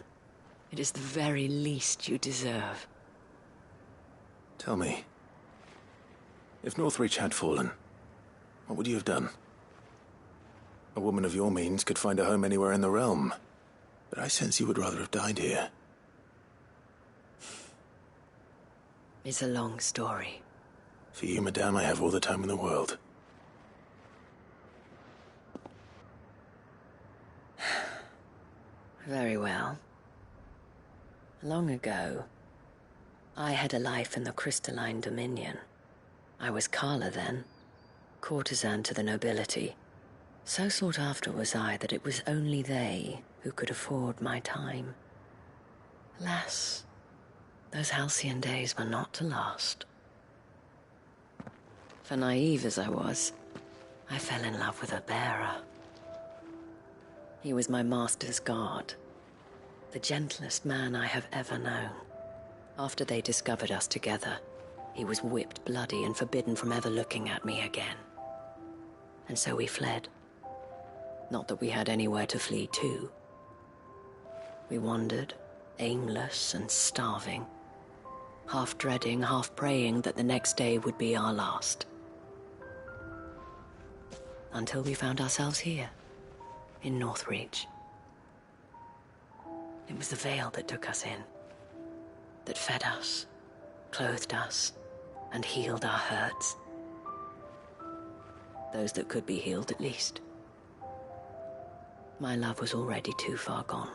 it is the very least you deserve. Tell me, if Northreach had fallen, what would you have done? A woman of your means could find a home anywhere in the realm, but I sense you would rather have died here. It's a long story. For you, madame, I have all the time in the world. Very well. Long ago, I had a life in the Crystalline Dominion. I was Carla then, courtesan to the nobility. So sought after was I that it was only they who could afford my time. Alas, those halcyon days were not to last. For naive as I was, I fell in love with a bearer. He was my master's guard, the gentlest man I have ever known. After they discovered us together, he was whipped bloody and forbidden from ever looking at me again. And so we fled. Not that we had anywhere to flee to. We wandered, aimless and starving, half dreading, half praying that the next day would be our last. Until we found ourselves here, in Northreach. It was the Vale that took us in, that fed us, clothed us, and healed our hurts. Those that could be healed, at least. My love was already too far gone.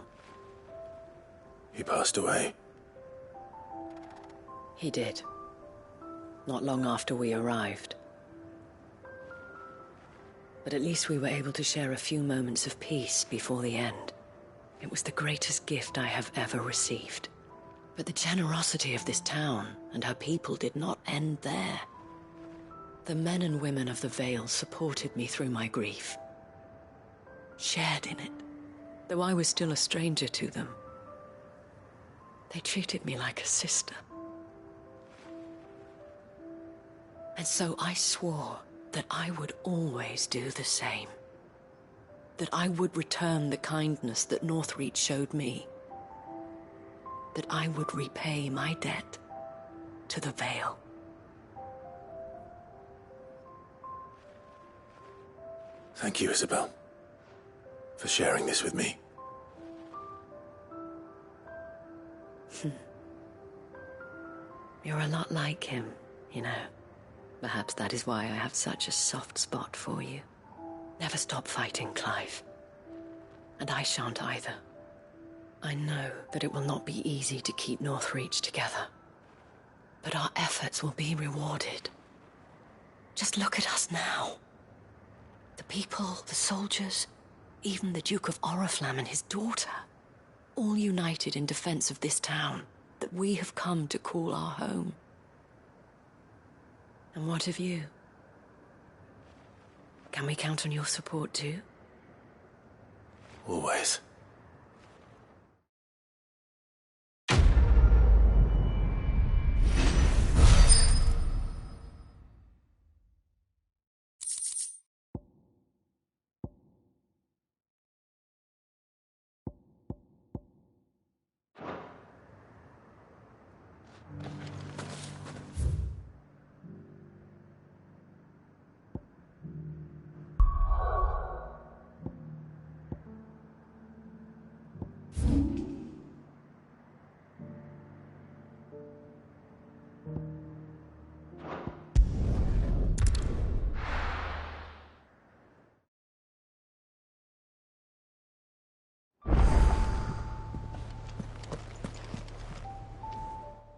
He passed away. He did. Not long after we arrived. But at least we were able to share a few moments of peace before the end. It was the greatest gift I have ever received. But the generosity of this town and her people did not end there. The men and women of the Vale supported me through my grief, shared in it, though I was still a stranger to them. They treated me like a sister. And so I swore that I would always do the same. that I would return the kindness that Northreach showed me. That I would repay my debt to the Vale. Thank you, Isabel, for sharing this with me. You're a lot like him, you know. Perhaps that is why I have such a soft spot for you. Never stop fighting, Clive. And I shan't either. I know that it will not be easy to keep Northreach together. But our efforts will be rewarded. Just look at us now. The people, the soldiers, even the Duke of Oriflamme and his daughter, all united in defense of this town that we have come to call our home. And what of you? Can we count on your support too? Always.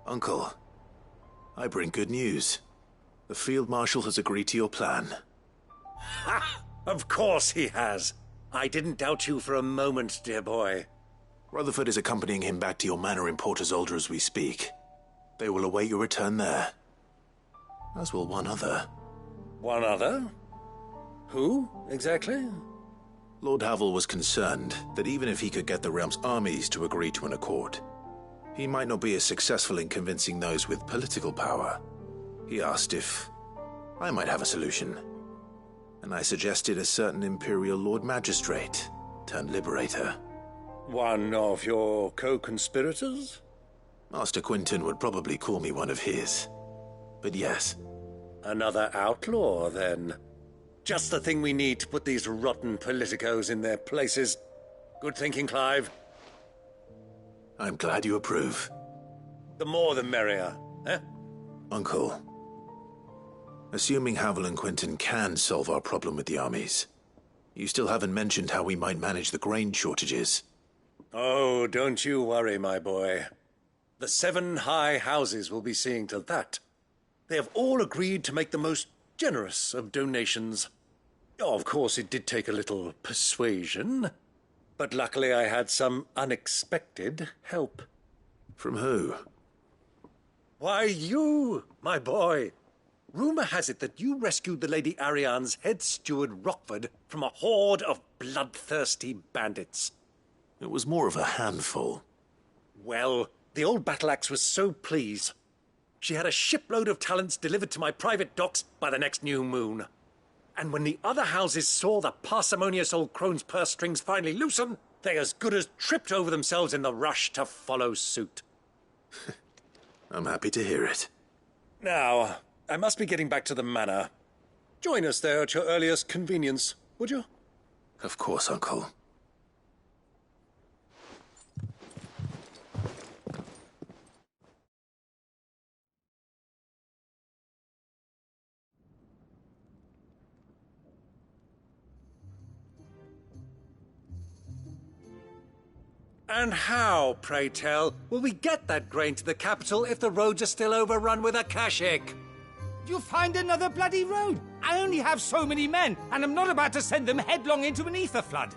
Uncle, I bring good news. The Field Marshal has agreed to your plan. Ha! Of course he has. I didn't doubt you for a moment, dear boy. Rutherford is accompanying him back to your manor in Port Isolde as we speak. They will await your return there. As will one other. One other? Who, exactly? Lord Havel was concerned that even if he could get the realm's armies to agree to an accord, he might not be as successful in convincing those with political power. He asked if I might have a solution, and I suggested a certain Imperial Lord Magistrate turned Liberator. One of your co-conspirators? Master Quinton would probably call me one of his. But yes. Another outlaw, then. Just the thing we need to put these rotten politicos in their places. Good thinking, Clive. I'm glad you approve. The more the merrier, eh? Uncle, assuming Havel and Quinton can solve our problem with the armies, you still haven't mentioned how we might manage the grain shortages. Oh, don't you worry, my boy. The 7 high houses will be seeing to that. They have all agreed to make the most generous of donations. Oh, of course, it did take a little persuasion, but luckily I had some unexpected help. From who? Why, you, my boy. Rumor has it that you rescued the Lady Ariane's head steward Rockford from a horde of bloodthirsty bandits. It was more of a handful. Well, the old battle-axe was so pleased. She had a shipload of talents delivered to my private docks by the next new moon. And when the other houses saw the parsimonious old crone's purse strings finally loosen, they as good as tripped over themselves in the rush to follow suit. I'm happy to hear it. Now, I must be getting back to the manor. Join us there at your earliest convenience, would you? Of course, Uncle. And how, pray tell, will we get that grain to the capital if the roads are still overrun with Akashic? You'll find another bloody road. I only have so many men, and I'm not about to send them headlong into an ether flood.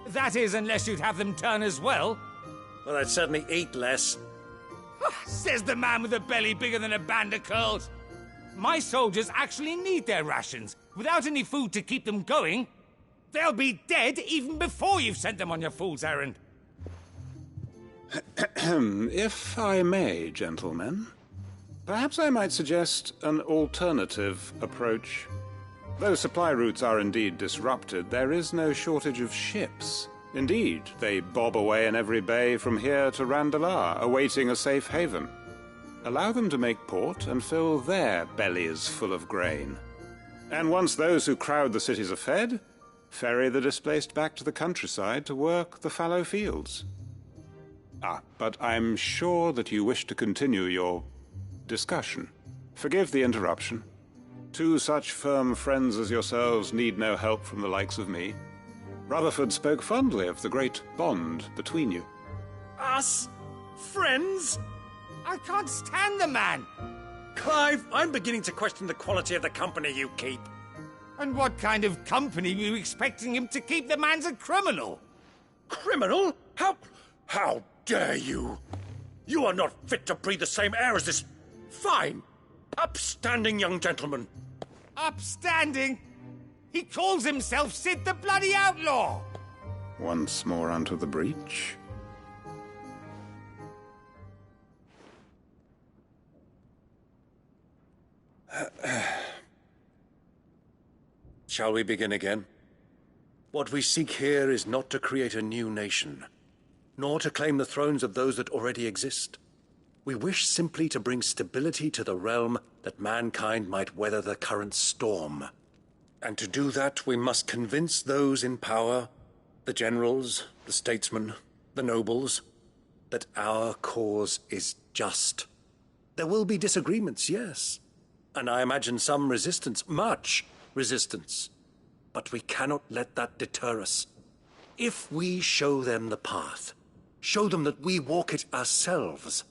That is, unless you'd have them turn as well. Well, I'd certainly eat less. Says the man with a belly bigger than a band of curls. My soldiers actually need their rations. Without any food to keep them going, they'll be dead even before you've sent them on your fool's errand. If I may, gentlemen, perhaps I might suggest an alternative approach. Though supply routes are indeed disrupted, there is no shortage of ships. Indeed, they bob away in every bay from here to Randalar, awaiting a safe haven. Allow them to make port and fill their bellies full of grain. And once those who crowd the cities are fed, ferry the displaced back to the countryside to work the fallow fields. But I'm sure that you wish to continue your discussion. Forgive the interruption. Two such firm friends as yourselves need no help from the likes of me. Rutherford spoke fondly of the great bond between you. Us? Friends? I can't stand the man! Clive, I'm beginning to question the quality of the company you keep. And what kind of company were you expecting him to keep? The man's a criminal! Criminal? How dare you? You are not fit to breathe the same air as this fine, upstanding young gentleman. Upstanding? He calls himself Sid the Bloody Outlaw! Once more onto the breach. Shall we begin again? What we seek here is not to create a new nation, nor to claim the thrones of those that already exist. We wish simply to bring stability to the realm that mankind might weather the current storm. And to do that, we must convince those in power, the generals, the statesmen, the nobles, that our cause is just. There will be disagreements, yes, and I imagine some resistance, much resistance. But we cannot let that deter us. If we show them the path, show them that we walk it ourselves,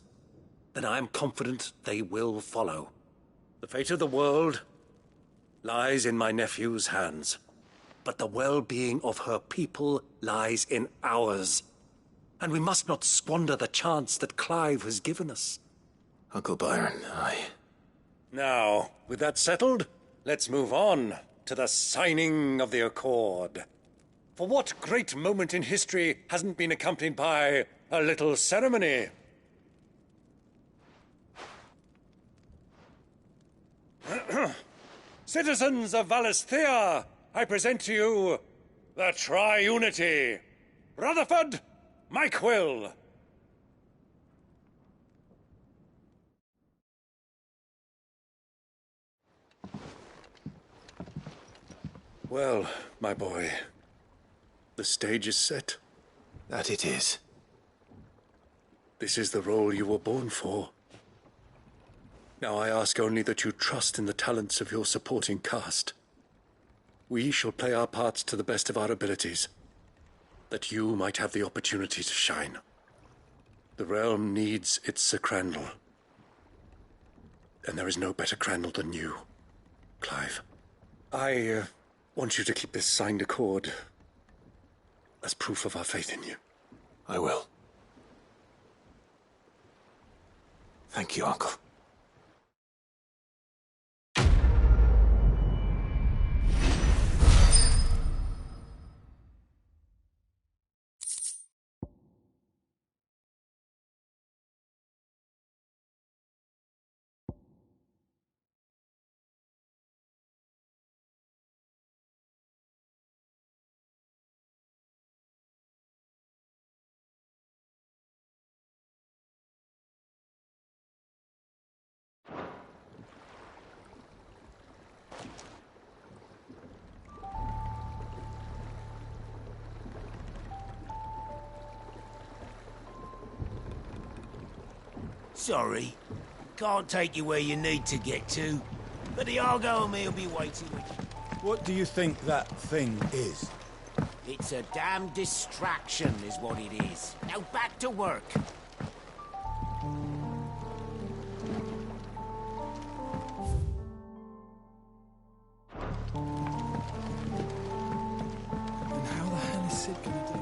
then I am confident they will follow. The fate of the world lies in my nephew's hands, but the well-being of her people lies in ours. And we must not squander the chance that Clive has given us. Uncle Byron, Now, with that settled, let's move on to the signing of the Accord. For what great moment in history hasn't been accompanied by a little ceremony? Citizens of Valisthea, I present to you the Triunity. Rutherford, Mike Will. Well, my boy, the stage is set. That it is. This is the role you were born for. Now I ask only that you trust in the talents of your supporting cast. We shall play our parts to the best of our abilities, that you might have the opportunity to shine. The realm needs its Sir Crandall. And there is no better Crandall than you, Clive. I want you to keep this signed accord as proof of our faith in you. I will. Thank you, Uncle. Sorry. Can't take you where you need to get to. But the Argo and me will be waiting with you. What do you think that thing is? It's a damn distraction, is what it is. Now back to work. And how the hell is Sid gonna do it?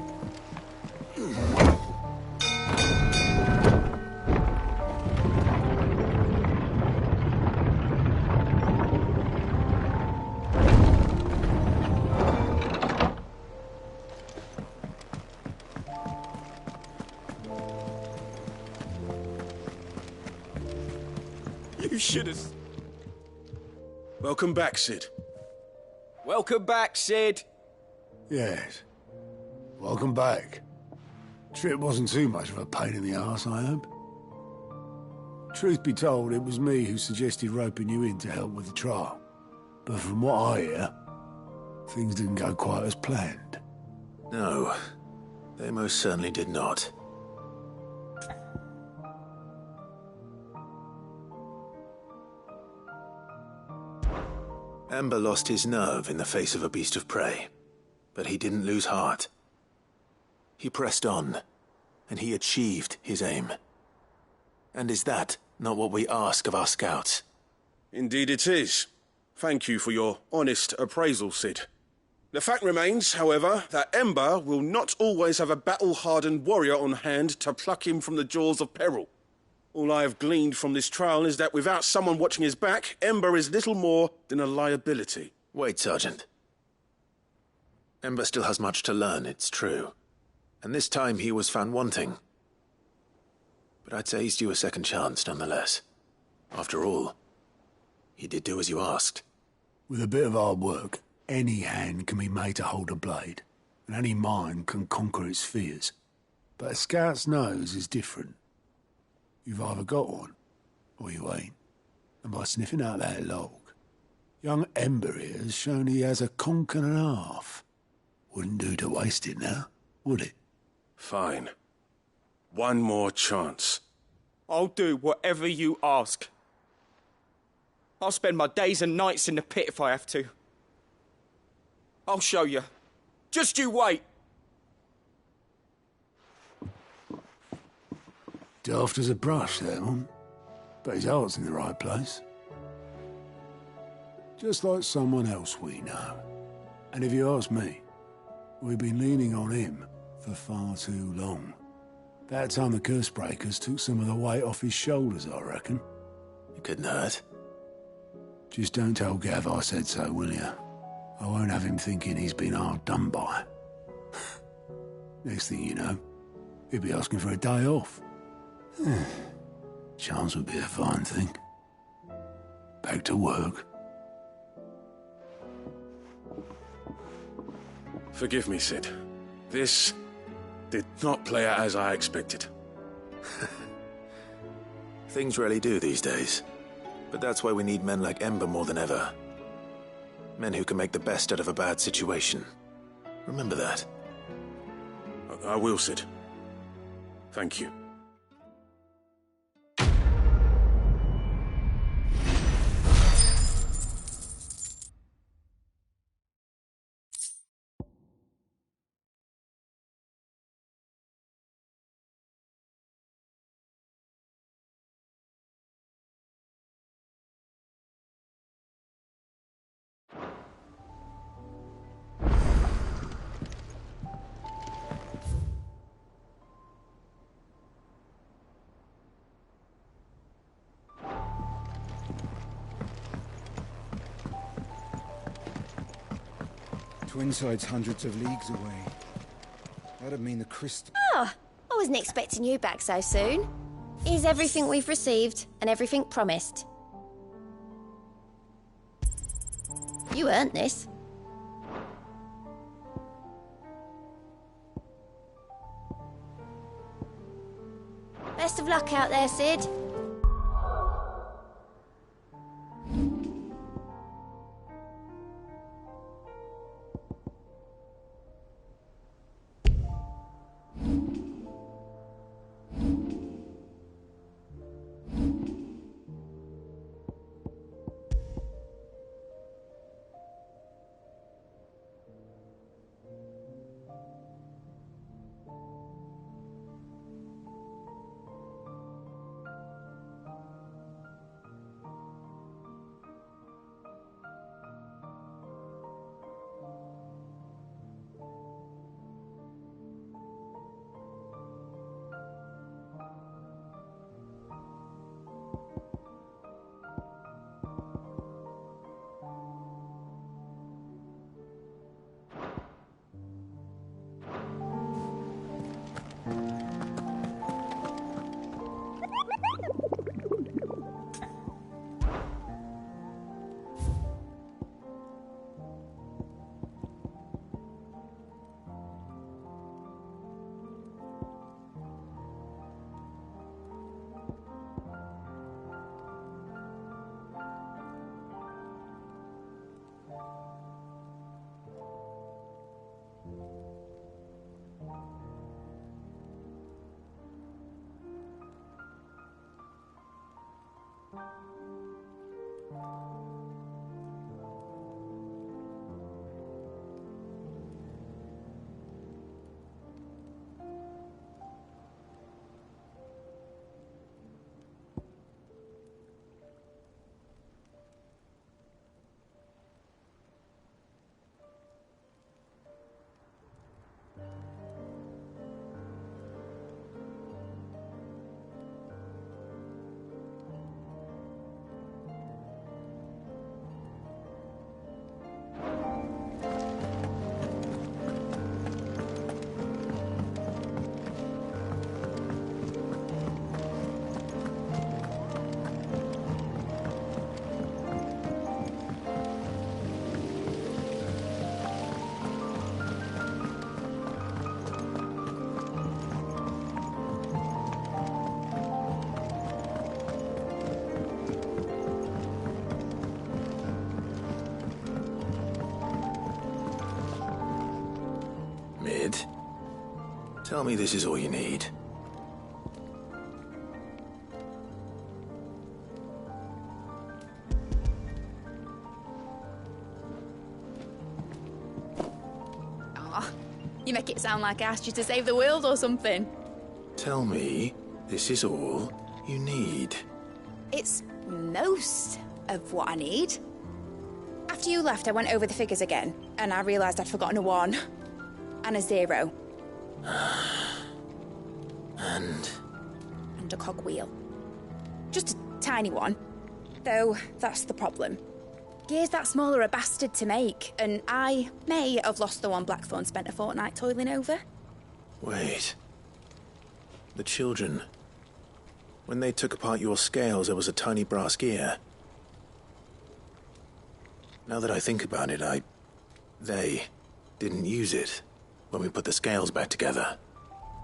You should have... Welcome back, Sid. Welcome back, Sid. Yes. Welcome back. Trip wasn't too much of a pain in the arse, I hope. Truth be told, it was me who suggested roping you in to help with the trial. But from what I hear, things didn't go quite as planned. No, they most certainly did not. Ember lost his nerve in the face of a beast of prey, but he didn't lose heart. He pressed on, and he achieved his aim. And is that not what we ask of our scouts? Indeed it is. Thank you for your honest appraisal, Sid. The fact remains, however, that Ember will not always have a battle-hardened warrior on hand to pluck him from the jaws of peril. All I have gleaned from this trial is that without someone watching his back, Ember is little more than a liability. Wait, Sergeant. Ember still has much to learn, it's true. And this time he was found wanting. But I'd say he's due a second chance, nonetheless. After all, he did do as you asked. With a bit of hard work, any hand can be made to hold a blade, and any mind can conquer its fears. But a scout's nose is different. You've either got one, or you ain't. And by sniffing out that log, young Ember here has shown he has a conch and a half. Wouldn't do to waste it now, would it? Fine. One more chance. I'll do whatever you ask. I'll spend my days and nights in the pit if I have to. I'll show you. Just you wait. Daft as a brush, that one. But his heart's in the right place. Just like someone else we know. And if you ask me, we've been leaning on him for far too long. That time the curse breakers took some of the weight off his shoulders, I reckon. It couldn't hurt. Just don't tell Gav I said so, will you? I won't have him thinking he's been hard done by. Next thing you know, he'll be asking for a day off. Chance would be a fine thing. Back to work. Forgive me, Sid. This did not play out as I expected. Things rarely do these days. But that's why we need men like Ember more than ever. Men who can make the best out of a bad situation. Remember that. I will, Sid. Thank you. Twinside's hundreds of leagues away. That'd mean the crystal... Ah, I wasn't expecting you back so soon. Here's everything we've received, and everything promised. You earned this. Best of luck out there, Sid. Tell me this is all you need. Aw, you make it sound like I asked you to save the world or something. Tell me this is all you need. It's most of what I need. After you left, I went over the figures again, and I realised I'd forgotten a 1 and a 0. And a cogwheel. Just a tiny one. Though, that's the problem. Gears that small are a bastard to make, and I may have lost the one Blackthorn spent a fortnight toiling over. wait. The children. When they took apart your scales, there was a tiny brass gear. Now that I think about it, they didn't use it when we put the scales back together.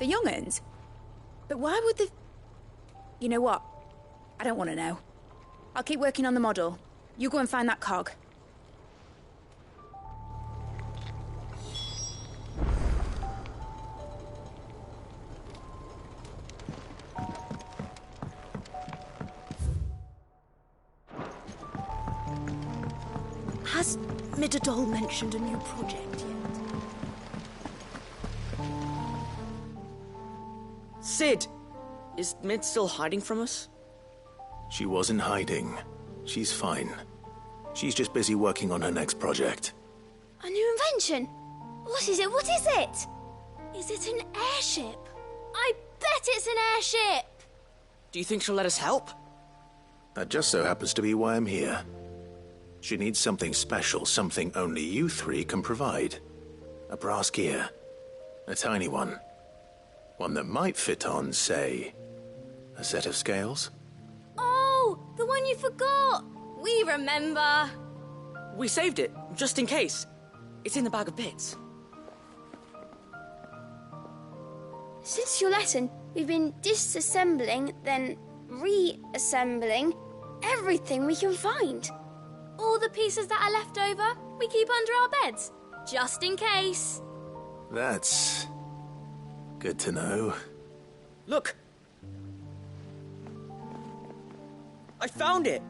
The young'uns? But why would the... You know what? I don't want to know. I'll keep working on the model. You go and find that cog. Has Midadol mentioned a new project yet? Sid! Is Mid still hiding from us? She wasn't hiding. She's fine. She's just busy working on her next project. A new invention? What is it? What is it? Is it an airship? I bet it's an airship! Do you think she'll let us help? That just so happens to be why I'm here. She needs something special, something only you three can provide. A brass gear. A tiny one. One that might fit on, say, a set of scales? Oh, the one you forgot! We remember! We saved it, just in case. It's in the bag of bits. Since your lesson, we've been disassembling, then reassembling everything we can find. All the pieces that are left over, we keep under our beds, just in case. That's good to know. Look! I found it!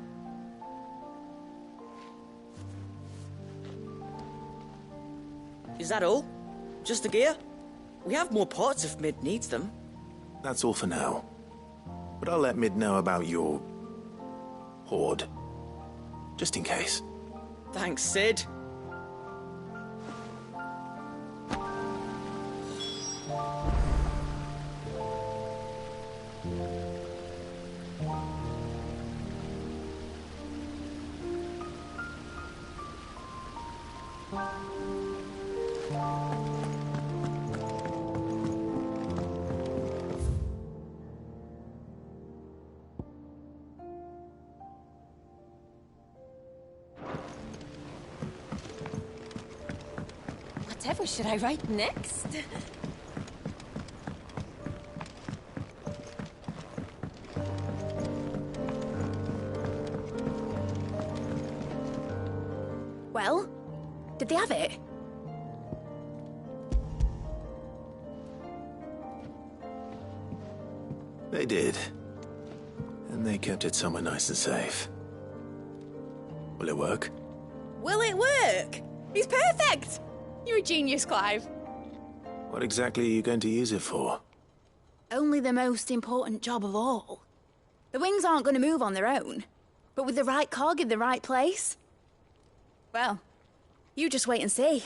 Is that all? Just the gear? We have more parts if Mid needs them. That's all for now. But I'll let Mid know about your hoard. Just in case. Thanks, Sid. Whatever should I write next? Well, did they have it? They did. And they kept it somewhere nice and safe. Will it work? Will it work? He's perfect! You're a genius, Clive. What exactly are you going to use it for? Only the most important job of all. The wings aren't going to move on their own. But with the right cog in the right place... Well, you just wait and see.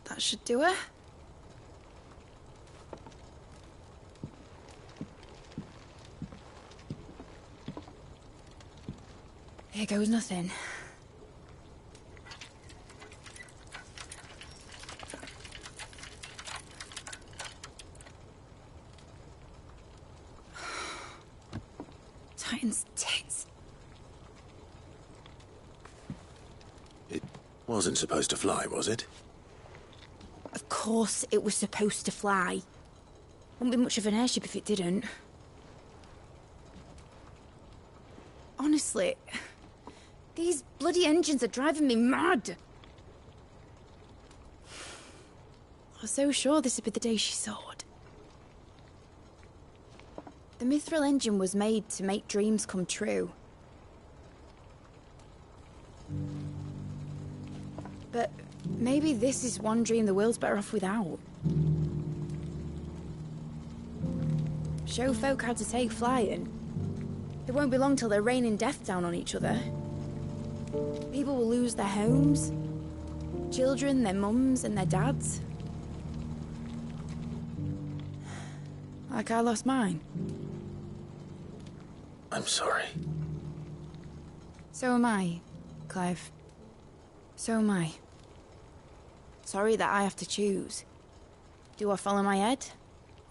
That should do it. Here goes nothing. Titan's tits. It wasn't supposed to fly, was it? Of course it was supposed to fly. Wouldn't be much of an airship if it didn't. Honestly. honestly, these bloody engines are driving me mad. I was so sure this would be the day she soared. The Mithril engine was made to make dreams come true. But maybe this is one dream the world's better off without. Show folk how to take flying. It won't be long till they're raining death down on each other. People will lose their homes. Children, their mums and their dads. Like I lost mine. I'm sorry. So am I, Clive. So am I. Sorry that I have to choose. Do I follow my head,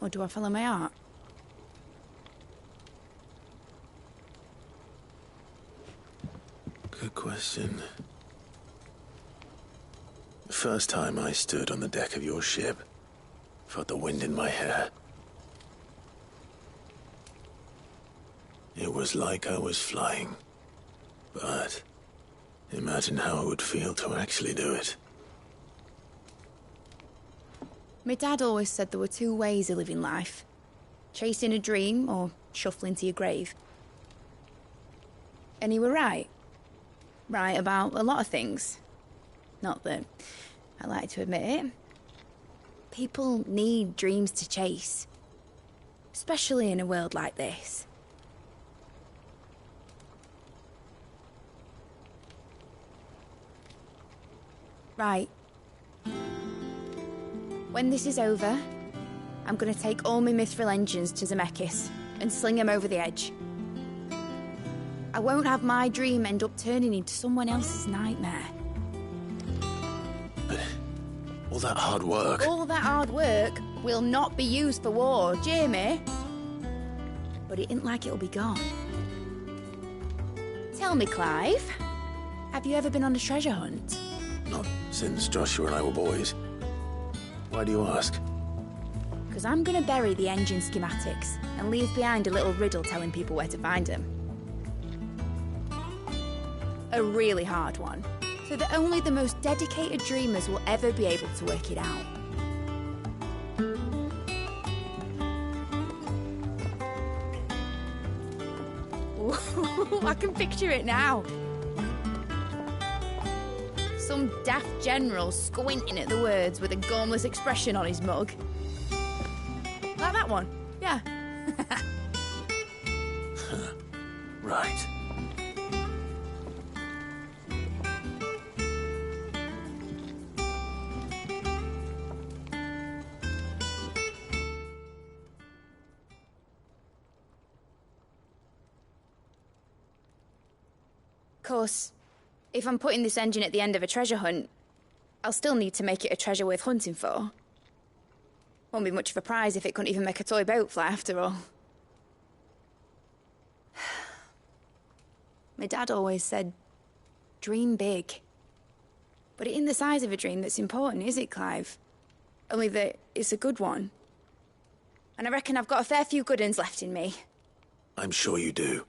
or do I follow my heart? Good question. The first time I stood on the deck of your ship, felt the wind in my hair. It was like I was flying. But imagine how it would feel to actually do it. My dad always said there were two ways of living life. Chasing a dream or shuffling to your grave. And he were right. Right about a lot of things. Not that I like to admit it. People need dreams to chase. Especially in a world like this. Right. When this is over, I'm gonna take all my Mithril engines to Zemeckis and sling them over the edge. I won't have my dream end up turning into someone else's nightmare. But all that hard work... All that hard work will not be used for war, Jamie. But it ain't like it'll be gone. Tell me, Clive, have you ever been on a treasure hunt? Not since Joshua and I were boys. Why do you ask? Because I'm gonna bury the engine schematics and leave behind a little riddle telling people where to find them. A really hard one, so that only the most dedicated dreamers will ever be able to work it out. Ooh, I can picture it now. Some daft general squinting at the words with a gormless expression on his mug. Like that one, yeah. Right. Of course, if I'm putting this engine at the end of a treasure hunt, I'll still need to make it a treasure worth hunting for. Won't be much of a prize if it couldn't even make a toy boat fly after all. My dad always said, dream big. But it ain't the size of a dream that's important, is it, Clive? Only that it's a good one. And I reckon I've got a fair few good uns left in me. I'm sure you do.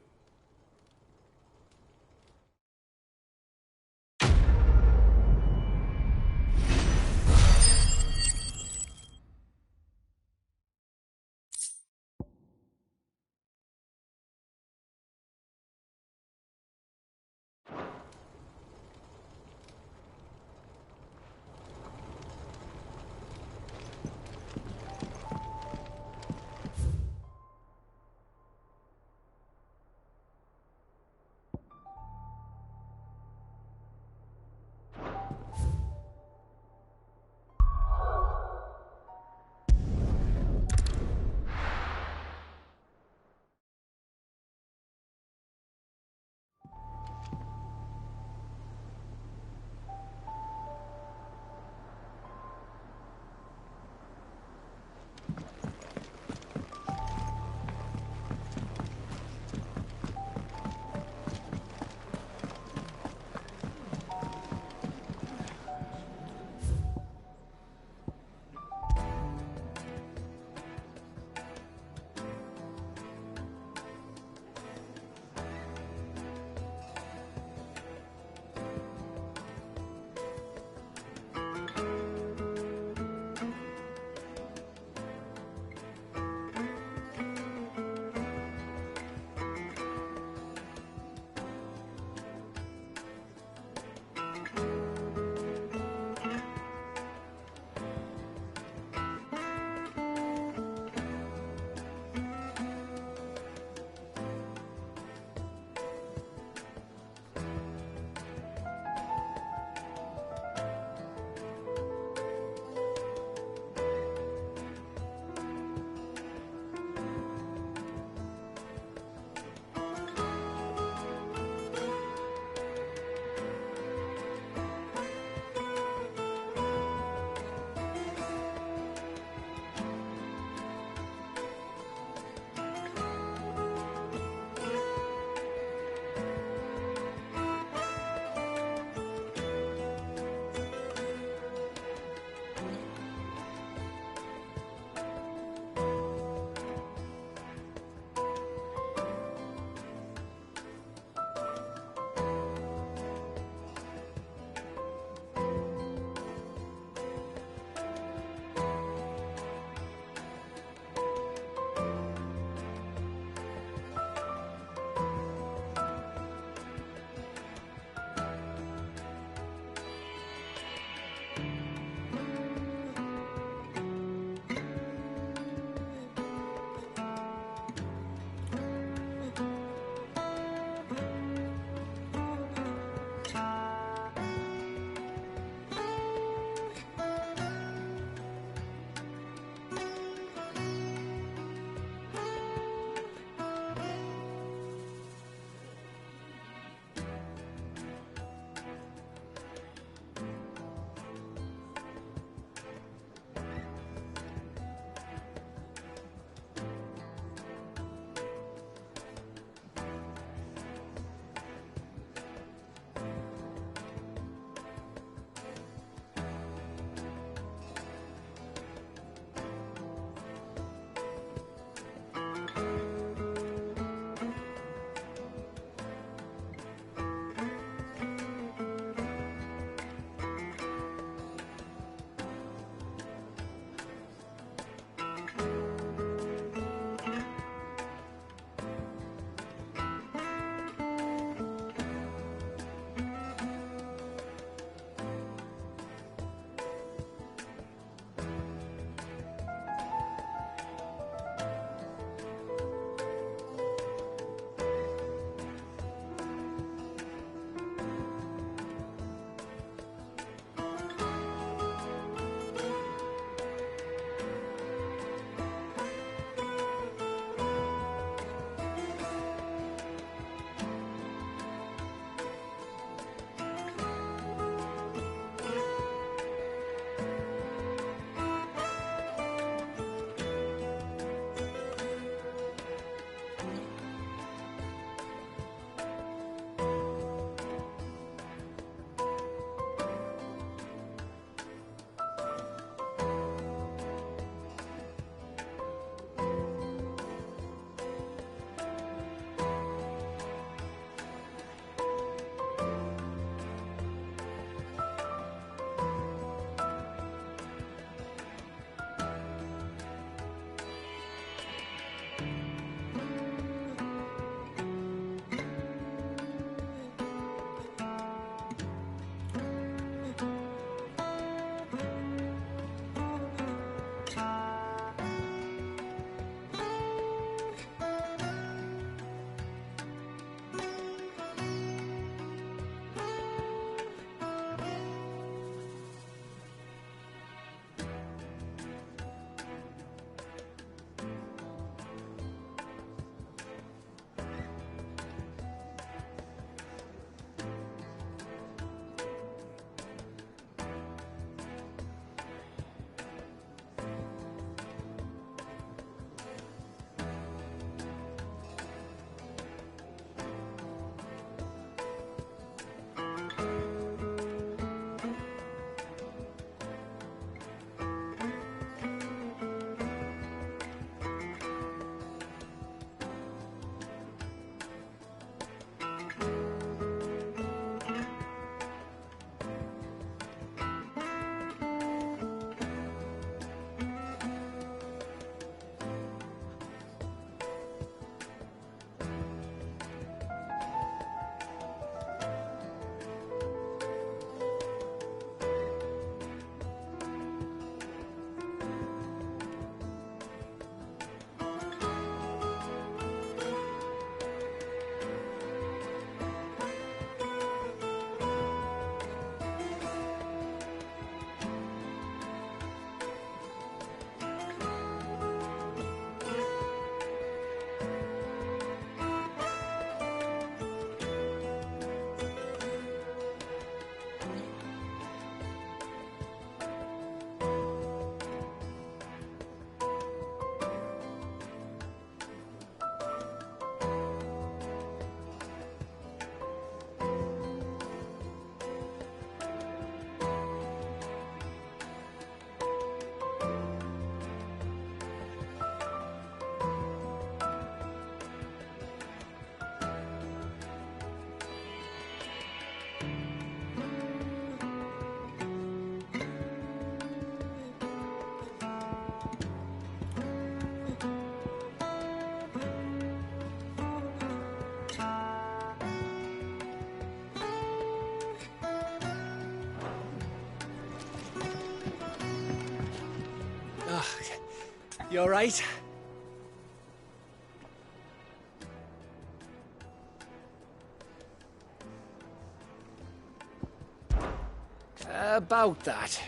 You all right? About that.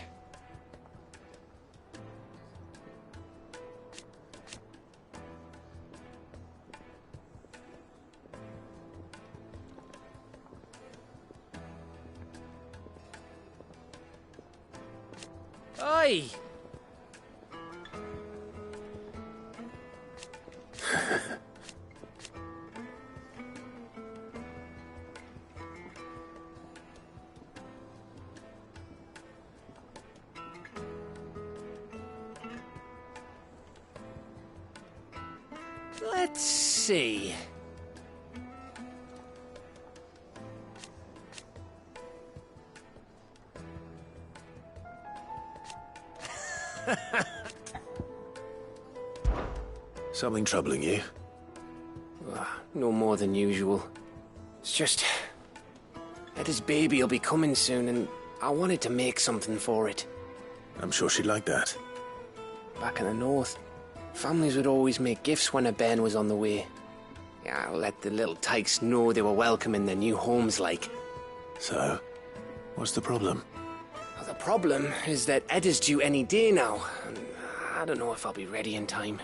Oi! Let's see. Something troubling you? No more than usual. It's just... Eda's baby will be coming soon, and I wanted to make something for it. I'm sure she'd like that. Back in the north, families would always make gifts when a bairn was on the way. Yeah, let the little tykes know they were welcome in their new homes, like. So, what's the problem? Well, the problem is that Eda's due any day now, and I don't know if I'll be ready in time.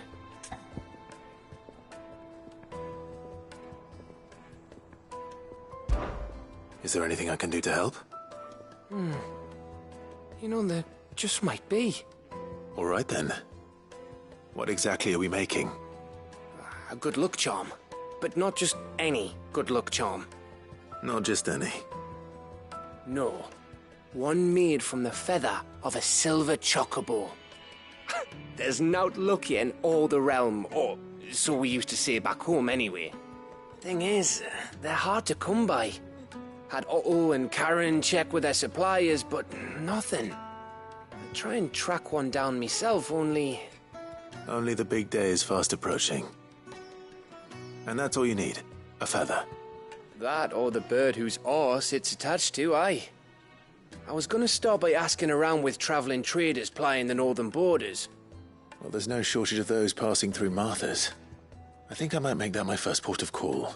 Is there anything I can do to help? You know, there just might be. All right then. What exactly are we making? A good luck charm. But not just any good luck charm. Not just any. No. One made from the feather of a silver chocobo. There's naught lucky in all the realm, or so we used to say back home anyway. Thing is, they're hard to come by. Had Otto and Karen check with their suppliers, but nothing. I try and track one down myself, only... Only the big day is fast approaching. And that's all you need, a feather. That or the bird whose horse it's attached to, aye. I was gonna start by asking around with traveling traders plying the northern borders. Well, there's no shortage of those passing through Martha's. I think I might make that my first port of call.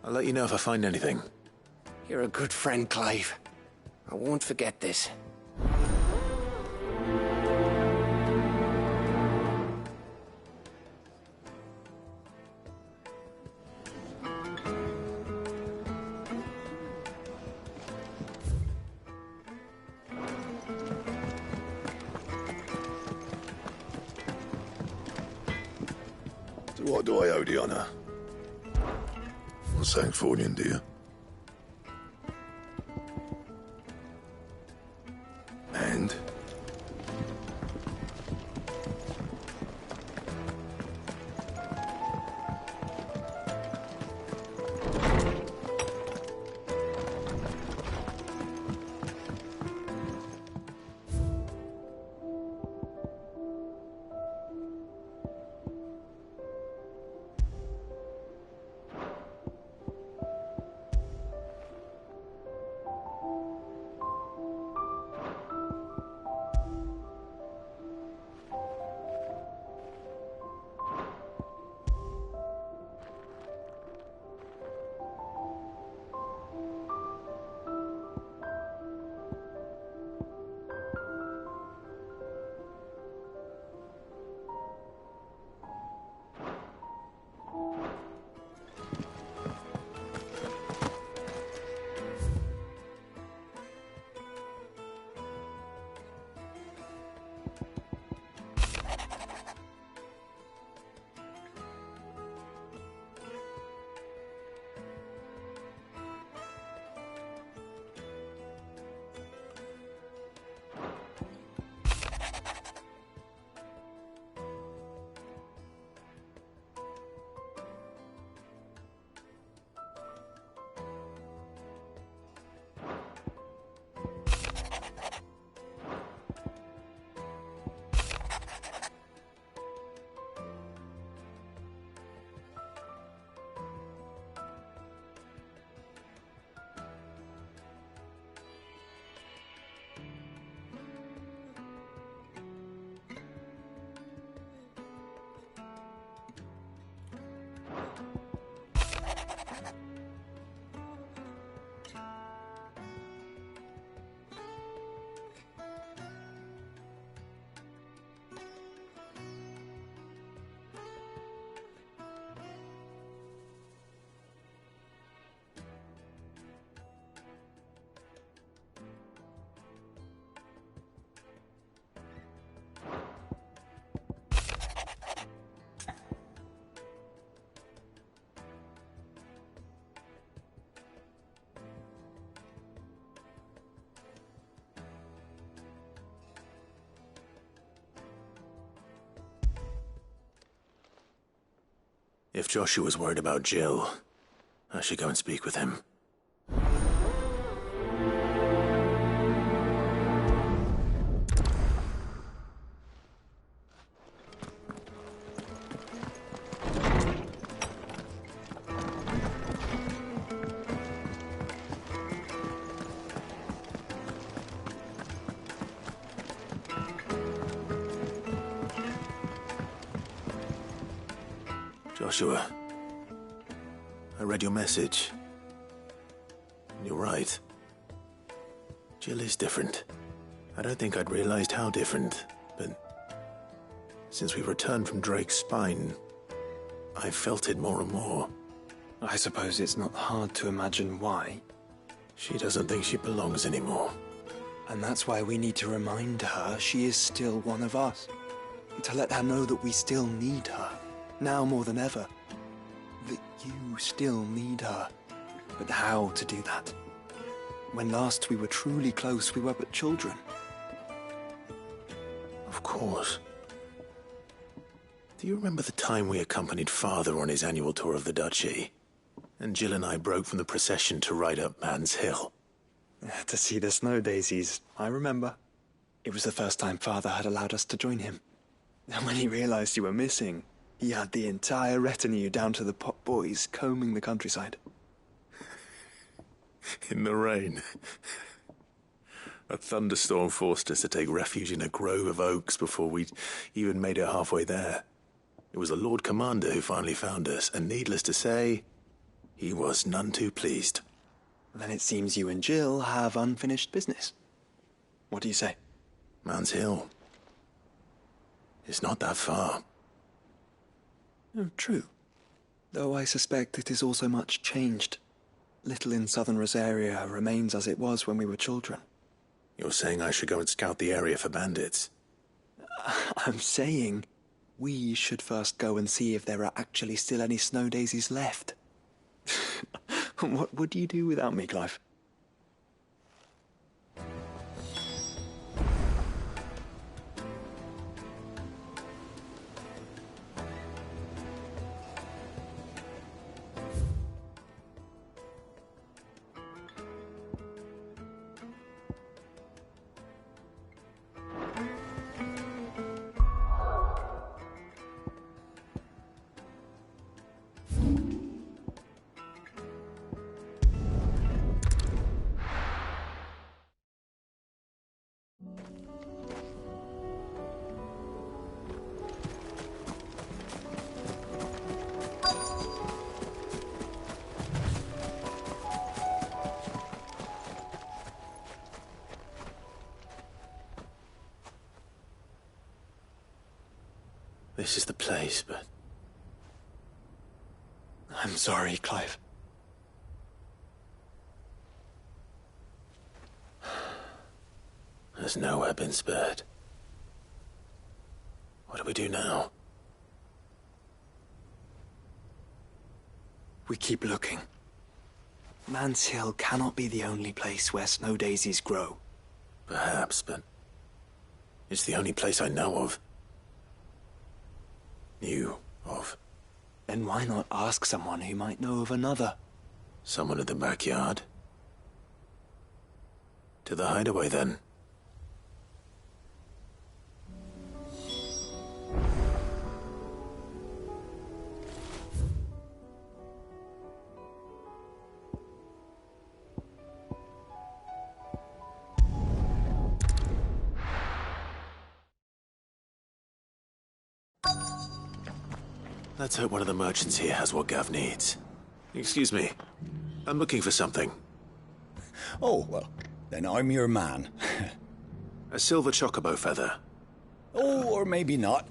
I'll let you know if I find anything. You're a good friend, Clive. I won't forget this. To what do I owe the honor? Not Sancthornian, do you? And? If Joshua's worried about Jill, I should go and speak with him. Joshua, I read your message. You're right. Jill is different. I don't think I'd realized how different, but since we returned from Drake's spine, I've felt it more and more. I suppose it's not hard to imagine why. She doesn't think she belongs anymore. And that's why we need to remind her she is still one of us. To let her know that we still need her. Now more than ever. That you still need her. But how to do that? When last we were truly close, we were but children. Of course. Do you remember the time we accompanied Father on his annual tour of the Duchy? And Jill and I broke from the procession to ride up Man's Hill. To see the snow daisies, I remember. It was the first time Father had allowed us to join him. And when he realized you were missing, he had the entire retinue down to the pot boys combing the countryside. In the rain. A thunderstorm forced us to take refuge in a grove of oaks before we'd even made it halfway there. It was the Lord Commander who finally found us, and needless to say, he was none too pleased. Then it seems you and Jill have unfinished business. What do you say? Man's Hill. It's not that far. Oh, true. Though I suspect it is also much changed. Little in southern Rosaria remains as it was when we were children. You're saying I should go and scout the area for bandits? I'm saying we should first go and see if there are actually still any snow daisies left. What would you do without me, Clive? This is the place, but... I'm sorry, Clive. There's nowhere been spared. What do we do now? We keep looking. Man's Hill cannot be the only place where snow daisies grow. Perhaps, but it's the only place I know of. Knew of. Then why not ask someone who might know of another? Someone in the backyard? To the hideaway, then. Let's hope one of the merchants here has what Gav needs. Excuse me. I'm looking for something. Oh, well, then I'm your man. A silver chocobo feather. Oh, or maybe not.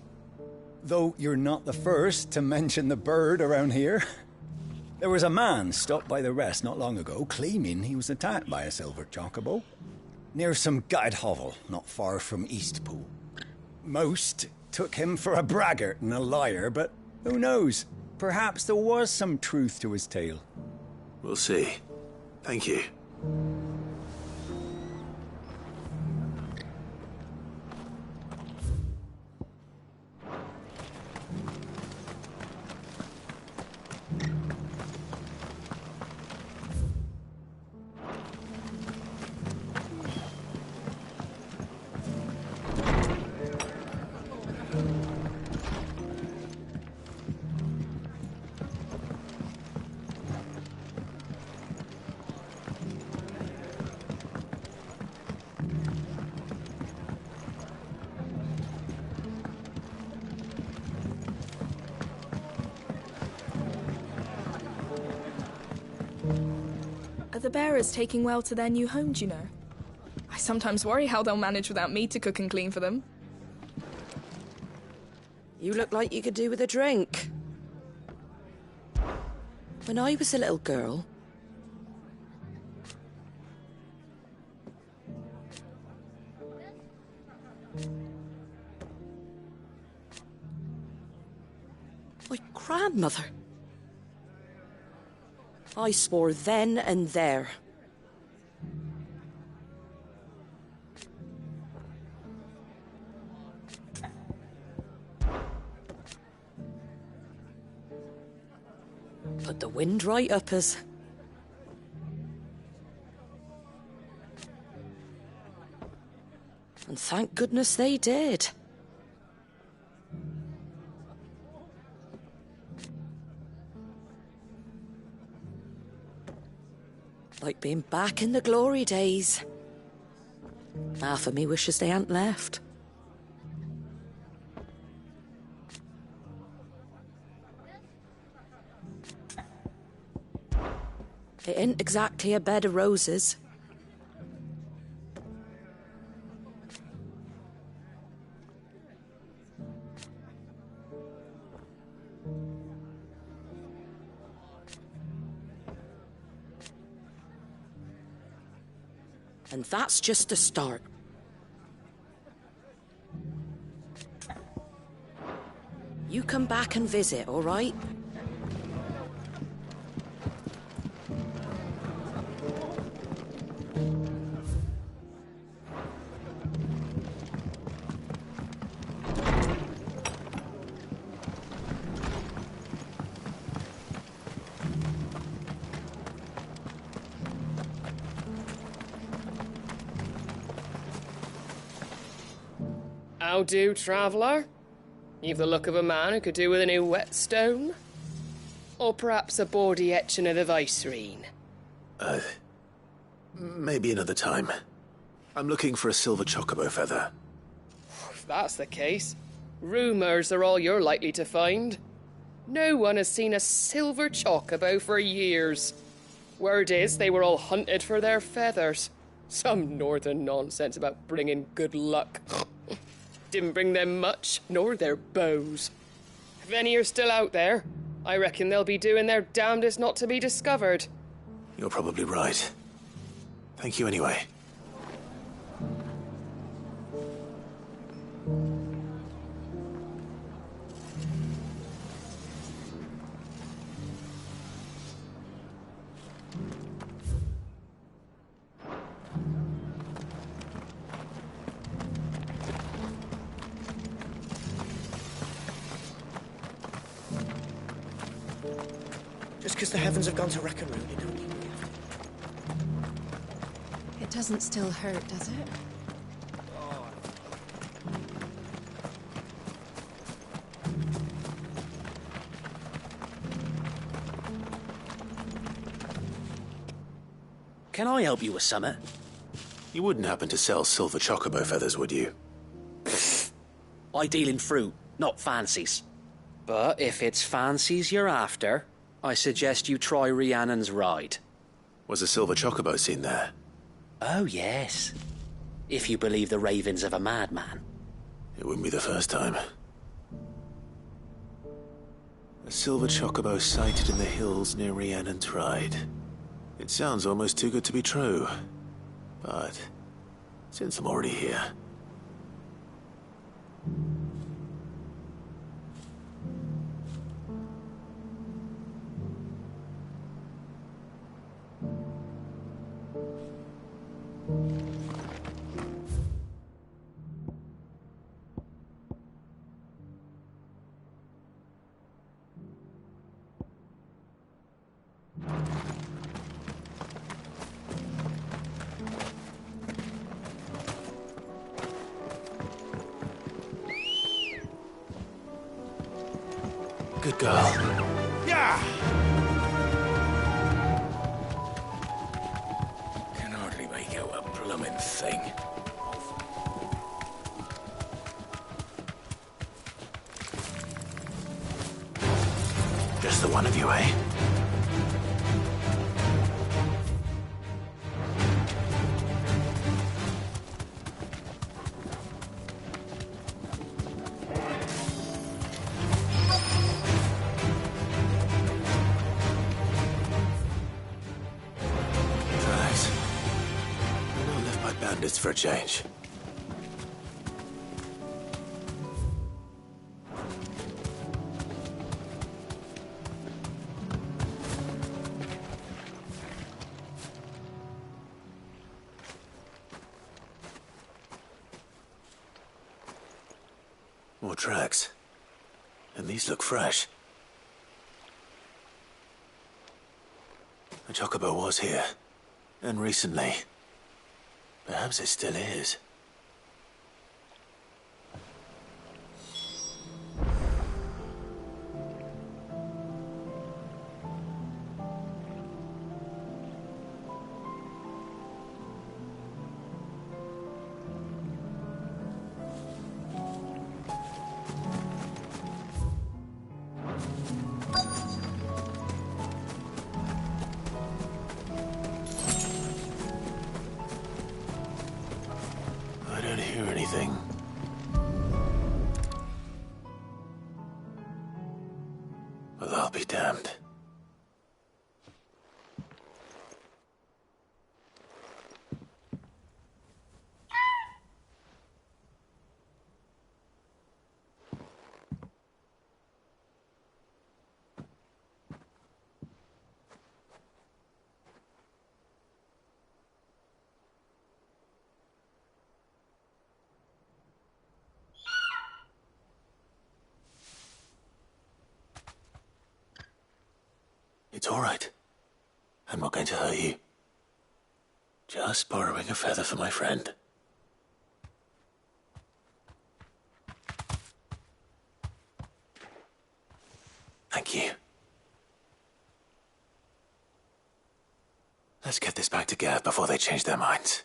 Though you're not the first to mention the bird around here. There was a man stopped by the rest not long ago claiming he was attacked by a silver chocobo near some gutted hovel not far from Eastpool. Most took him for a braggart and a liar, but who knows? Perhaps there was some truth to his tale. We'll see. Thank you. Are the bearers taking well to their new home, do you know? I sometimes worry how they'll manage without me to cook and clean for them. You look like you could do with a drink. When I was a little girl... My grandmother... I swore then and there. Put the wind right up us. And thank goodness they did. Like being back in the glory days. Half of me wishes they hadn't left. It ain't exactly a bed of roses. And that's just a start. You come back and visit, all right? How do, traveller? You've the look of a man who could do with a new whetstone. Or perhaps a bawdy etching of the Vicerine. Maybe another time. I'm looking for a silver chocobo feather. If that's the case, rumours are all you're likely to find. No one has seen a silver chocobo for years. Word is they were all hunted for their feathers. Some northern nonsense about bringing good luck. Didn't bring them much, nor their bows. If any are still out there, I reckon they'll be doing their damnedest not to be discovered. You're probably right. Thank you anyway. Just because the heavens have gone to wreck-a-roon, you don't need me. It doesn't still hurt, does it? Can I help you with something? You wouldn't happen to sell silver chocobo feathers, would you? I deal in fruit, not fancies. But if it's fancies you're after, I suggest you try Rhiannon's ride. Was a silver chocobo seen there? Oh, yes. If you believe the ravings of a madman. It wouldn't be the first time. A silver chocobo sighted in the hills near Rhiannon's ride. It sounds almost too good to be true. But since I'm already here... Good girl. Yeah! Can hardly make out a bloomin' thing. Just the one of you, eh? Bandits for a change. More tracks. And these look fresh. The Chocobo was here. And recently. Perhaps it still is. I don't hear anything. Well, I'll be damned. It's all right. I'm not going to hurt you. Just borrowing a feather for my friend. Thank you. Let's get this back to Gav before they change their minds.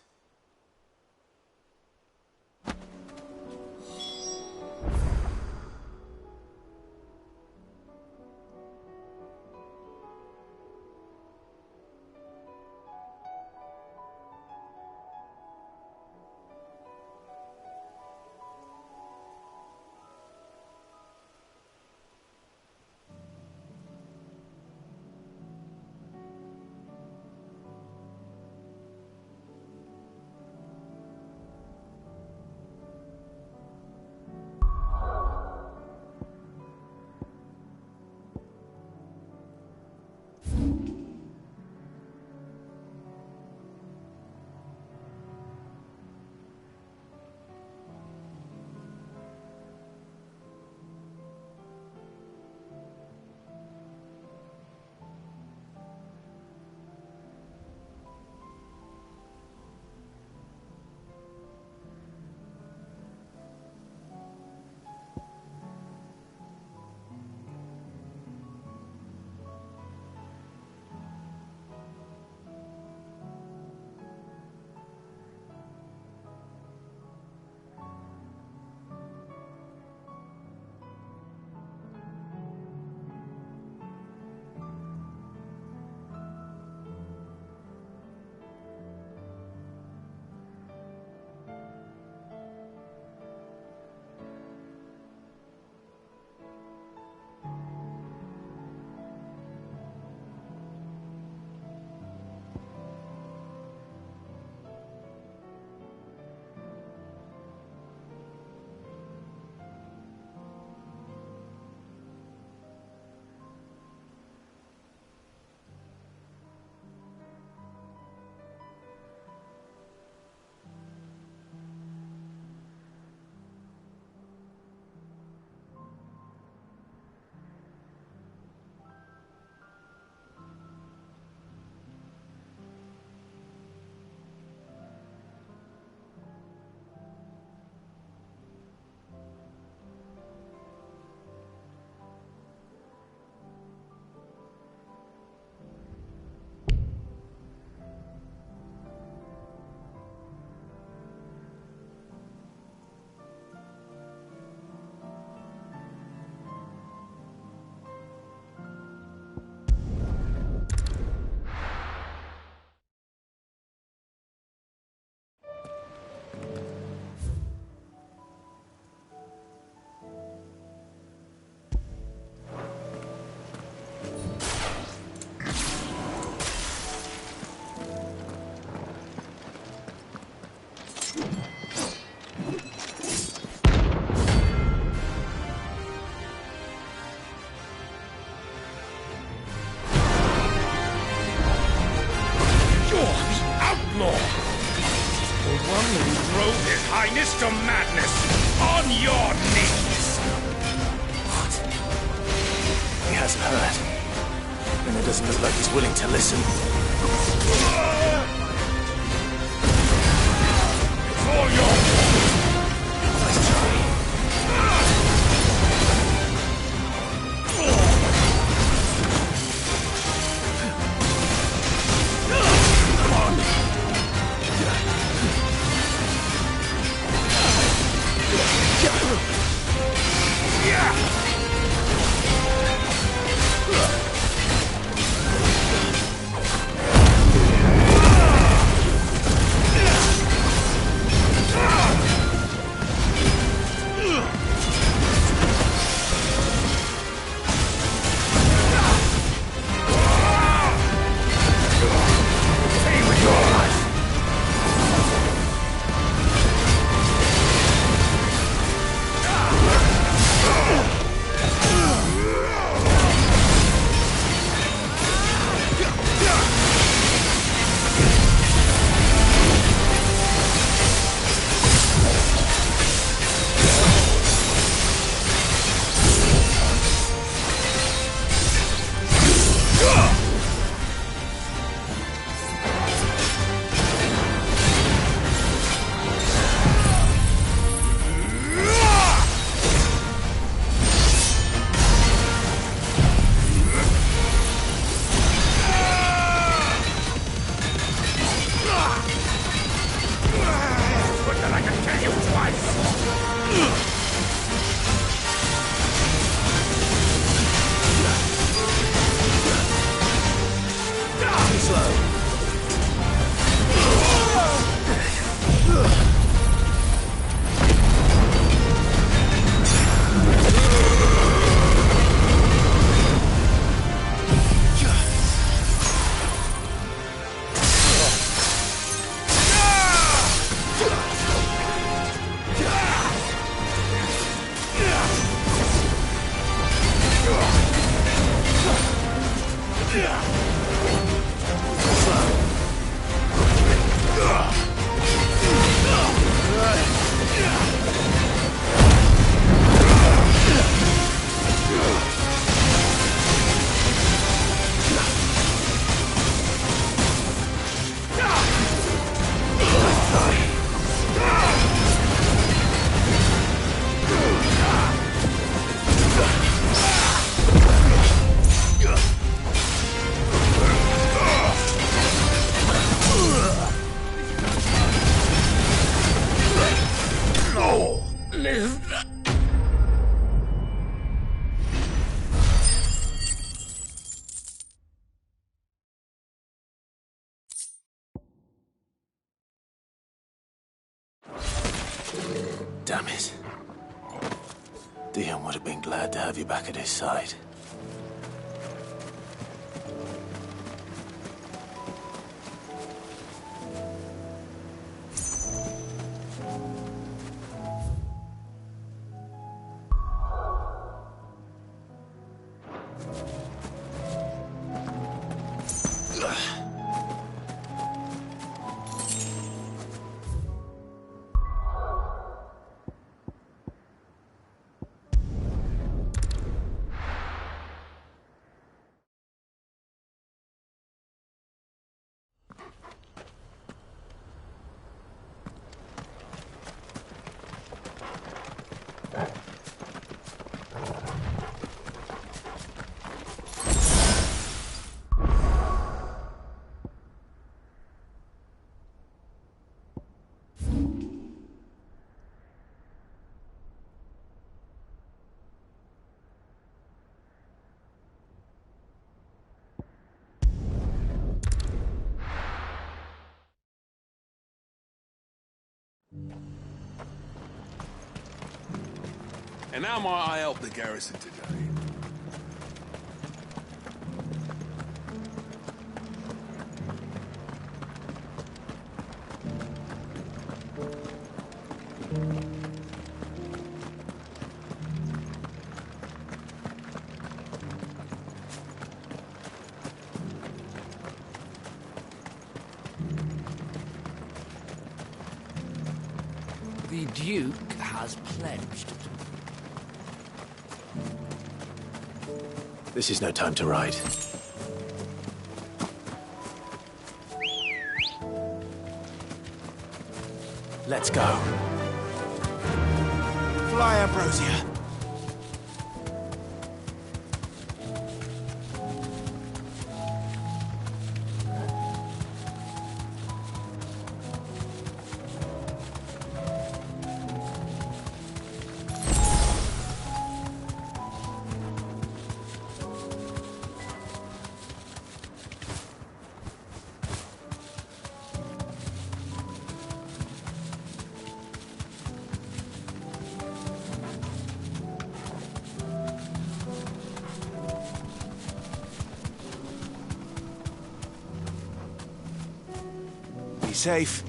highness to madness! On your knees! What? He hasn't heard. And it doesn't look like he's willing to listen. It's all your fault! Let's try. Damn it. Dion would have been glad to have you back at his side. And how might I help the garrison today? The Duke has pledged. This is no time to ride. Let's go. Fly, Ambrosia. Safe.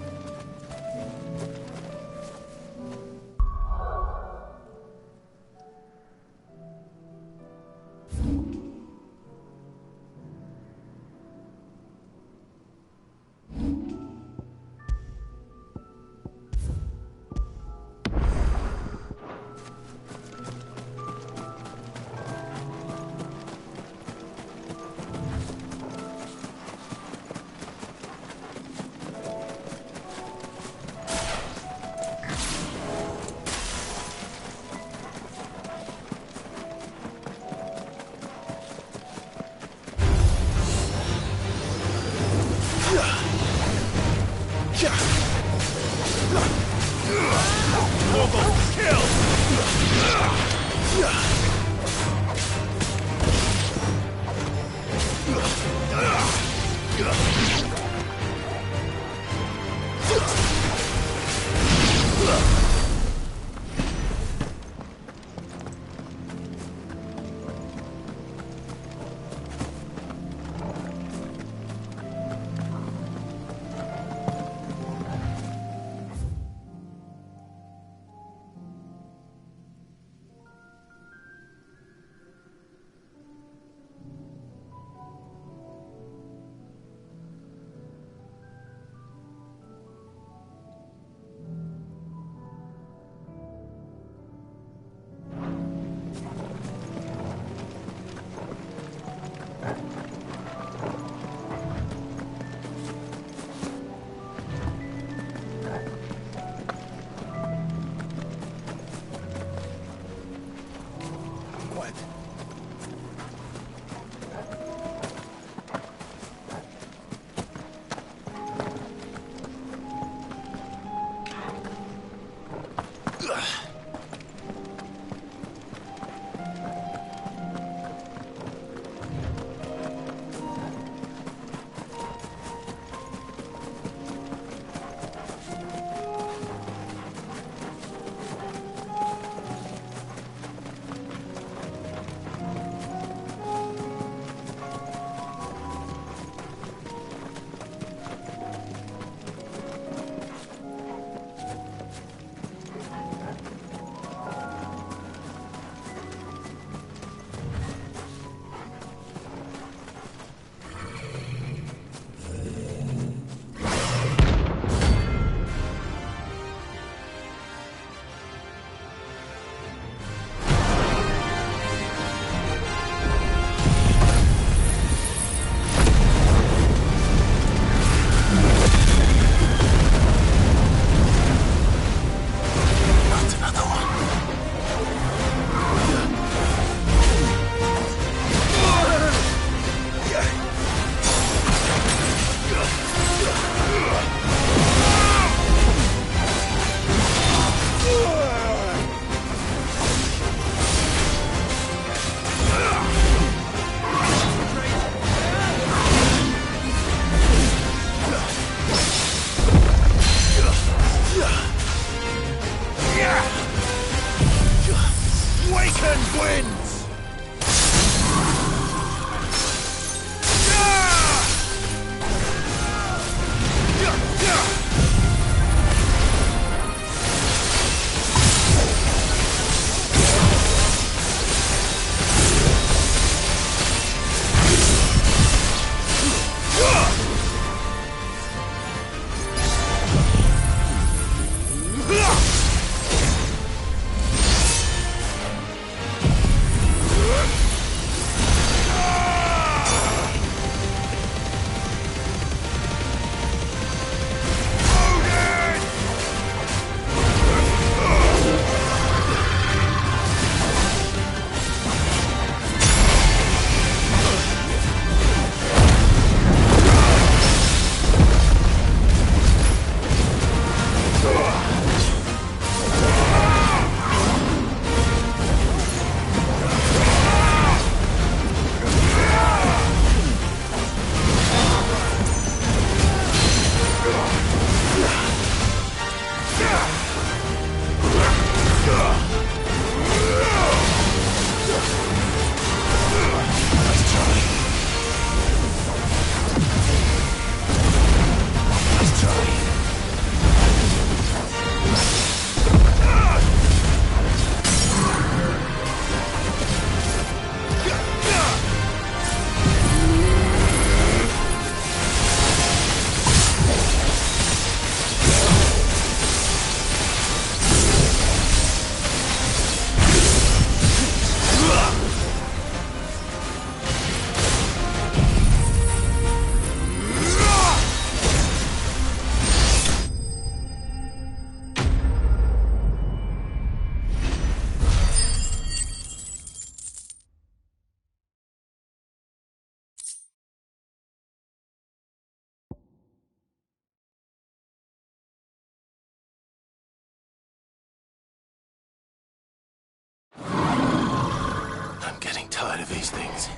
of these things.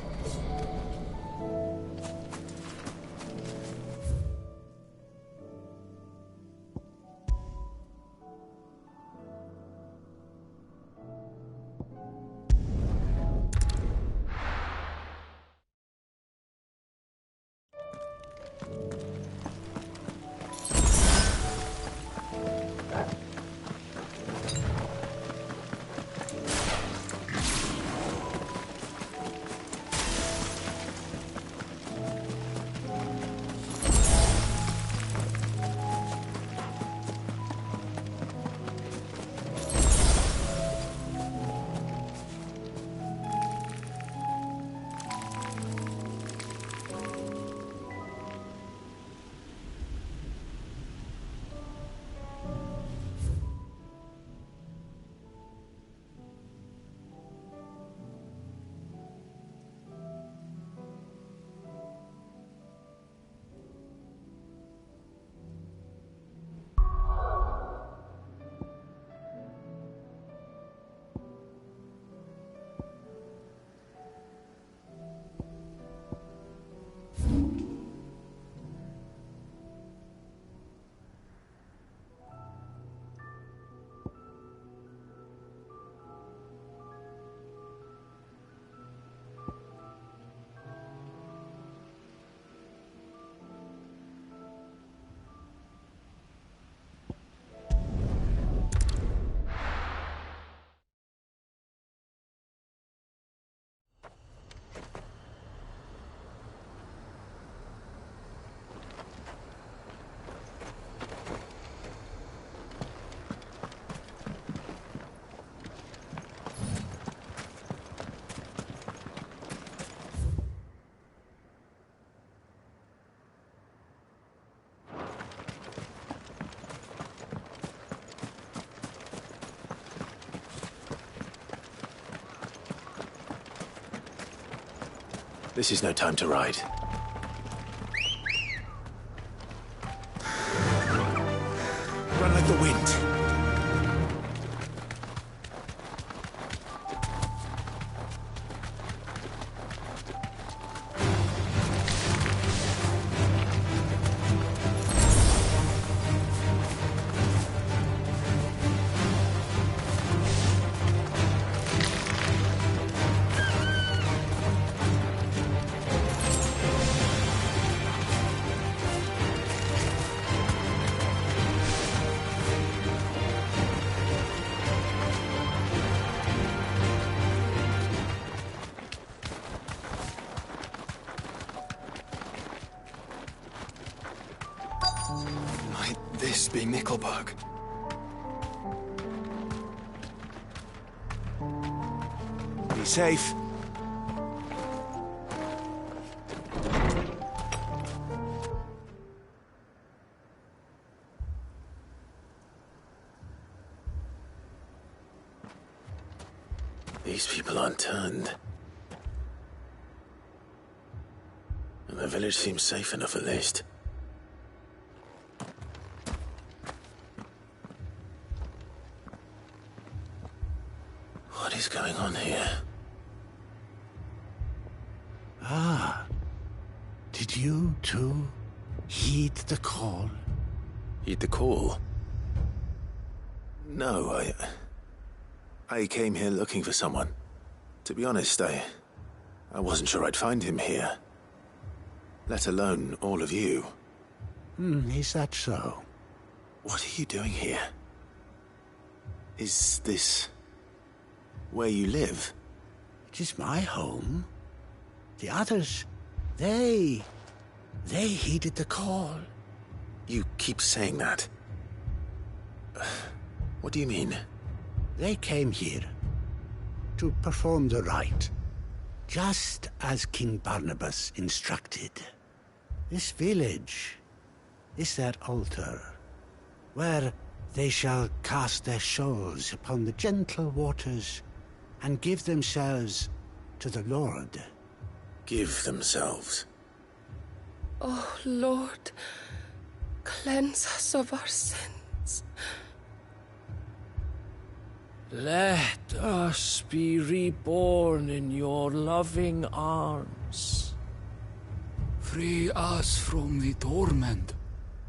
This is no time to ride. Run like the wind. Might this be Nickelberg? Be safe. These people aren't turned. And the village seems safe enough at least. What is going on here? Ah. Did you, too, heed the call? Heed the call? No, I came here looking for someone. To be honest, I wasn't sure I'd find him here. Let alone all of you. Is that so? What are you doing here? Is this where you live? It is my home. The others, they heeded the call. You keep saying that. What do you mean? They came here to perform the rite, just as King Barnabas instructed. This village is their altar, where they shall cast their souls upon the gentle waters and give themselves to the Lord. Give themselves? Oh, Lord, cleanse us of our sins. Let us be reborn in your loving arms. Free us from the torment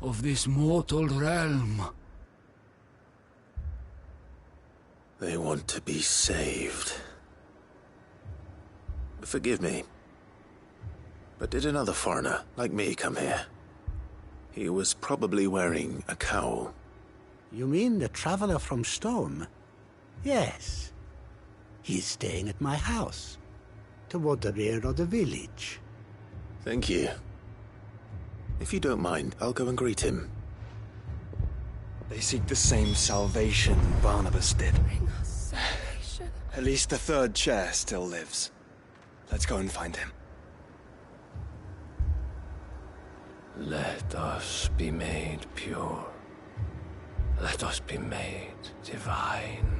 of this mortal realm. They want to be saved. Forgive me, but did another foreigner like me come here? He was probably wearing a cowl. You mean the traveler from Storm? Yes. He's staying at my house, toward the rear of the village. Thank you. If you don't mind, I'll go and greet him. They seek the same salvation Barnabas did. Bring us salvation. At least the third chair still lives. Let's go and find him. Let us be made pure. Let us be made divine.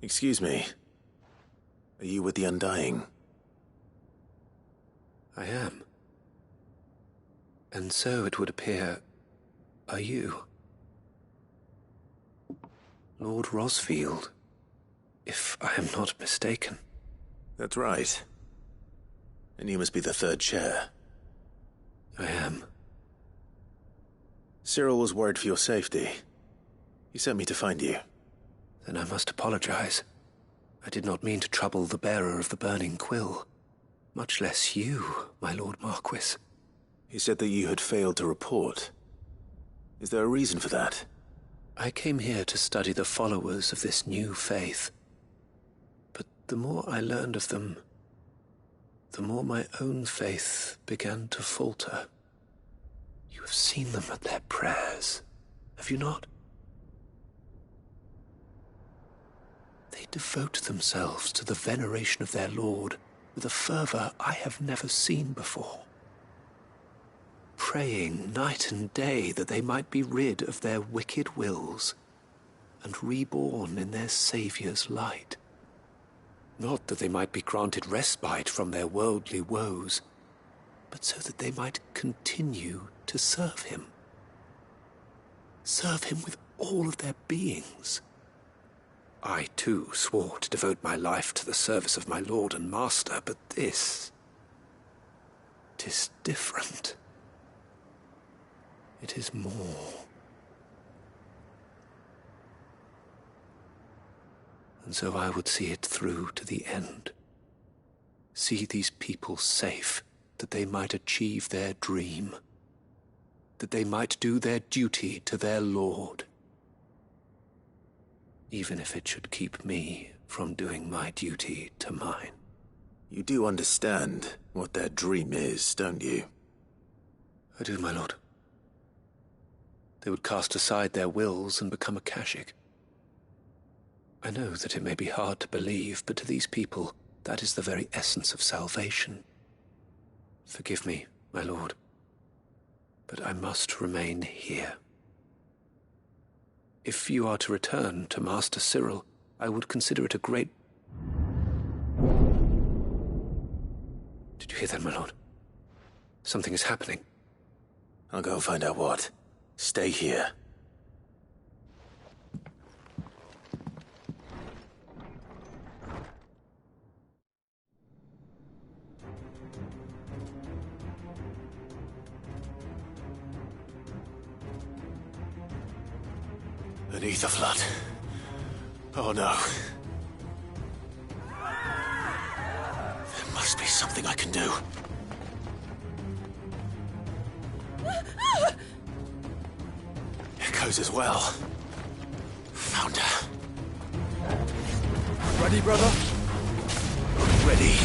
Excuse me. Are you with the Undying? I am. And so it would appear, are you? Lord Rosfield, if I am not mistaken. That's right. And you must be the third chair. I am. Cyril was worried for your safety. He sent me to find you. Then I must apologize. I did not mean to trouble the bearer of the burning quill. Much less you, my Lord Marquis. He said that you had failed to report. Is there a reason for that? I came here to study the followers of this new faith. But the more I learned of them, the more my own faith began to falter. You have seen them at their prayers, have you not? They devote themselves to the veneration of their Lord with a fervor I have never seen before. Praying night and day that they might be rid of their wicked wills and reborn in their Saviour's light. Not that they might be granted respite from their worldly woes, but so that they might continue to serve him. Serve him with all of their beings. I, too, swore to devote my life to the service of my Lord and Master, but this... 'tis different. It is more. And so I would see it through to the end. See these people safe, that they might achieve their dream, that they might do their duty to their lord, even if it should keep me from doing my duty to mine. You do understand what their dream is, don't you? I do, my lord. They would cast aside their wills and become Akashic. I know that it may be hard to believe, but to these people, that is the very essence of salvation. Forgive me, my lord, but I must remain here. If you are to return to Master Cyril, I would consider it a great... Did you hear that, my lord? Something is happening. I'll go and find out what. Stay here. An ether flood. Oh no. There must be something I can do. Echoes as well. Found her. Ready, brother? Ready.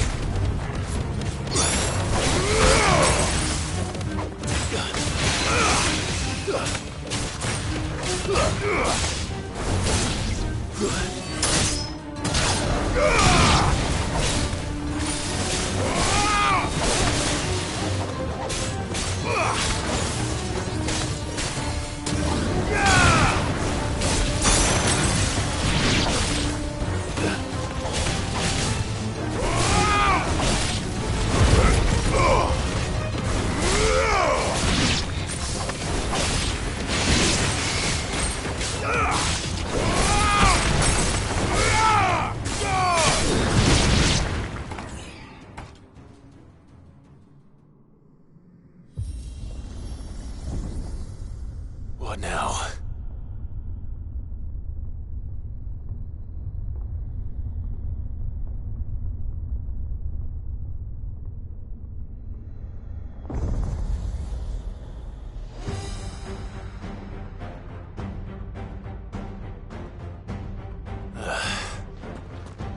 What now?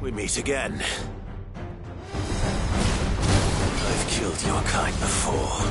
We meet again. I've killed your kind before.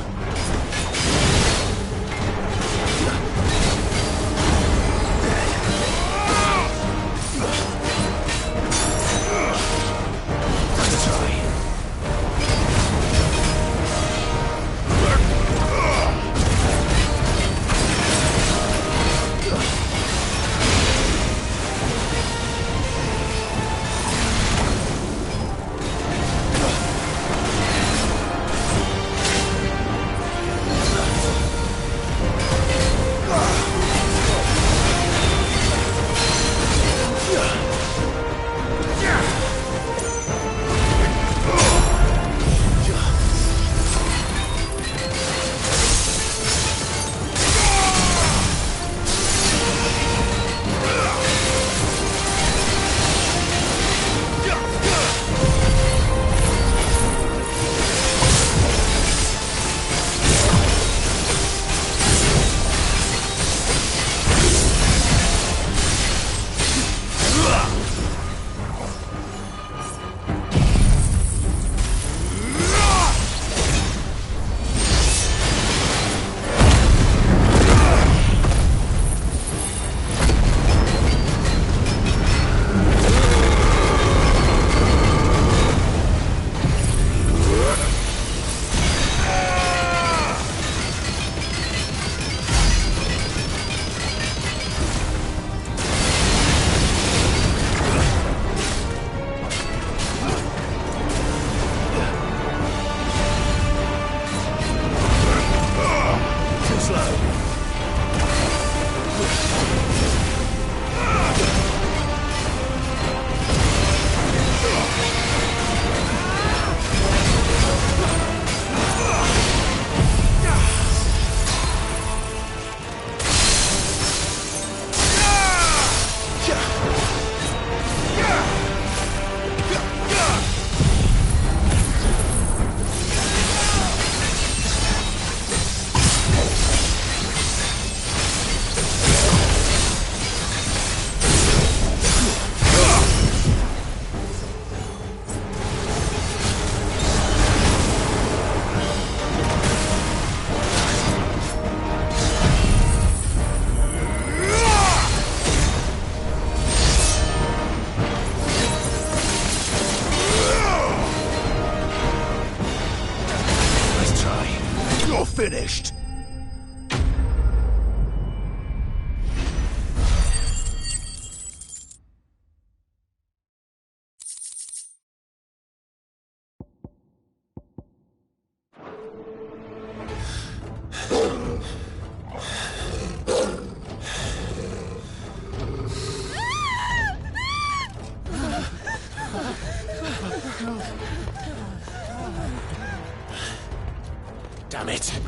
Damn it!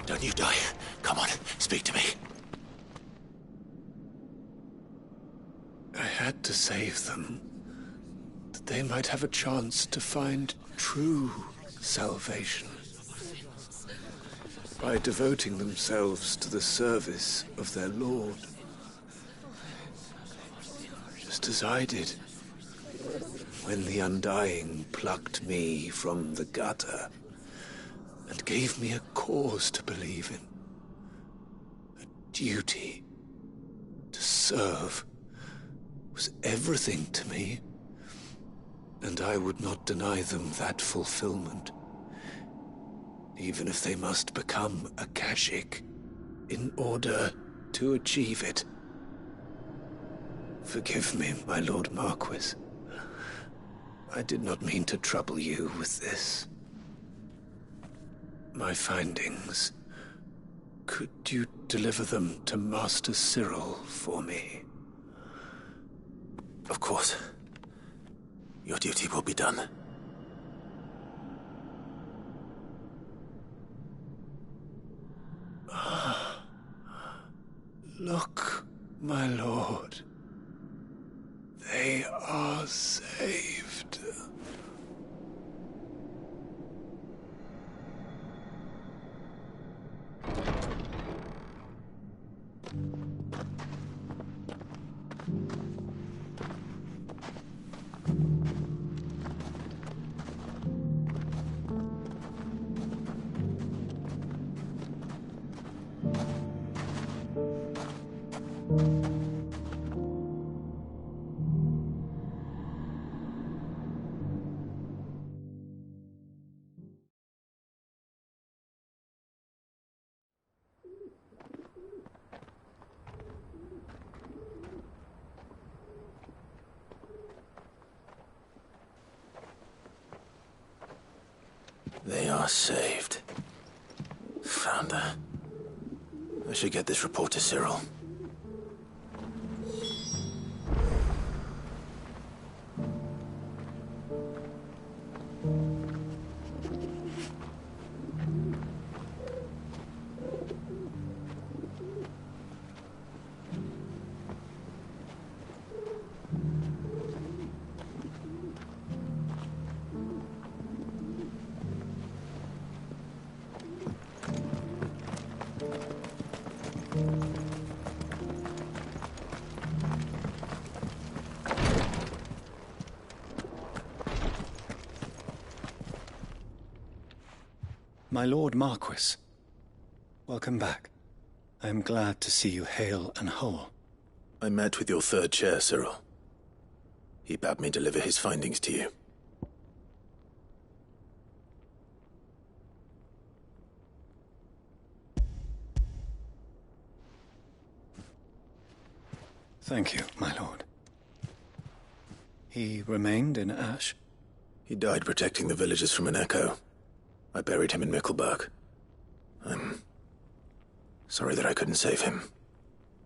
Don't you die. Come on, speak to me. I had to save them, that they might have a chance to find true salvation. By devoting themselves to the service of their Lord. Just as I did, when the Undying plucked me from the gutter and gave me a cause to believe in. A duty to serve was everything to me, and I would not deny them that fulfillment, even if they must become a Kashik in order to achieve it. Forgive me, my Lord Marquis. I did not mean to trouble you with this. My findings. Could you deliver them to Master Cyril for me? Of course. Your duty will be done. Look, my lord. They are saved. They are saved. Founder. I should get this report to Cyril. My Lord Marquis, welcome back. I am glad to see you hale and whole. I met with your third chair, Cyril. He bade me deliver his findings to you. Thank you, my lord. He remained in Ash? He died protecting the villagers from an echo. I buried him in Mickelberg. I'm sorry that I couldn't save him.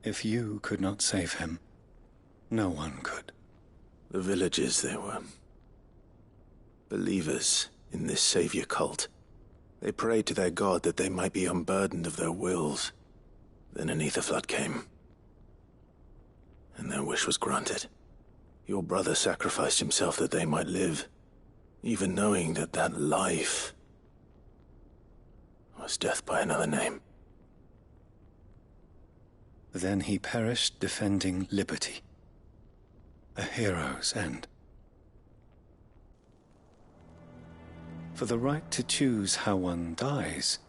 If you could not save him, no one could. The villagers, they were believers in this savior cult. They prayed to their god that they might be unburdened of their wills. Then an ether flood came, and their wish was granted. Your brother sacrificed himself that they might live, even knowing that that life was death by another name. Then he perished defending liberty. A hero's end. For the right to choose how one dies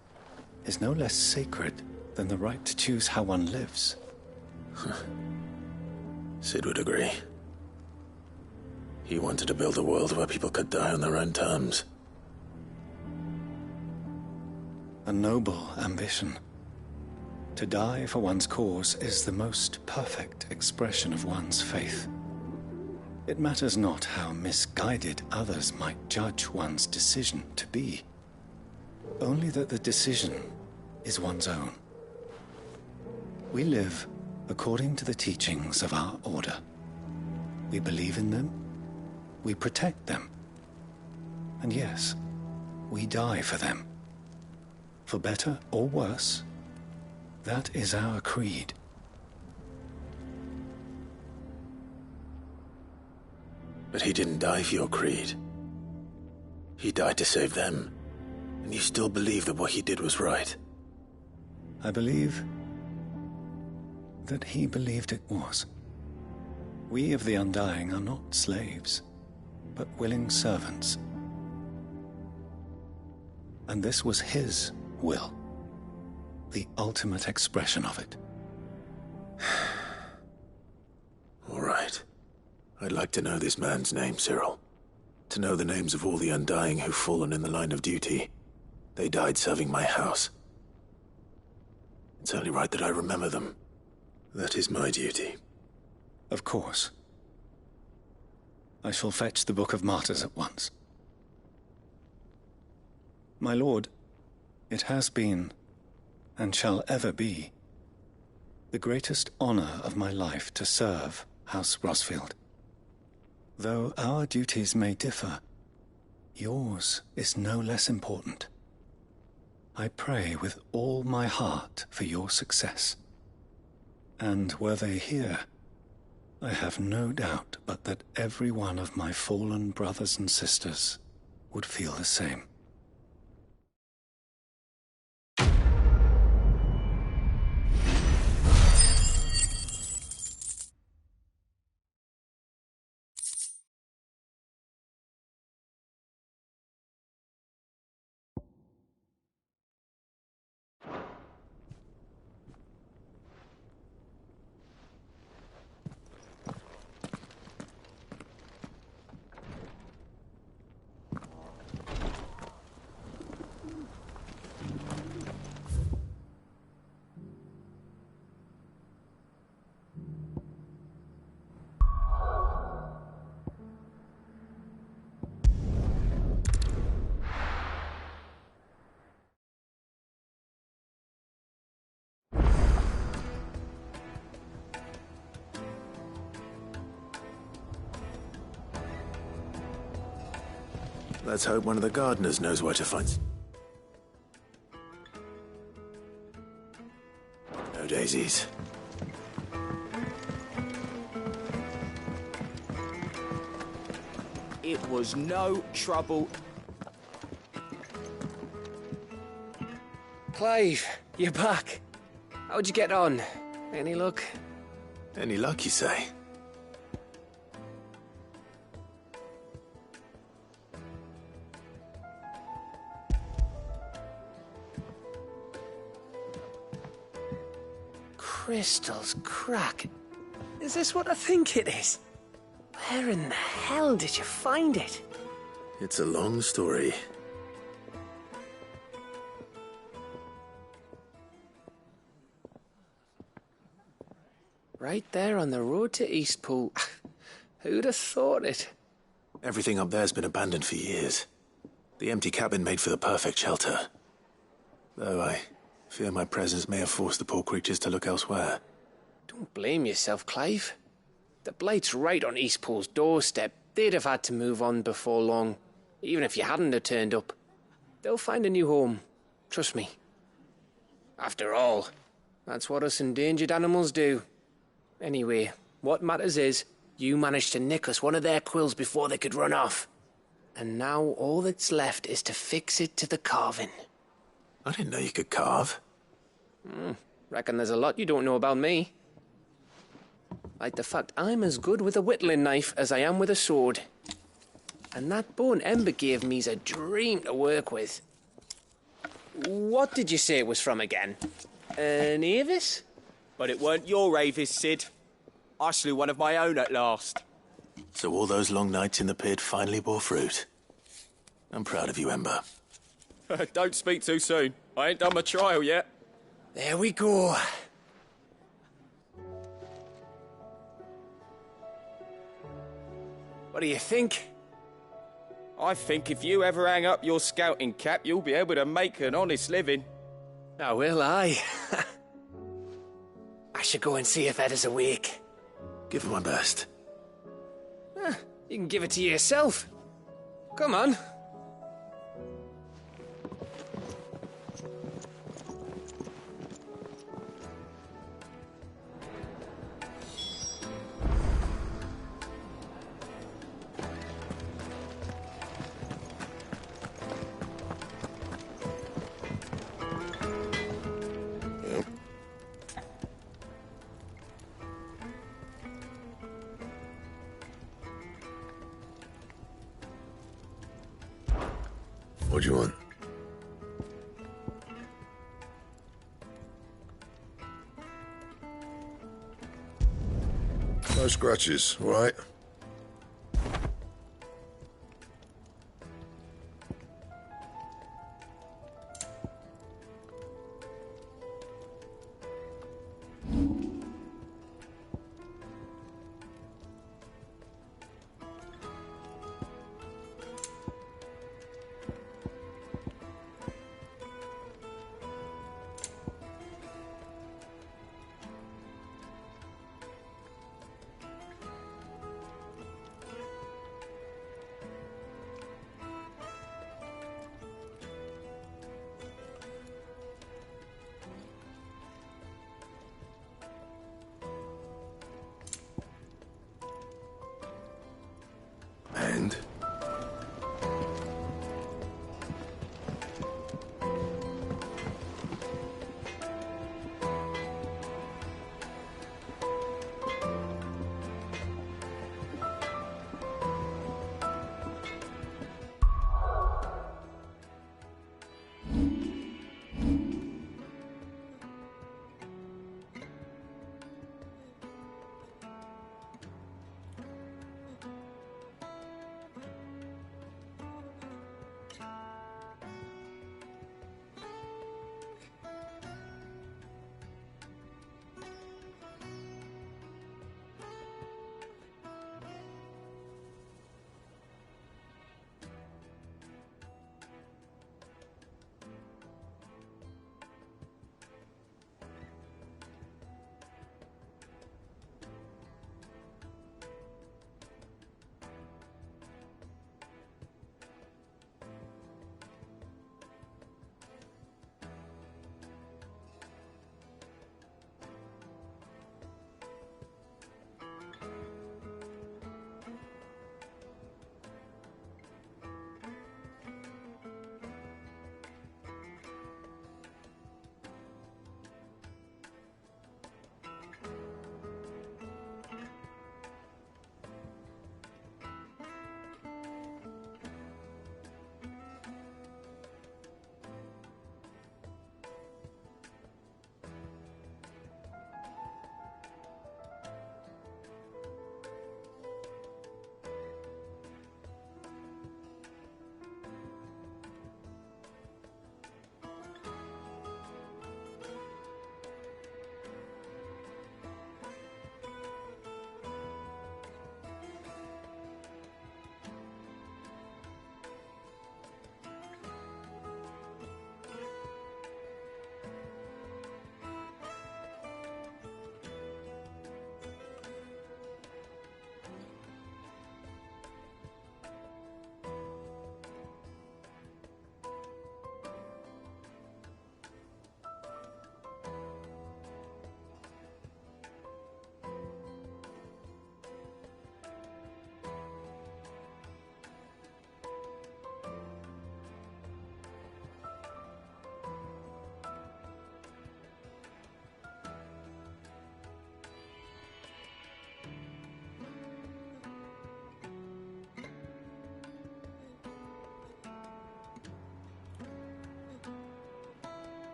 is no less sacred than the right to choose how one lives. Sid would agree. He wanted to build a world where people could die on their own terms. A noble ambition. To die for one's cause is the most perfect expression of one's faith. It matters not how misguided others might judge one's decision to be. Only that the decision is one's own. We live according to the teachings of our order. We believe in them, we protect them, and yes, we die for them. For better or worse, that is our creed. But he didn't die for your creed. He died to save them. And you still believe that what he did was right? I believe that he believed it was. We of the Undying are not slaves, but willing servants. And this was his will, the ultimate expression of it. All right. I'd like to know this man's name, Cyril. To know the names of all the Undying who've fallen in the line of duty. They died serving my house. It's only right that I remember them. That is my duty. Of course. I shall fetch the Book of Martyrs at once. My lord, it has been, and shall ever be, the greatest honor of my life to serve House Rosfield. Though our duties may differ, yours is no less important. I pray with all my heart for your success. And were they here, I have no doubt but that every one of my fallen brothers and sisters would feel the same. Let's hope one of the gardeners knows where to find... No daisies. It was no trouble. Clive, you're back. How'd you get on? Any luck? Any luck, you say? Crystal's crack. Is this what I think it is? Where in the hell did you find it? It's a long story. Right there on the road to Eastpool. Who'd have thought it? Everything up there's been abandoned for years. The empty cabin made for the perfect shelter. Though I fear my presence may have forced the poor creatures to look elsewhere. Don't blame yourself, Clive. The Blight's right on Eastpool's doorstep. They'd have had to move on before long, even if you hadn't have turned up. They'll find a new home. Trust me. After all, that's what us endangered animals do. Anyway, what matters is, you managed to nick us one of their quills before they could run off. And now all that's left is to fix it to the carving. I didn't know you could carve. Reckon there's a lot you don't know about me. Like the fact I'm as good with a whittling knife as I am with a sword. And that bone Ember gave me's a dream to work with. What did you say it was from again? An Avis? But it weren't your Avis, Sid. I slew one of my own at last. So all those long nights in the pit finally bore fruit. I'm proud of you, Ember. Don't speak too soon. I ain't done my trial yet. There we go. What do you think? I think if you ever hang up your scouting cap, you'll be able to make an honest living. Oh, will I? I should go and see if Ed is awake. Give it my best. You can give it to yourself. Come on. What do you want? No scratches, all right?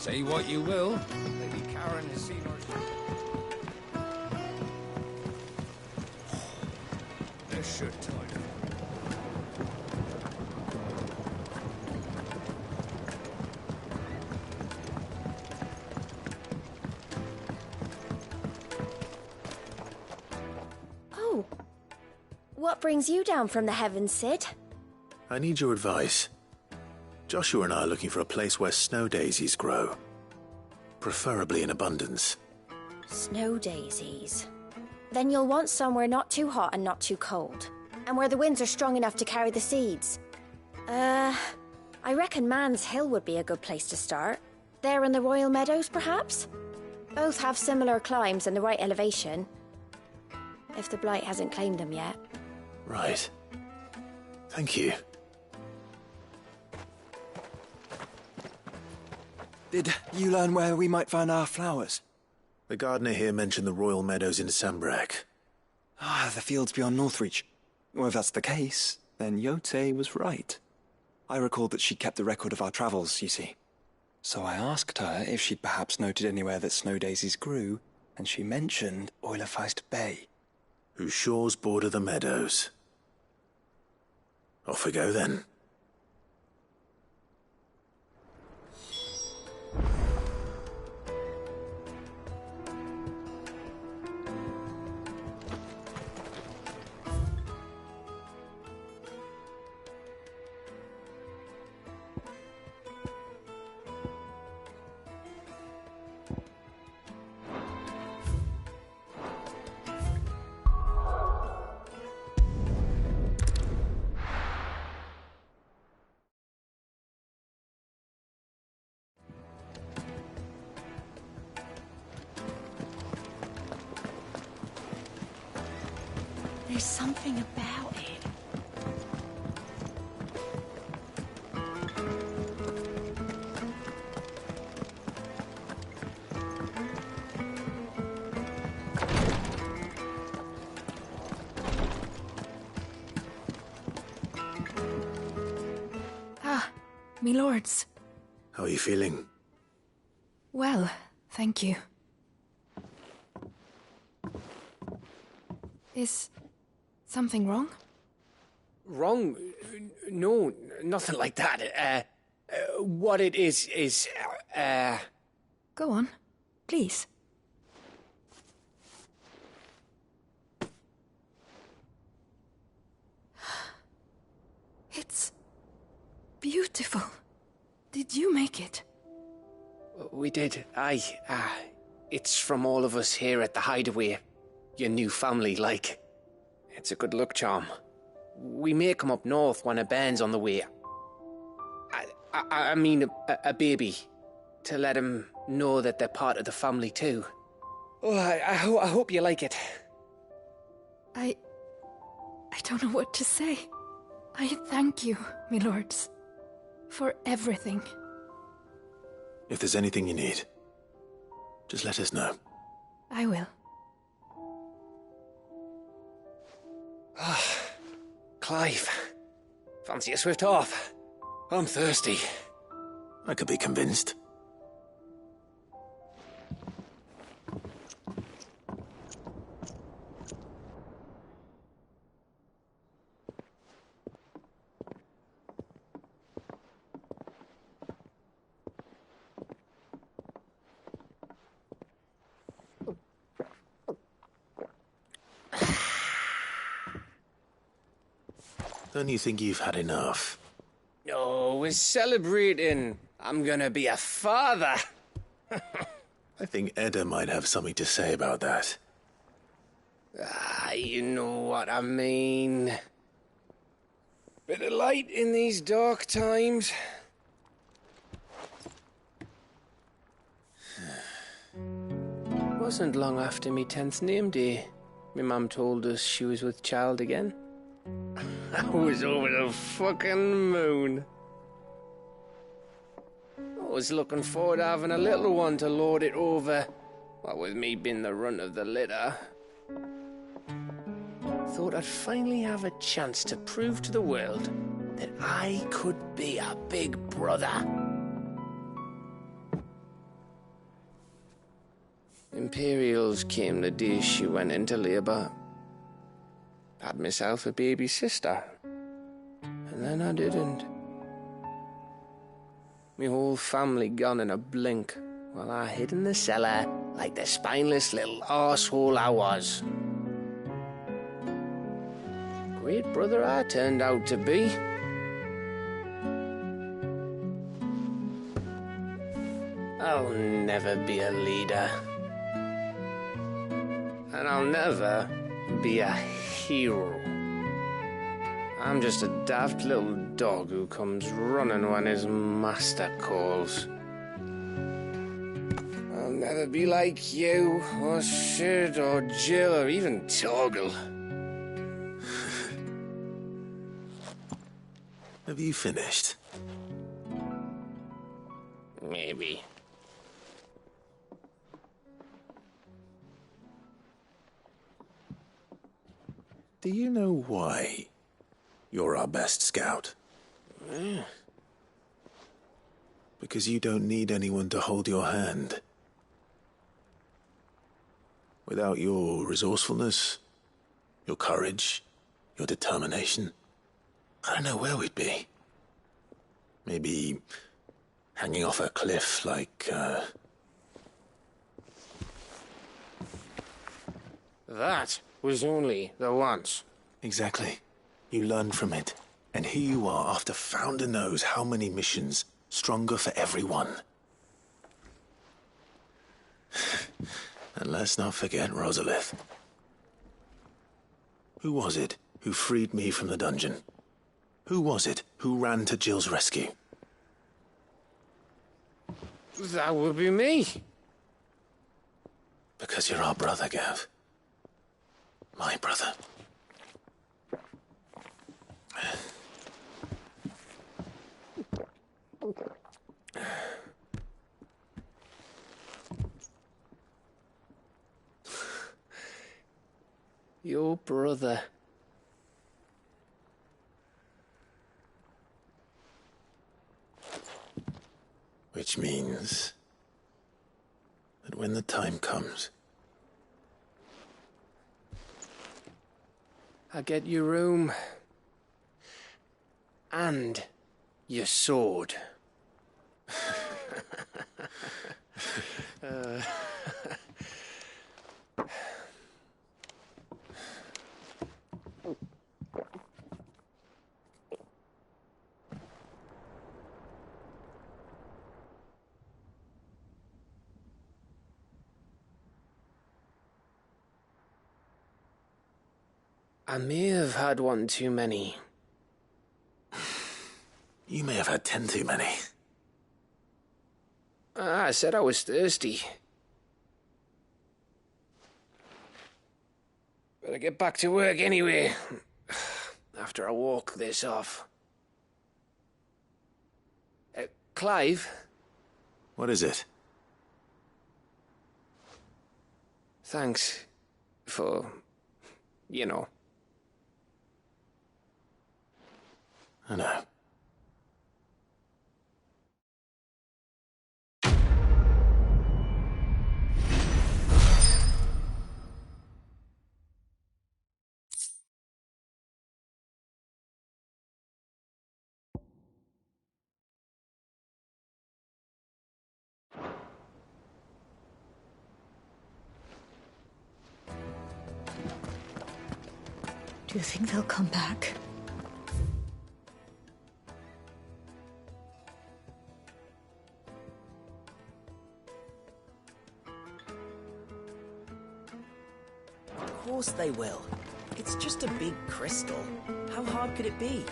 Say what you will, Lady Karen has seen her... This should tide her. Oh. What brings you down from the heavens, Sid? I need your advice. Joshua and I are looking for a place where snow daisies grow. Preferably in abundance. Snow daisies. Then you'll want somewhere not too hot and not too cold. And where the winds are strong enough to carry the seeds. I reckon Man's Hill would be a good place to start. There in the Royal Meadows, perhaps? Both have similar climbs and the right elevation. If the Blight hasn't claimed them yet. Right. Thank you. Did you learn where we might find our flowers? The gardener here mentioned the Royal Meadows in Sambrek. Ah, the fields beyond Northreach. Well, if that's the case, then Yote was right. I recalled that she kept the record of our travels, you see. So I asked her if she'd perhaps noted anywhere that snow daisies grew, and she mentioned Oilefeist Bay. Whose shores border the meadows. Off we go then. There's something about it. Ah, me lords. How are you feeling? Well, thank you. Is something wrong? Wrong? No, nothing like that. What it is, Go on, please. It's beautiful. Did you make it? We did, aye. It's from all of us here at the Hideaway. Your new family, like. It's a good luck charm. We may come up north when a band's on the way. I mean a baby. To let him know that they're part of the family too. Oh, I hope you like it. I don't know what to say. I thank you, my lords, for everything. If there's anything you need, just let us know. I will. Clive, fancy a swift off? I'm thirsty. I could be convinced. Don't you think you've had enough? No, we're celebrating. I'm gonna be a father. I think Edda might have something to say about that. You know what I mean. Bit of light in these dark times. Wasn't long after me 10th name day. My mum told us she was with child again. I was over the fucking moon. I was looking forward to having a little one to lord it over, what with me being the runt of the litter. Thought I'd finally have a chance to prove to the world that I could be a big brother. Imperials came the day she went into labour. Had myself a baby sister. And then I didn't. My whole family gone in a blink, while I hid in the cellar like the spineless little arsehole I was. Great brother I turned out to be. I'll never be a leader. And I'll never be a hero. I'm just a daft little dog who comes running when his master calls. I'll never be like you, or Sid, or Jill, or even Torgal. Have you finished? Maybe. Do you know why you're our best scout? Because you don't need anyone to hold your hand. Without your resourcefulness, your courage, your determination, I don't know where we'd be. Maybe hanging off a cliff like, That was only the once. Exactly. You learned from it. And here you are after Founder knows how many missions, stronger for everyone. And let's not forget Rosalith. Who was it who freed me from the dungeon? Who was it who ran to Jill's rescue? That would be me. Because you're our brother, Gav. My brother. Your brother. Which means that when the time comes, I get your room. And your sword. I may have had one too many. you may have had 10 too many. I said I was thirsty. Better get back to work anyway, after I walk this off. Clive? What is it? Thanks for, you know. I know. Do you think they'll come back? Of course they will. It's just a big crystal. How hard could it be?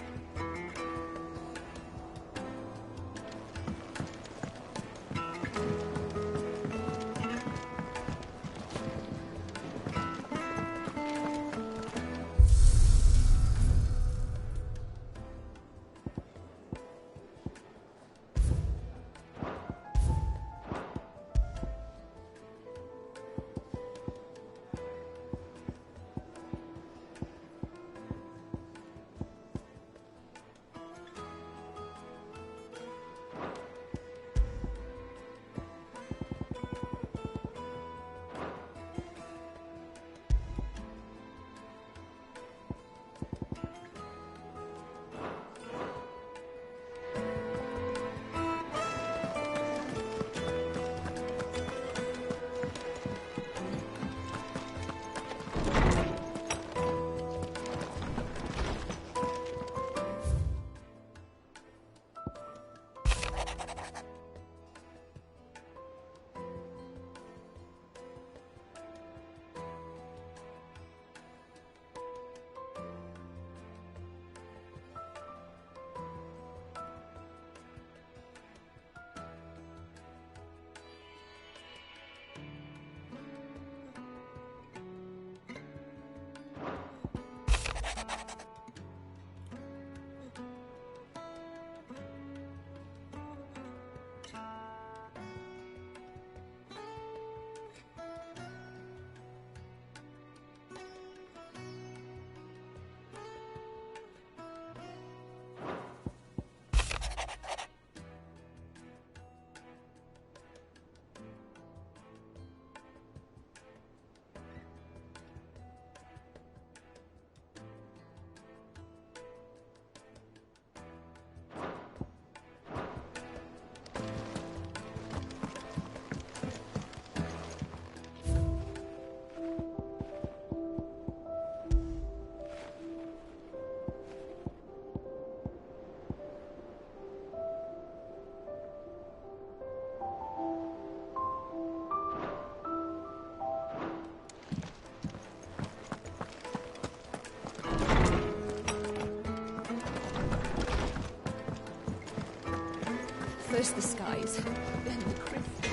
First the skies, then the crystal.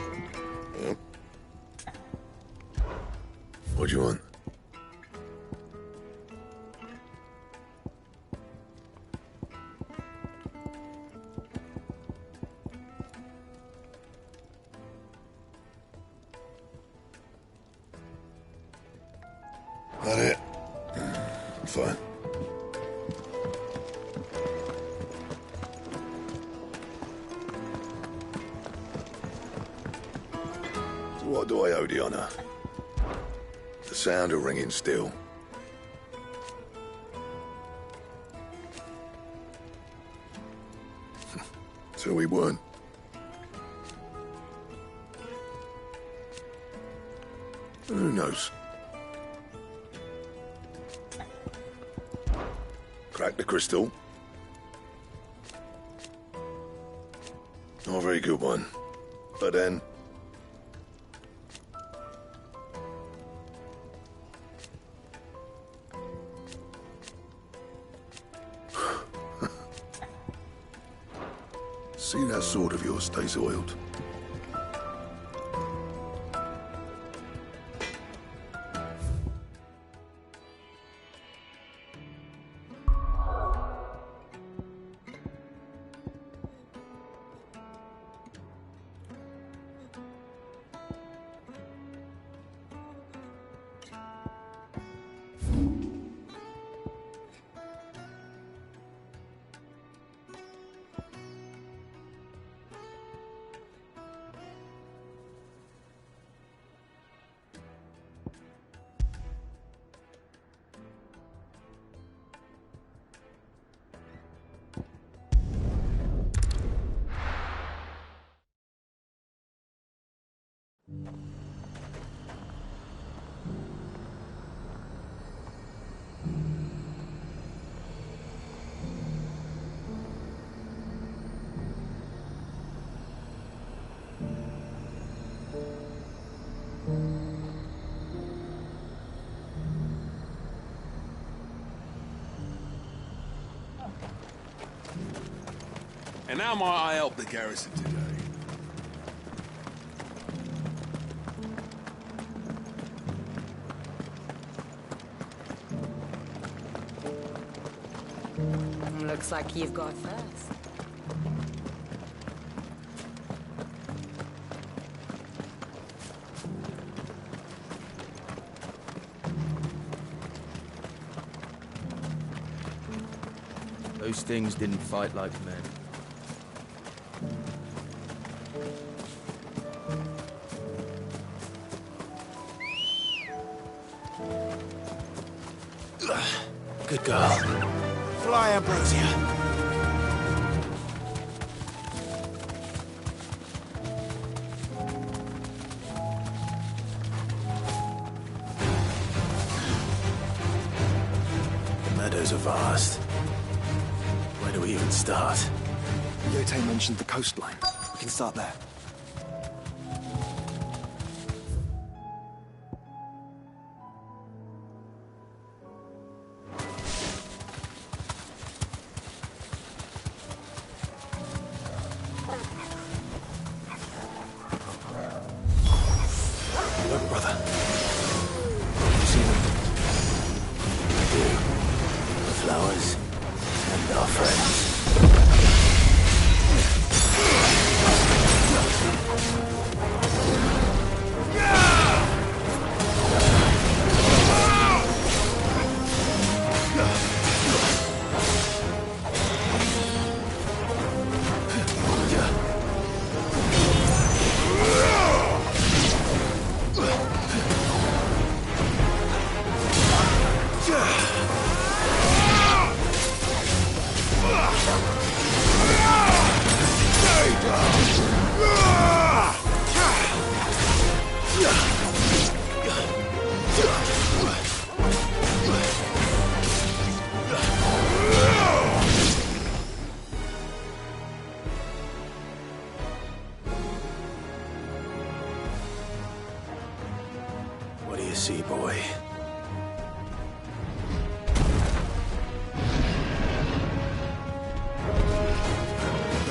Yep. What do you want? That it? Fine. What do I owe the honor? The sound of ringing steel. So we weren't. Who knows? Crack the crystal. Not a very good one. But then... See that sword of yours stays oiled. And how might I help the garrison today? Looks like you've got first. Those things didn't fight like men. Good girl. Fly, Ambrosia. The meadows are vast. Where do we even start? Yote mentioned the coastline. We can start there. Look, brother. You see them? I do. The flowers and our friends.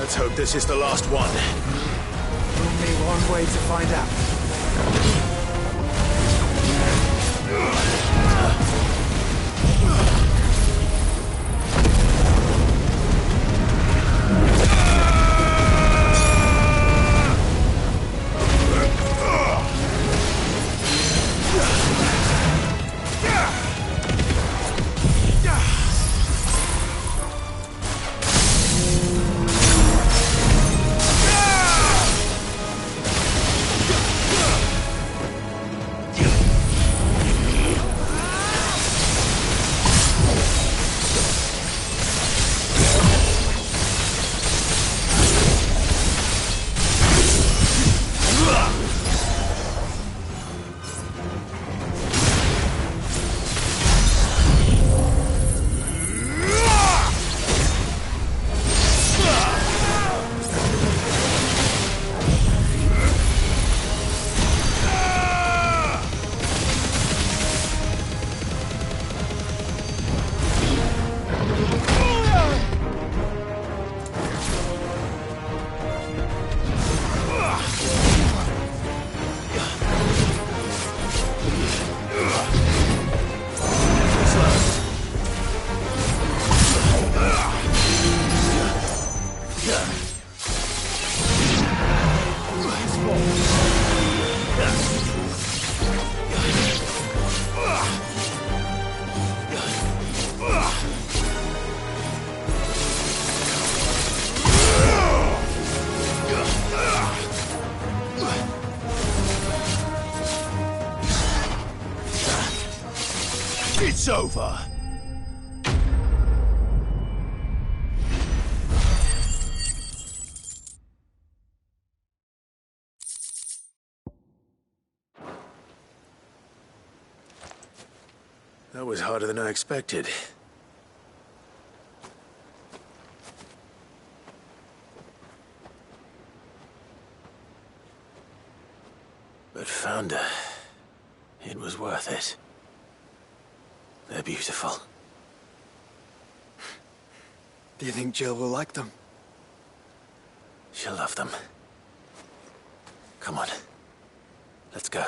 Let's hope this is the last one. Only one way to find out. It's over! That was harder than I expected. But Founder, it was worth it. They're beautiful. Do you think Jill will like them? She'll love them. Come on. Let's go.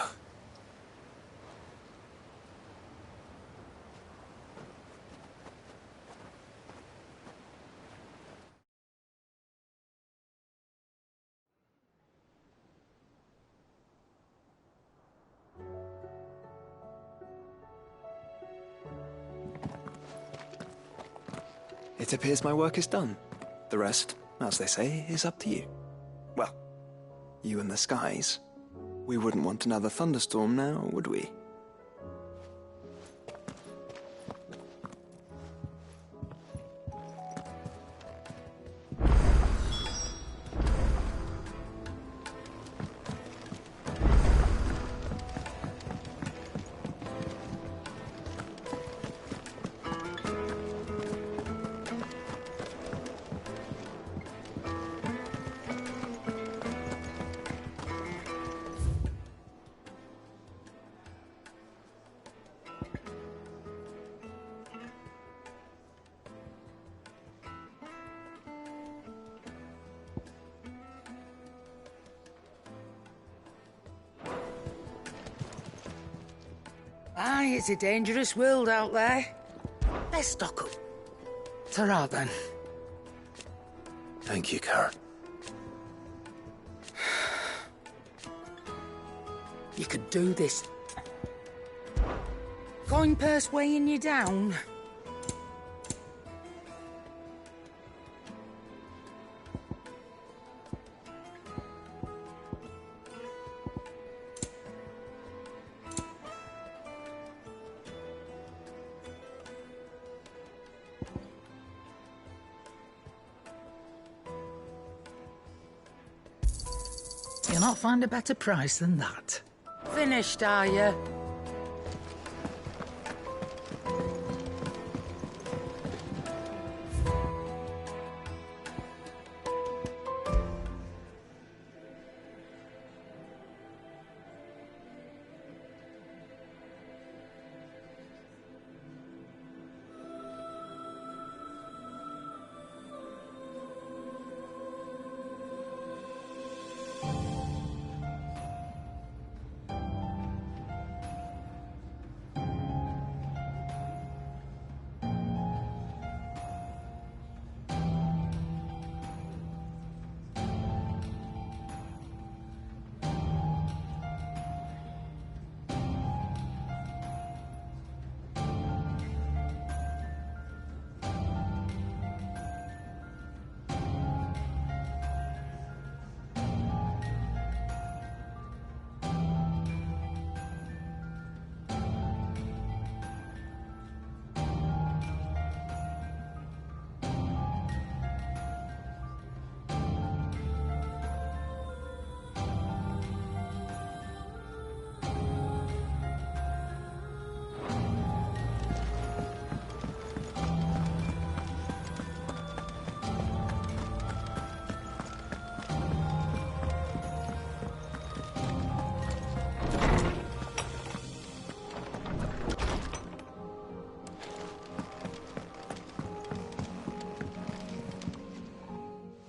It appears my work is done. The rest, as they say, is up to you. Well, you and the skies. We wouldn't want another thunderstorm now, would we? Aye, it's a dangerous world out there. Let's stock up. Ta-ra, then. Thank you, Karen. You could do this. Coin purse weighing you down? You'll not find a better price than that. Finished, are you?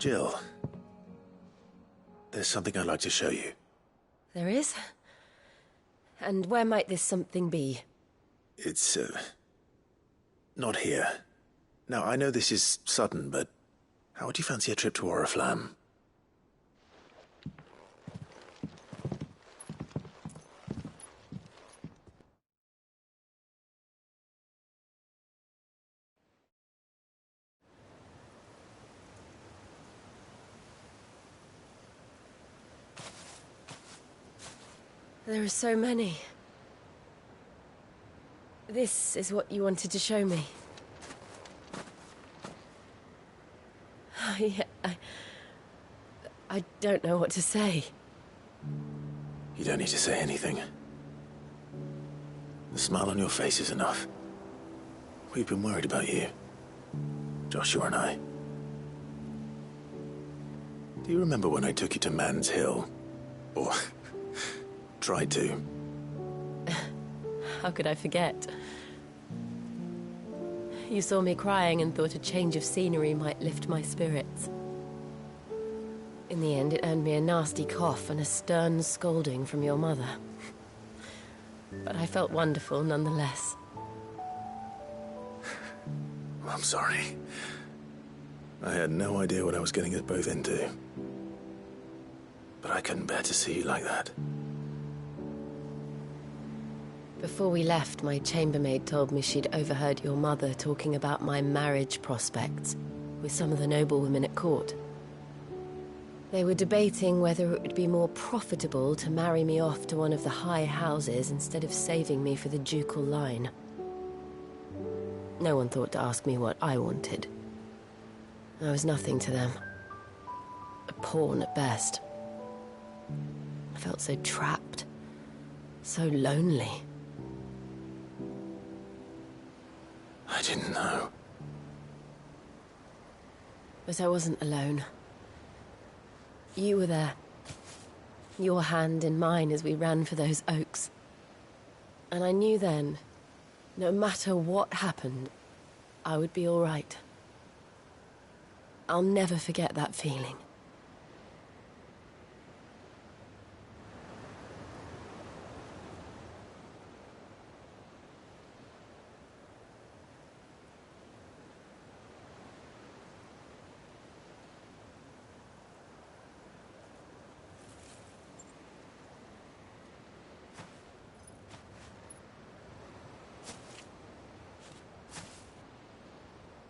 Jill, there's something I'd like to show you. There is? And where might this something be? It's, not here. Now, I know this is sudden, but how would you fancy a trip to Oriflamme? There are so many. This is what you wanted to show me. I don't know what to say. You don't need to say anything. The smile on your face is enough. We've been worried about you, Joshua and I. Do you remember when I took you to Man's Hill? Or tried to? How could I forget? You saw me crying and thought a change of scenery might lift my spirits. In the end, it earned me a nasty cough and a stern scolding from your mother. But I felt wonderful nonetheless. I'm sorry. I had no idea what I was getting us both into. But I couldn't bear to see you like that. Before we left, my chambermaid told me she'd overheard your mother talking about my marriage prospects with some of the noblewomen at court. They were debating whether it would be more profitable to marry me off to one of the high houses instead of saving me for the ducal line. No one thought to ask me what I wanted. I was nothing to them. A pawn at best. I felt so trapped, so lonely. I didn't know. But I wasn't alone. You were there. Your hand in mine as we ran for those oaks. And I knew then, no matter what happened, I would be all right. I'll never forget that feeling.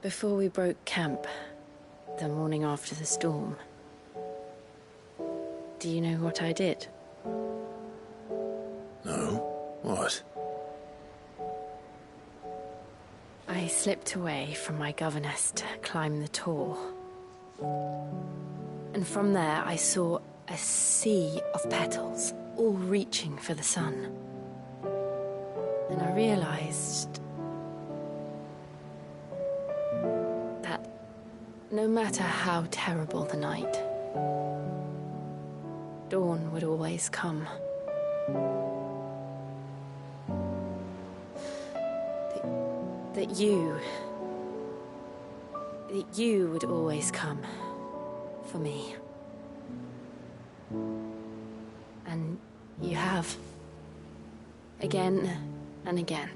Before we broke camp, the morning after the storm, do you know what I did? No? What? I slipped away from my governess to climb the tor. And from there I saw a sea of petals, all reaching for the sun. And I realized that no matter how terrible the night, dawn would always come. That you would always come for me. And you have. Again and again.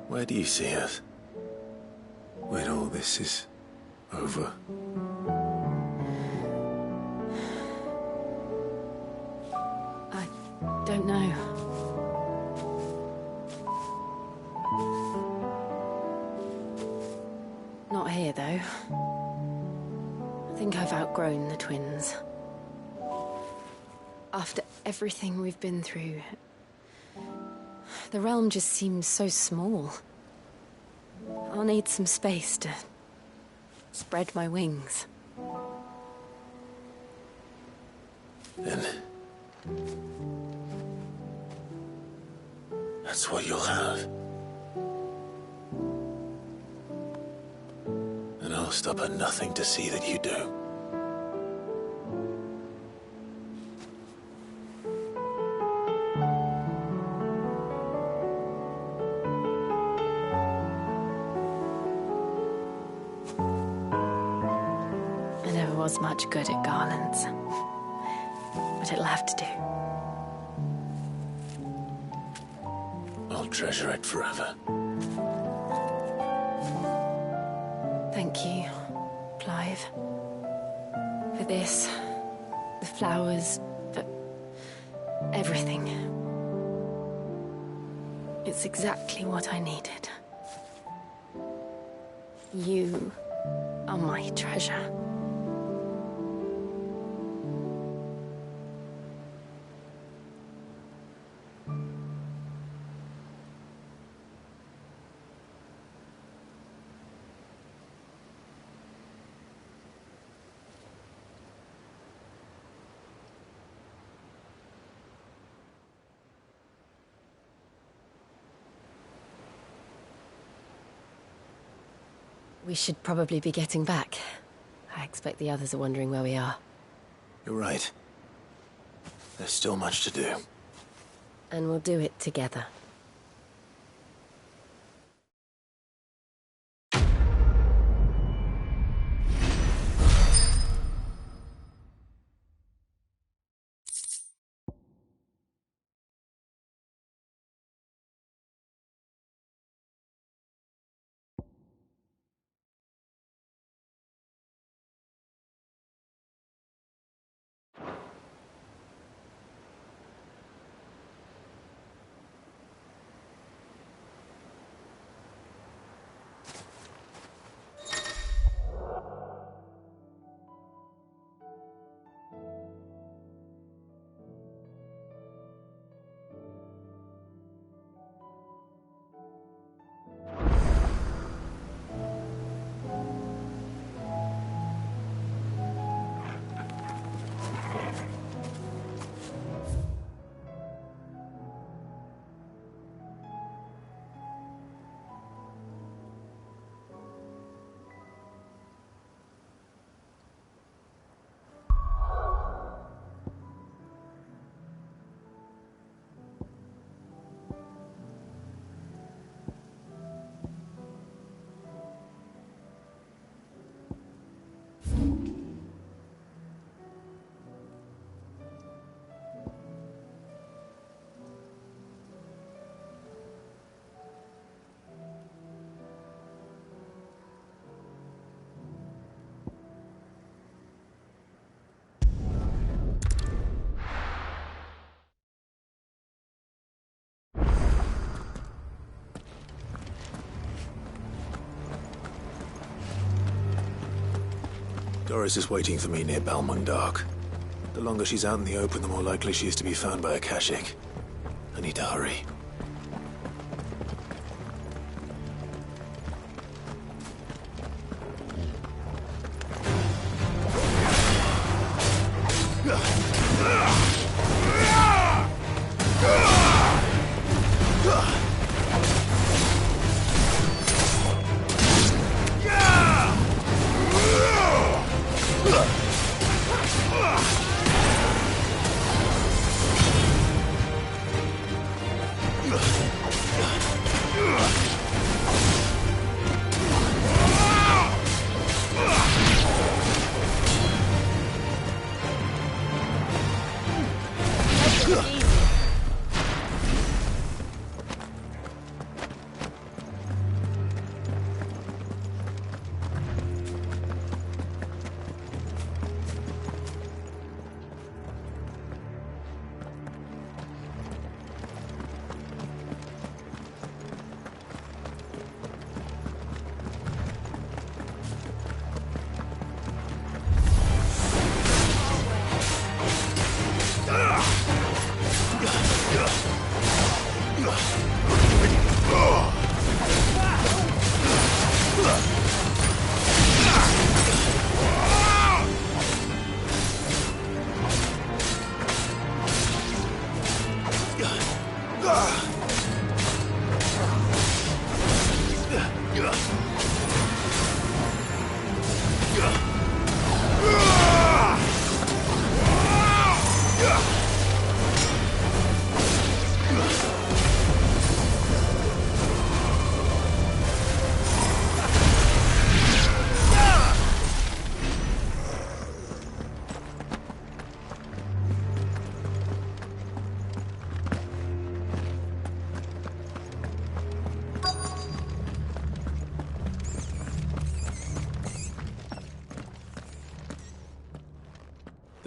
Where do you see us? When all this is over? I don't know. Not here, though. I think I've outgrown the twins. After everything we've been through, the realm just seems so small. I'll need some space to spread my wings. Then that's what you'll have. And I'll stop at nothing to see that you do. as much good at garlands. But it'll have to do. I'll treasure it forever. Thank you, Clive. For this, the flowers, for everything. It's exactly what I needed. You are my treasure. We should probably be getting back. I expect the others are wondering where we are. You're right. There's still much to do. And we'll do it together. Doris is waiting for me near Balmung. The longer she's out in the open, the more likely she is to be found by a Kashik. I need to hurry.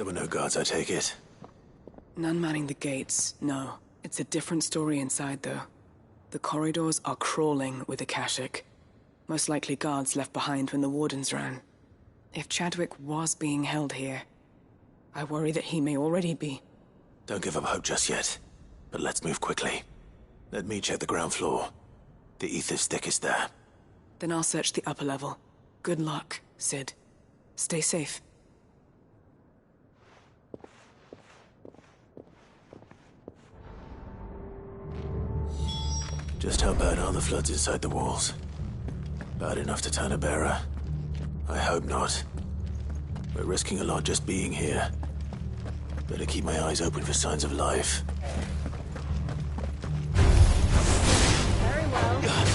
There were no guards, I take it. None manning the gates, no. It's a different story inside, though. The corridors are crawling with Akashic. Most likely guards left behind when the Wardens ran. If Chadwick was being held here, I worry that he may already be. Don't give up hope just yet. But let's move quickly. Let me check the ground floor. The ether's stick is there. Then I'll search the upper level. Good luck, Sid. Stay safe. Just how bad are the floods inside the walls? Bad enough to turn a bearer? I hope not. We're risking a lot just being here. Better keep my eyes open for signs of life. Very well.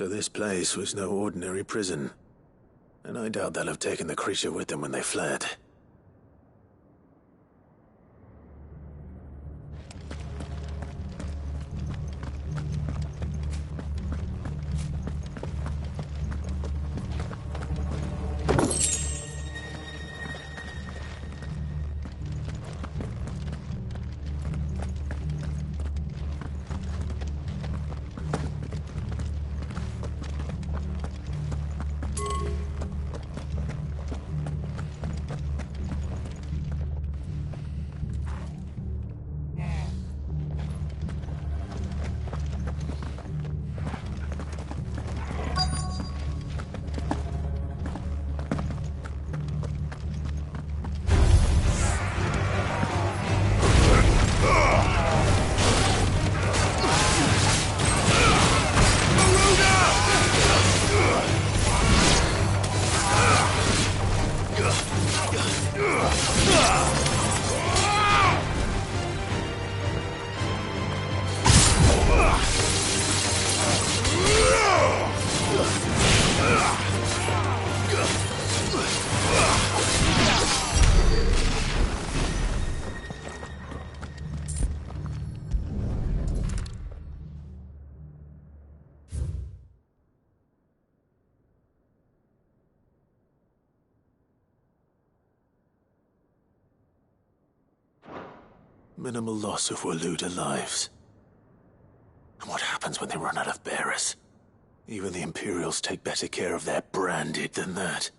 So this place was no ordinary prison. And I doubt they'll have taken the creature with them when they fled. Minimal loss of Waluda lives. And what happens when they run out of bearers? Even the Imperials take better care of their branded than that.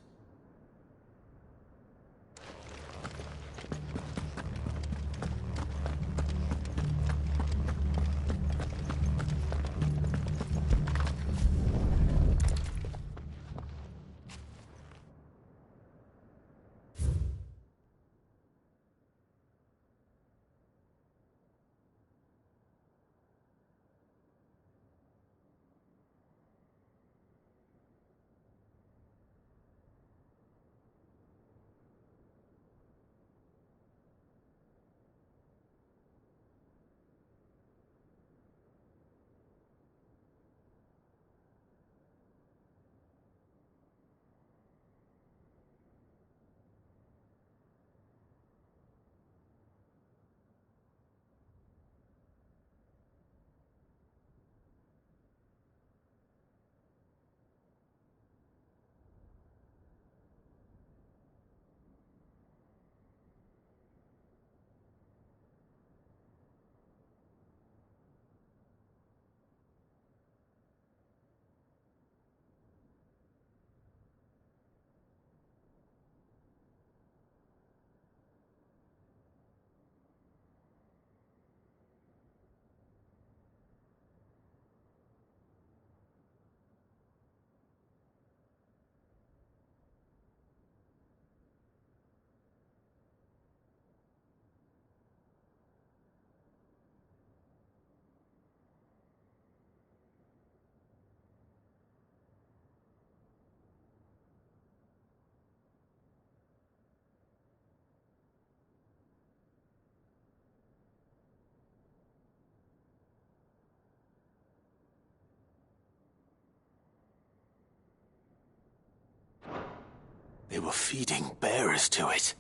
They were feeding bearers to it.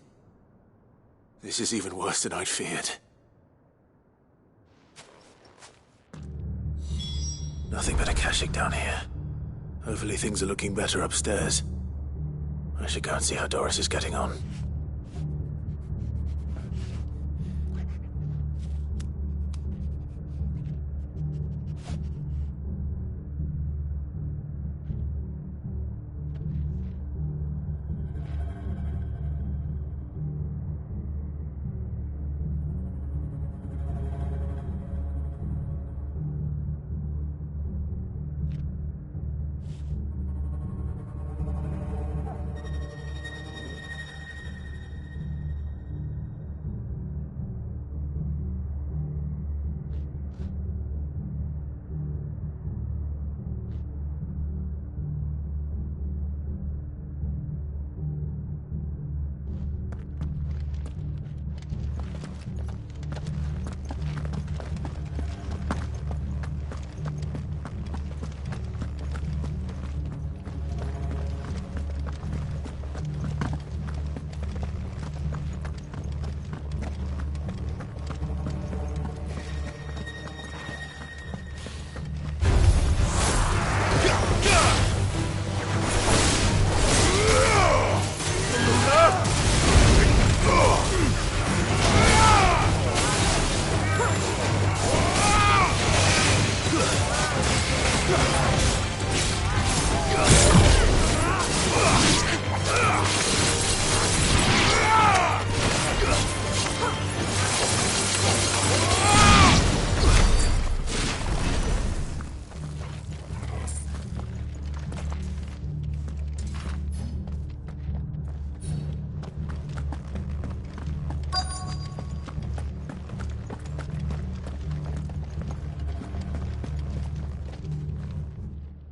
This is even worse than I'd feared. Nothing but a Akashic down here. Hopefully things are looking better upstairs. I should go and see how Doris is getting on.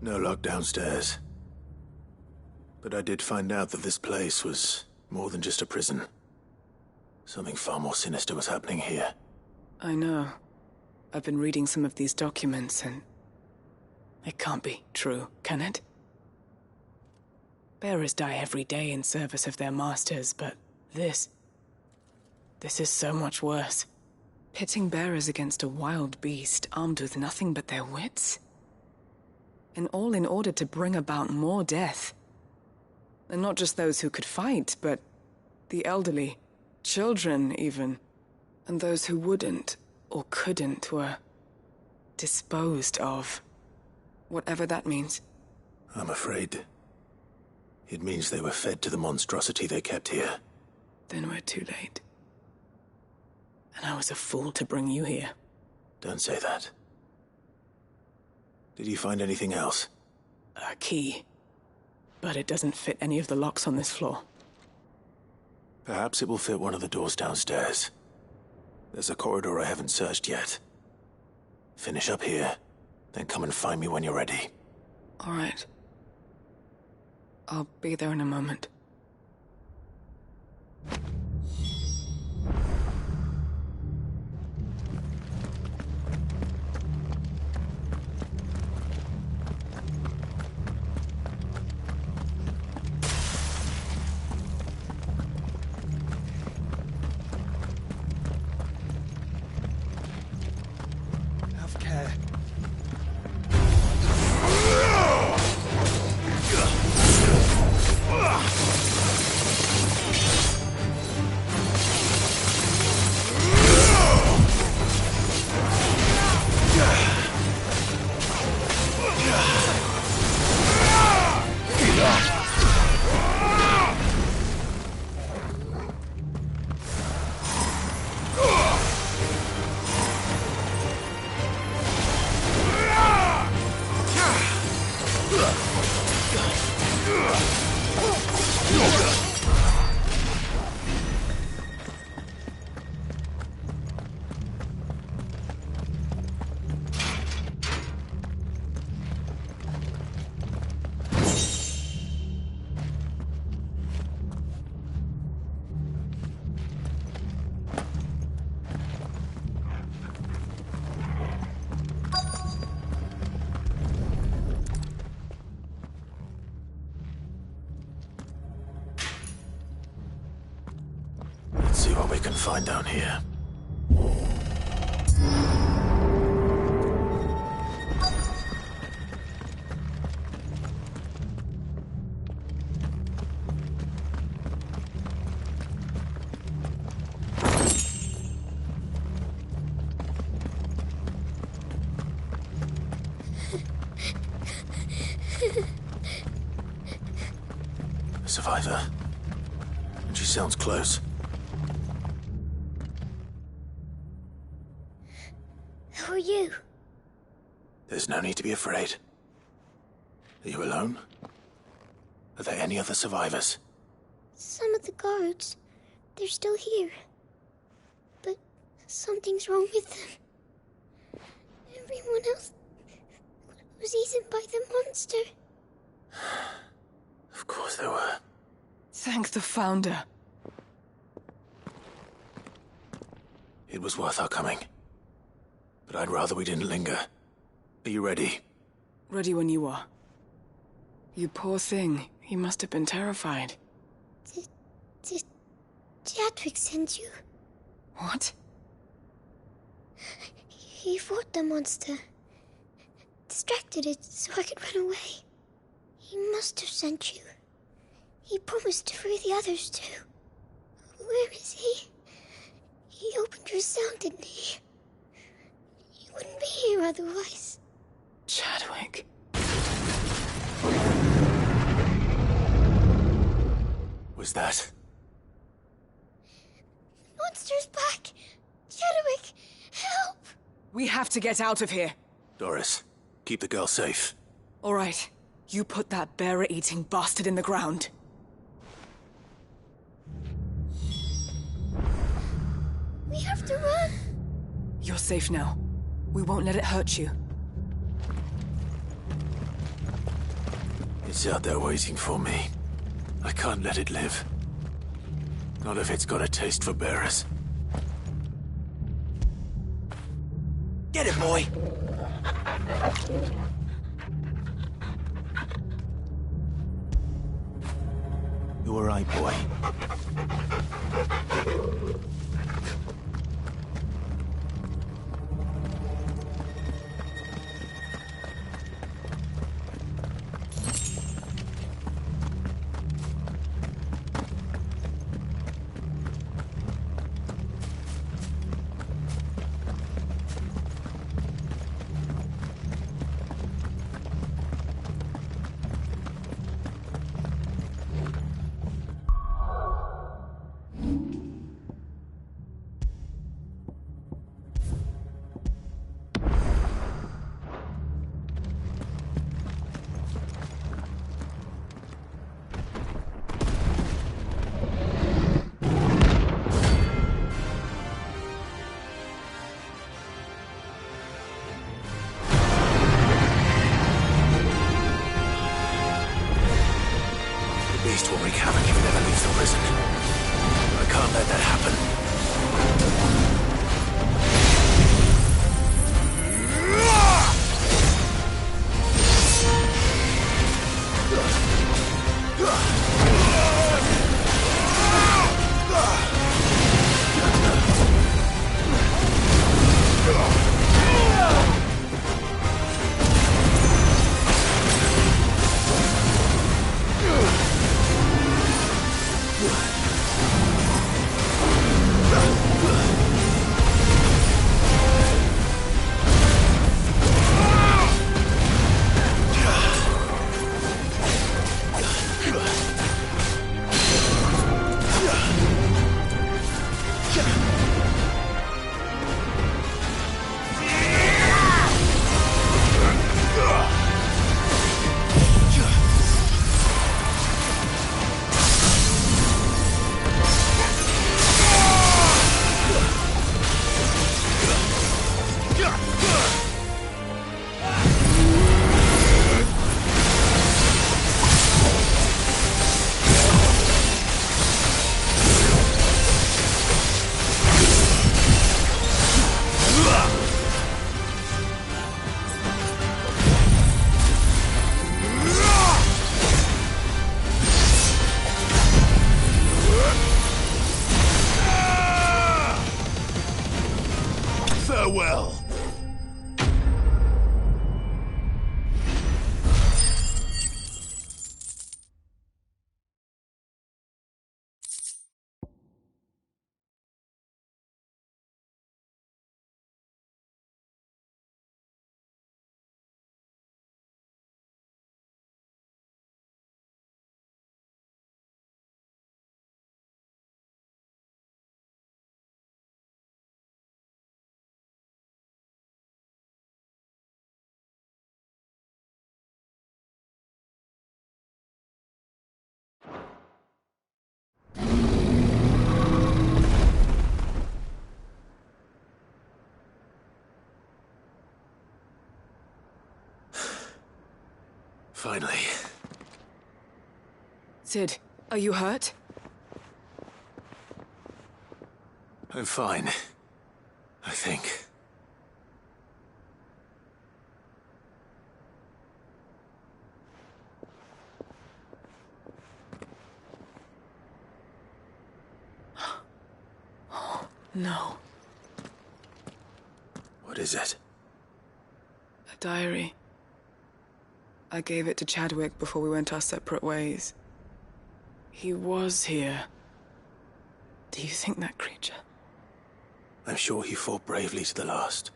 No lock downstairs. But I did find out that this place was more than just a prison. Something far more sinister was happening here. I know. I've been reading some of these documents and... it can't be true, can it? Bearers die every day in service of their masters, but this is so much worse. Pitting bearers against a wild beast armed with nothing but their wits? And all in order to bring about more death. And not just those who could fight, but the elderly, children even. And those who wouldn't or couldn't were disposed of. Whatever that means. I'm afraid it means they were fed to the monstrosity they kept here. Then we're too late. And I was a fool to bring you here. Don't say that. Did you find anything else? A key. But it doesn't fit any of the locks on this floor. Perhaps it will fit one of the doors downstairs. There's a corridor I haven't searched yet. Finish up here, then come and find me when you're ready. All right. I'll be there in a moment. find down here. A survivor. And she sounds close. Who are you? There's no need to be afraid. Are you alone? Are there any other survivors? Some of the guards. They're still here. But something's wrong with them. Everyone else was eaten by the monster. Of course there were. Thank the Founder. It was worth our coming. But I'd rather we didn't linger. Are you ready? Ready when you are. You poor thing. He must have been terrified. Did Chadwick send you? What? He fought the monster. Distracted it so I could run away. He must have sent you. He promised to free the others too. Where is he? He opened your cell, didn't he? He wouldn't be here otherwise. Chadwick. Was that? Monster's back! Chadwick, help! We have to get out of here. Doris, keep the girl safe. All right. You put that bearer-eating bastard in the ground. We have to run! You're safe now. We won't let it hurt you. It's out there waiting for me. I can't let it live. Not if it's got a taste for bearers. Get it, boy! You all right, boy? Farewell. Finally. Sid, are you hurt? I'm fine. I think. No. What is it? A diary. I gave it to Chadwick before we went our separate ways. He was here. Do you think that creature? I'm sure he fought bravely to the last.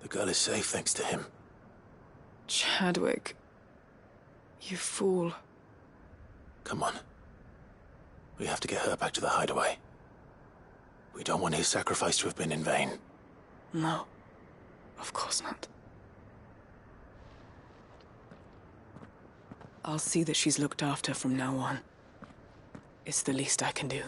The girl is safe thanks to him. Chadwick. You fool. Come on. We have to get her back to the hideaway. We don't want his sacrifice to have been in vain. No. Of course not. I'll see that she's looked after from now on. It's the least I can do.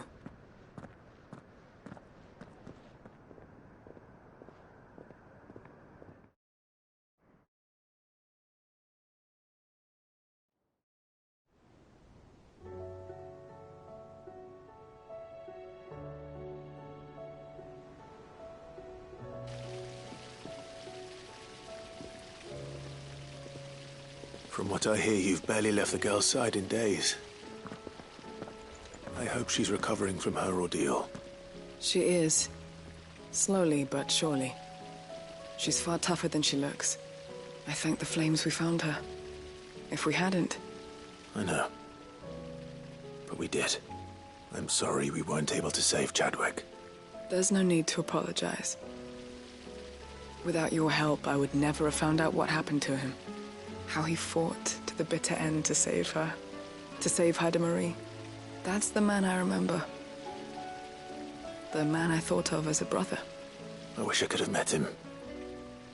From what I hear, you've barely left the girl's side in days. I hope she's recovering from her ordeal. She is. Slowly but surely. She's far tougher than she looks. I thank the flames we found her. If we hadn't... I know. But we did. I'm sorry we weren't able to save Chadwick. There's no need to apologize. Without your help, I would never have found out what happened to him. How he fought to the bitter end to save her. To save Haida Marie. That's the man I remember. The man I thought of as a brother. I wish I could have met him.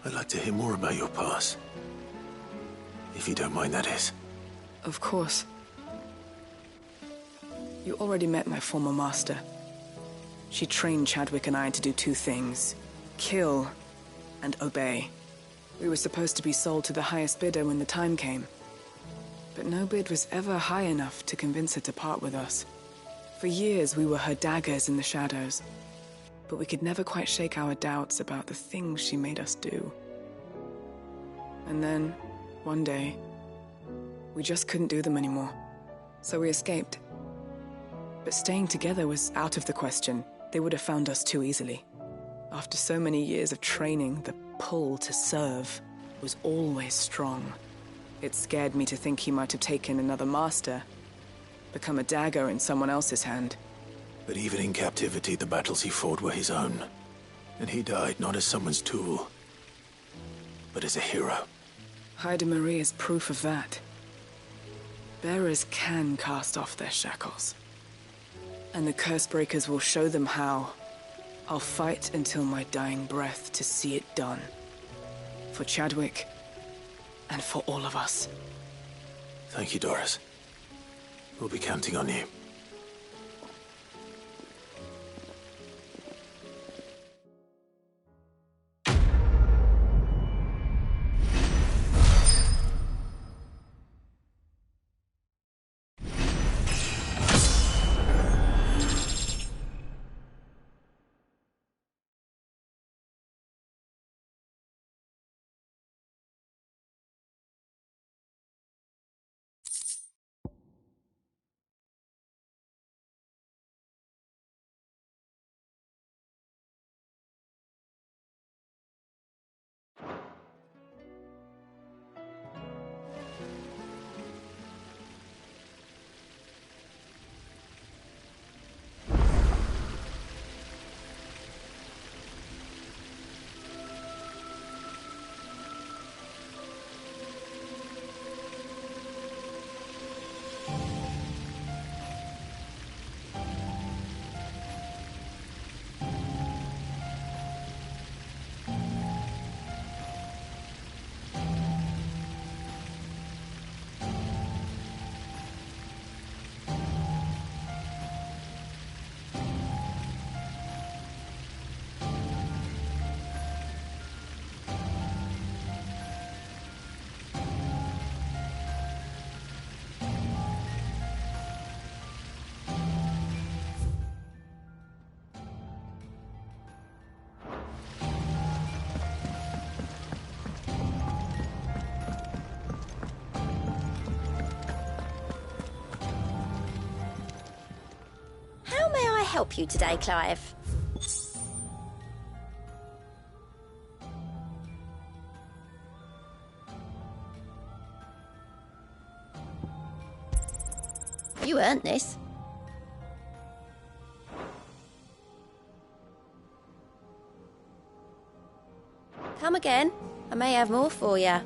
I'd like to hear more about your past. If you don't mind, that is. Of course. You already met my former master. She trained Chadwick and I to do two things. Kill and obey. We were supposed to be sold to the highest bidder when the time came. But no bid was ever high enough to convince her to part with us. For years, we were her daggers in the shadows. But we could never quite shake our doubts about the things she made us do. And then, one day, we just couldn't do them anymore. So we escaped. But staying together was out of the question. They would have found us too easily. After so many years of training, the pull to serve was always strong. It scared me to think he might have taken another master, become a dagger in someone else's hand. But even in captivity, the battles he fought were his own. And he died not as someone's tool, but as a hero. Haida Marie is proof of that. Bearers can cast off their shackles. And the Cursebreakers will show them how. I'll fight until my dying breath to see it done. For Chadwick, and for all of us. Thank you, Doris. We'll be counting on you. help you today, Clive? You earned this. Come again. I may have more for you.